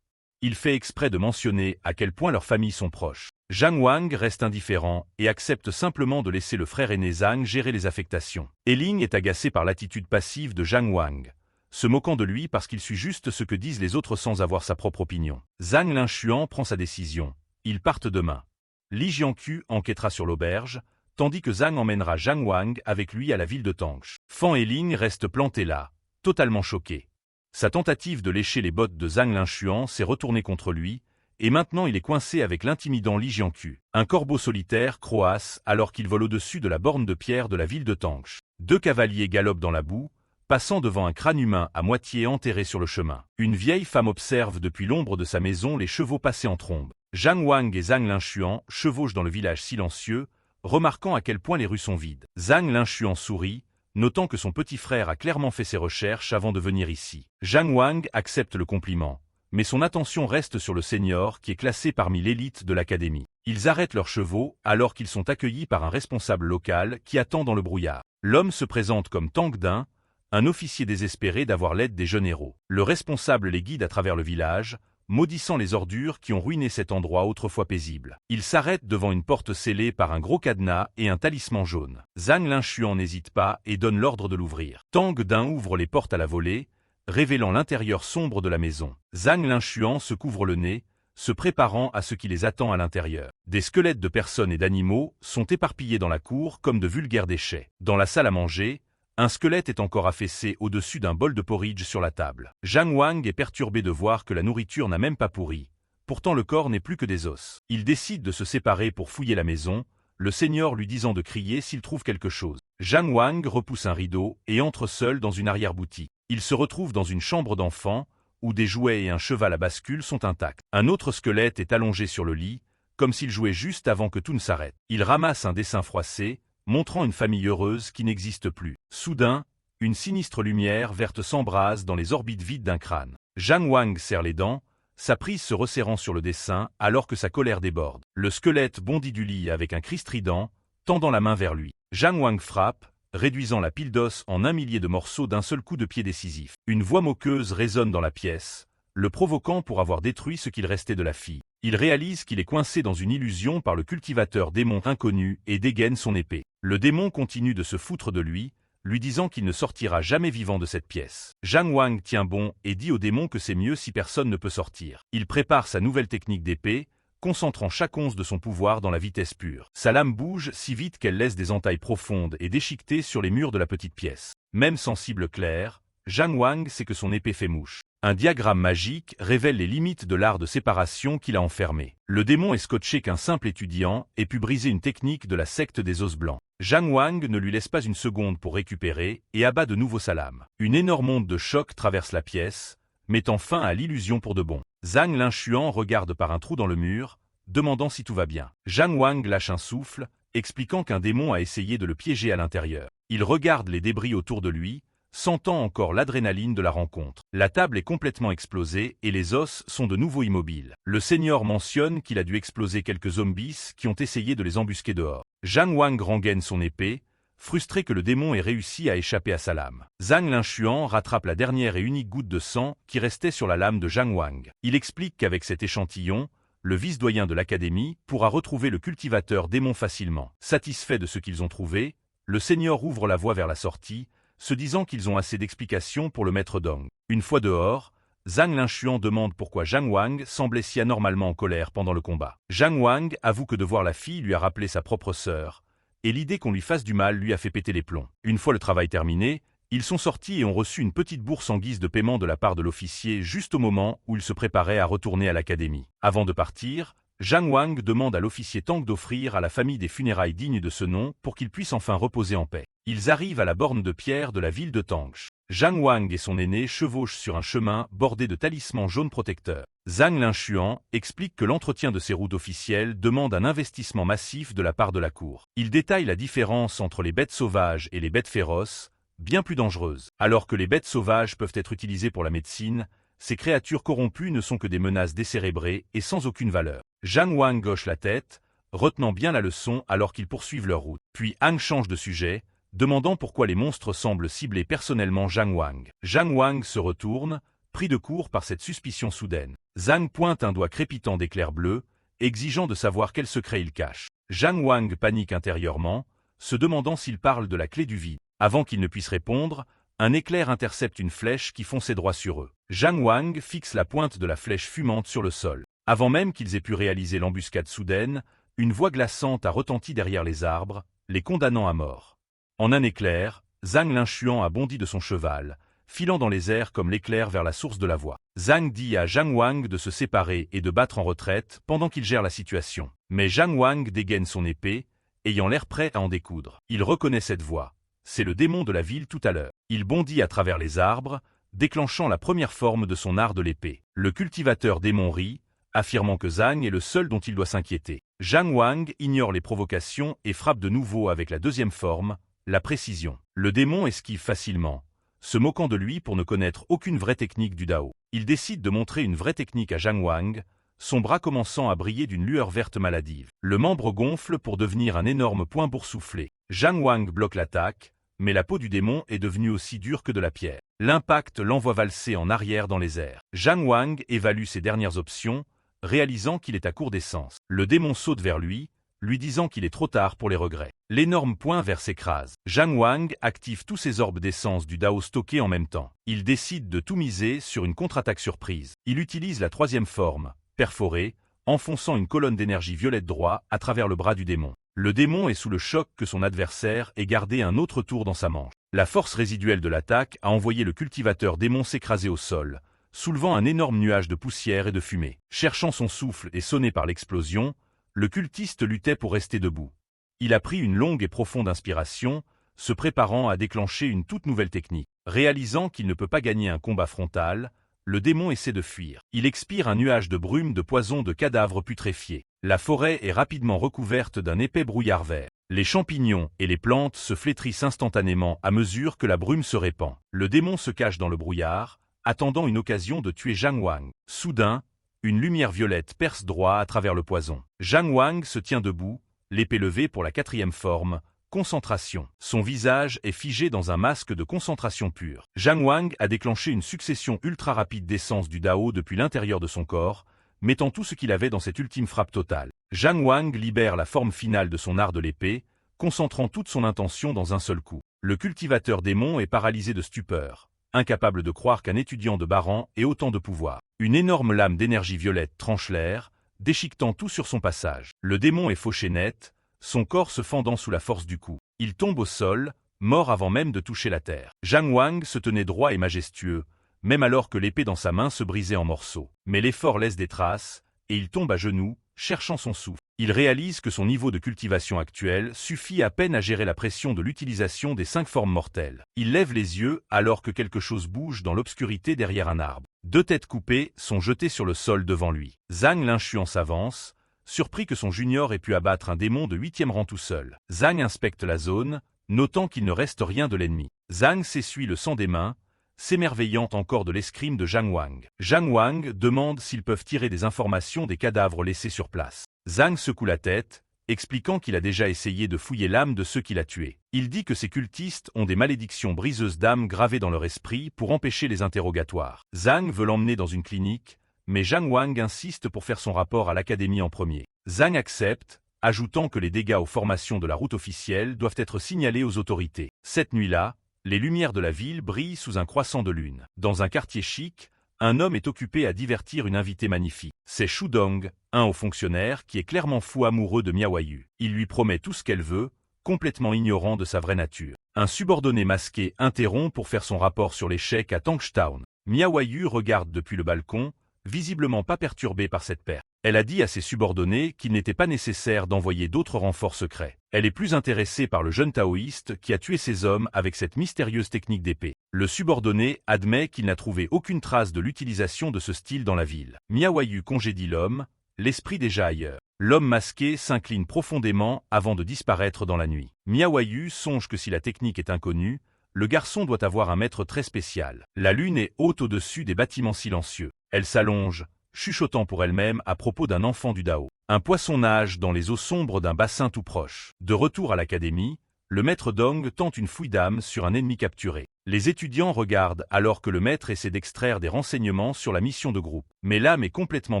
Il fait exprès de mentionner à quel point leurs familles sont proches. Zhang Wang reste indifférent et accepte simplement de laisser le frère aîné Zhang gérer les affectations. Heling est agacé par l'attitude passive de Zhang Wang, se moquant de lui parce qu'il suit juste ce que disent les autres sans avoir sa propre opinion. Zhang Linshuan prend sa décision. Ils partent demain. Li Jianqiu enquêtera sur l'auberge, tandis que Zhang emmènera Zhang Wang avec lui à la ville de Tangche. Fan Heling reste planté là, totalement choqué. Sa tentative de lécher les bottes de Zhang Linshuan s'est retournée contre lui, et maintenant il est coincé avec l'intimidant Li Jianqiu. Un corbeau solitaire croasse alors qu'il vole au-dessus de la borne de pierre de la ville de Tangche. 2 cavaliers galopent dans la boue, passant devant un crâne humain à moitié enterré sur le chemin. Une vieille femme observe depuis l'ombre de sa maison les chevaux passer en trombe. Zhang Wang et Zhang Linshuan chevauchent dans le village silencieux, remarquant à quel point les rues sont vides. Zhang Linshuan sourit, notant que son petit frère a clairement fait ses recherches avant de venir ici. Zhang Wang accepte le compliment, mais son attention reste sur le senior qui est classé parmi l'élite de l'académie. Ils arrêtent leurs chevaux alors qu'ils sont accueillis par un responsable local qui attend dans le brouillard. L'homme se présente comme Tang Din, un officier désespéré d'avoir l'aide des jeunes héros. Le responsable les guide à travers le village, maudissant les ordures qui ont ruiné cet endroit autrefois paisible. Il s'arrête devant une porte scellée par un gros cadenas et un talisman jaune. Zhang Linshuan n'hésite pas et donne l'ordre de l'ouvrir. Tang Din ouvre les portes à la volée, révélant l'intérieur sombre de la maison. Zhang Linshuan se couvre le nez, se préparant à ce qui les attend à l'intérieur. Des squelettes de personnes et d'animaux sont éparpillés dans la cour comme de vulgaires déchets. Dans la salle à manger, un squelette est encore affaissé au-dessus d'un bol de porridge sur la table. Zhang Wang est perturbé de voir que la nourriture n'a même pas pourri. Pourtant le corps n'est plus que des os. Il décide de se séparer pour fouiller la maison, le seigneur lui disant de crier s'il trouve quelque chose. Zhang Wang repousse un rideau et entre seul dans une arrière-boutique. Il se retrouve dans une chambre d'enfant, où des jouets et un cheval à bascule sont intacts. Un autre squelette est allongé sur le lit, comme s'il jouait juste avant que tout ne s'arrête. Il ramasse un dessin froissé, montrant une famille heureuse qui n'existe plus. Soudain, une sinistre lumière verte s'embrase dans les orbites vides d'un crâne. Zhang Wang serre les dents, sa prise se resserrant sur le dessin alors que sa colère déborde. Le squelette bondit du lit avec un cri strident, tendant la main vers lui. Zhang Wang frappe, réduisant la pile d'os en 1 millier de morceaux d'un seul coup de pied décisif. Une voix moqueuse résonne dans la pièce, le provoquant pour avoir détruit ce qu'il restait de la fille. Il réalise qu'il est coincé dans une illusion par le cultivateur démon inconnu et dégaine son épée. Le démon continue de se foutre de lui disant qu'il ne sortira jamais vivant de cette pièce. Zhang Wang tient bon et dit au démon que c'est mieux si personne ne peut sortir. Il prépare sa nouvelle technique d'épée, concentrant chaque once de son pouvoir dans la vitesse pure. Sa lame bouge si vite qu'elle laisse des entailles profondes et déchiquetées sur les murs de la petite pièce. Même sans cible claire, Zhang Wang sait que son épée fait mouche. Un diagramme magique révèle les limites de l'art de séparation qu'il a enfermé. Le démon est scotché qu'un simple étudiant ait pu briser une technique de la secte des os blancs. Zhang Wang ne lui laisse pas une seconde pour récupérer et abat de nouveau sa lame. Une énorme onde de choc traverse la pièce, mettant fin à l'illusion pour de bon. Zhang Linshuan regarde par un trou dans le mur, demandant si tout va bien. Zhang Wang lâche un souffle, expliquant qu'un démon a essayé de le piéger à l'intérieur. Il regarde les débris autour de lui, sentant encore l'adrénaline de la rencontre. La table est complètement explosée et les os sont de nouveau immobiles. Le seigneur mentionne qu'il a dû exploser quelques zombies qui ont essayé de les embusquer dehors. Zhang Wang rengaine son épée, frustré que le démon ait réussi à échapper à sa lame. Zhang Linchuan rattrape la dernière et unique goutte de sang qui restait sur la lame de Zhang Wang. Il explique qu'avec cet échantillon, le vice-doyen de l'académie pourra retrouver le cultivateur démon facilement. Satisfait de ce qu'ils ont trouvé, le seigneur ouvre la voie vers la sortie, se disant qu'ils ont assez d'explications pour le maître Dong. Une fois dehors, Zhang Linchuan demande pourquoi Zhang Wang semblait si anormalement en colère pendant le combat. Zhang Wang avoue que de voir la fille lui a rappelé sa propre sœur, et l'idée qu'on lui fasse du mal lui a fait péter les plombs. Une fois le travail terminé, ils sont sortis et ont reçu une petite bourse en guise de paiement de la part de l'officier juste au moment où ils se préparaient à retourner à l'académie. Avant de partir, Zhang Wang demande à l'officier Tang d'offrir à la famille des funérailles dignes de ce nom pour qu'ils puissent enfin reposer en paix. Ils arrivent à la borne de pierre de la ville de Tangsh. Zhang Wang et son aîné chevauchent sur un chemin bordé de talismans jaunes protecteurs. Zhang Linchuan explique que l'entretien de ces routes officielles demande un investissement massif de la part de la cour. Il détaille la différence entre les bêtes sauvages et les bêtes féroces, bien plus dangereuses. Alors que les bêtes sauvages peuvent être utilisées pour la médecine, ces créatures corrompues ne sont que des menaces décérébrées et sans aucune valeur. Zhang Wang gauche la tête, retenant bien la leçon alors qu'ils poursuivent leur route. Puis Han change de sujet, demandant pourquoi les monstres semblent cibler personnellement Zhang Wang. Zhang Wang se retourne, pris de court par cette suspicion soudaine. Zhang pointe un doigt crépitant d'éclairs bleus, exigeant de savoir quel secret il cache. Zhang Wang panique intérieurement, se demandant s'il parle de la clé du vide. Avant qu'il ne puisse répondre, un éclair intercepte une flèche qui fonçait droit sur eux. Zhang Wang fixe la pointe de la flèche fumante sur le sol. Avant même qu'ils aient pu réaliser l'embuscade soudaine, une voix glaçante a retenti derrière les arbres, les condamnant à mort. En un éclair, Zhang Linchuan a bondi de son cheval, filant dans les airs comme l'éclair vers la source de la voix. Zhang dit à Zhang Wang de se séparer et de battre en retraite pendant qu'il gère la situation. Mais Zhang Wang dégaine son épée, ayant l'air prêt à en découdre. Il reconnaît cette voix. C'est le démon de la ville tout à l'heure. Il bondit à travers les arbres, déclenchant la première forme de son art de l'épée. Le cultivateur démon rit, affirmant que Zhang est le seul dont il doit s'inquiéter. Zhang Wang ignore les provocations et frappe de nouveau avec la deuxième forme, la précision. Le démon esquive facilement, se moquant de lui pour ne connaître aucune vraie technique du Dao. Il décide de montrer une vraie technique à Zhang Wang, son bras commençant à briller d'une lueur verte maladive. Le membre gonfle pour devenir un énorme point boursouflé. Zhang Wang bloque l'attaque, mais la peau du démon est devenue aussi dure que de la pierre. L'impact l'envoie valser en arrière dans les airs. Zhang Wang évalue ses dernières options, réalisant qu'il est à court d'essence. Le démon saute vers lui disant qu'il est trop tard pour les regrets. L'énorme point vert s'écrase. Zhang Wang active tous ses orbes d'essence du Dao stockés en même temps. Il décide de tout miser sur une contre-attaque surprise. Il utilise la troisième forme, perforée, enfonçant une colonne d'énergie violette droit à travers le bras du démon. Le démon est sous le choc que son adversaire ait gardé un autre tour dans sa manche. La force résiduelle de l'attaque a envoyé le cultivateur démon s'écraser au sol, soulevant un énorme nuage de poussière et de fumée. Cherchant son souffle et sonné par l'explosion, le cultiste luttait pour rester debout. Il a pris une longue et profonde inspiration, se préparant à déclencher une toute nouvelle technique. Réalisant qu'il ne peut pas gagner un combat frontal, le démon essaie de fuir. Il expire un nuage de brume de poison de cadavres putréfiés. La forêt est rapidement recouverte d'un épais brouillard vert. Les champignons et les plantes se flétrissent instantanément à mesure que la brume se répand. Le démon se cache dans le brouillard, attendant une occasion de tuer Zhang Wang. Soudain, une lumière violette perce droit à travers le poison. Zhang Wang se tient debout, l'épée levée pour la quatrième forme, concentration. Son visage est figé dans un masque de concentration pure. Zhang Wang a déclenché une succession ultra rapide d'essence du Dao depuis l'intérieur de son corps, mettant tout ce qu'il avait dans cette ultime frappe totale. Zhang Wang libère la forme finale de son art de l'épée, concentrant toute son intention dans un seul coup. Le cultivateur démon est paralysé de stupeur, incapable de croire qu'un étudiant de bas rang ait autant de pouvoir. Une énorme lame d'énergie violette tranche l'air, déchiquetant tout sur son passage. Le démon est fauché net, son corps se fendant sous la force du coup. Il tombe au sol, mort avant même de toucher la terre. Zhang Wang se tenait droit et majestueux, même alors que l'épée dans sa main se brisait en morceaux. Mais l'effort laisse des traces, et il tombe à genoux, cherchant son souffle. Il réalise que son niveau de cultivation actuel suffit à peine à gérer la pression de l'utilisation des 5 formes mortelles. Il lève les yeux alors que quelque chose bouge dans l'obscurité derrière un arbre. 2 têtes coupées sont jetées sur le sol devant lui. Zhang Linchuan s'avance, surpris que son junior ait pu abattre un démon de 8e rang tout seul. Zhang inspecte la zone, notant qu'il ne reste rien de l'ennemi. Zhang s'essuie le sang des mains, s'émerveillant encore de l'escrime de Zhang Wang. Zhang Wang demande s'ils peuvent tirer des informations des cadavres laissés sur place. Zhang secoue la tête, expliquant qu'il a déjà essayé de fouiller l'âme de ceux qu'il a tués. Il dit que ces cultistes ont des malédictions briseuses d'âme gravées dans leur esprit pour empêcher les interrogatoires. Zhang veut l'emmener dans une clinique, mais Zhang Wang insiste pour faire son rapport à l'académie en premier. Zhang accepte, ajoutant que les dégâts aux formations de la route officielle doivent être signalés aux autorités. Cette nuit-là, les lumières de la ville brillent sous un croissant de lune. Dans un quartier chic, un homme est occupé à divertir une invitée magnifique. C'est Shu Dong, un haut fonctionnaire qui est clairement fou amoureux de Miaoyu. Il lui promet tout ce qu'elle veut, complètement ignorant de sa vraie nature. Un subordonné masqué interrompt pour faire son rapport sur l'échec à Tangstown. Miaoyu regarde depuis le balcon, visiblement pas perturbée par cette perte. Elle a dit à ses subordonnés qu'il n'était pas nécessaire d'envoyer d'autres renforts secrets. Elle est plus intéressée par le jeune taoïste qui a tué ses hommes avec cette mystérieuse technique d'épée. Le subordonné admet qu'il n'a trouvé aucune trace de l'utilisation de ce style dans la ville. Miaoyu congédie l'homme, l'esprit déjà ailleurs. L'homme masqué s'incline profondément avant de disparaître dans la nuit. Miaoyu songe que si la technique est inconnue, le garçon doit avoir un maître très spécial. La lune est haute au-dessus des bâtiments silencieux. Elle s'allonge, chuchotant pour elle-même à propos d'un enfant du Dao. Un poisson nage dans les eaux sombres d'un bassin tout proche. De retour à l'académie, le maître Dong tente une fouille d'âme sur un ennemi capturé. Les étudiants regardent alors que le maître essaie d'extraire des renseignements sur la mission de groupe. Mais l'âme est complètement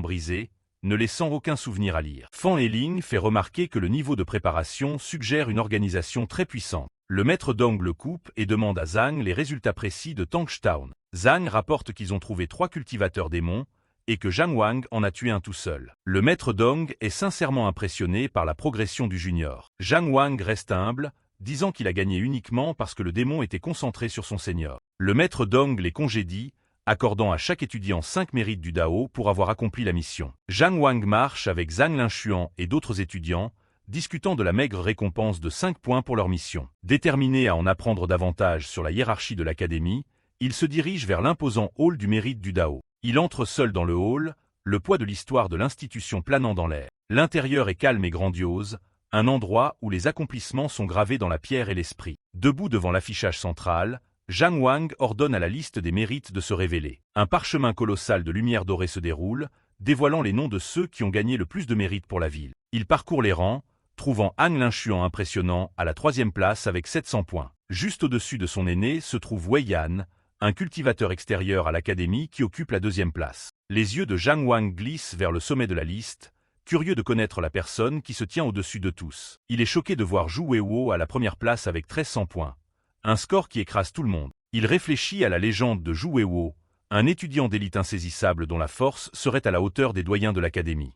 brisée, ne laissant aucun souvenir à lire. Fan Heling fait remarquer que le niveau de préparation suggère une organisation très puissante. Le maître Dong le coupe et demande à Zhang les résultats précis de Tangstown. Zhang rapporte qu'ils ont trouvé 3 cultivateurs démons, et que Zhang Wang en a tué un tout seul. Le maître Dong est sincèrement impressionné par la progression du junior. Zhang Wang reste humble, disant qu'il a gagné uniquement parce que le démon était concentré sur son seigneur. Le maître Dong les congédie, accordant à chaque étudiant 5 mérites du Dao pour avoir accompli la mission. Zhang Wang marche avec Zhang Linchuan et d'autres étudiants, discutant de la maigre récompense de 5 points pour leur mission. Déterminé à en apprendre davantage sur la hiérarchie de l'académie, il se dirige vers l'imposant hall du mérite du Dao. Il entre seul dans le hall, le poids de l'histoire de l'institution planant dans l'air. L'intérieur est calme et grandiose, un endroit où les accomplissements sont gravés dans la pierre et l'esprit. Debout devant l'affichage central, Zhang Wang ordonne à la liste des mérites de se révéler. Un parchemin colossal de lumière dorée se déroule, dévoilant les noms de ceux qui ont gagné le plus de mérites pour la ville. Il parcourt les rangs, trouvant Han Linchuan impressionnant à la 3e place avec 700 points. Juste au-dessus de son aîné se trouve Wei Yan, un cultivateur extérieur à l'académie qui occupe la 2e place. Les yeux de Zhang Wang glissent vers le sommet de la liste, curieux de connaître la personne qui se tient au-dessus de tous. Il est choqué de voir Zhu Weiwo à la 1re place avec 1300 points. Un score qui écrase tout le monde. Il réfléchit à la légende de Zhu Weiwo, un étudiant d'élite insaisissable dont la force serait à la hauteur des doyens de l'académie.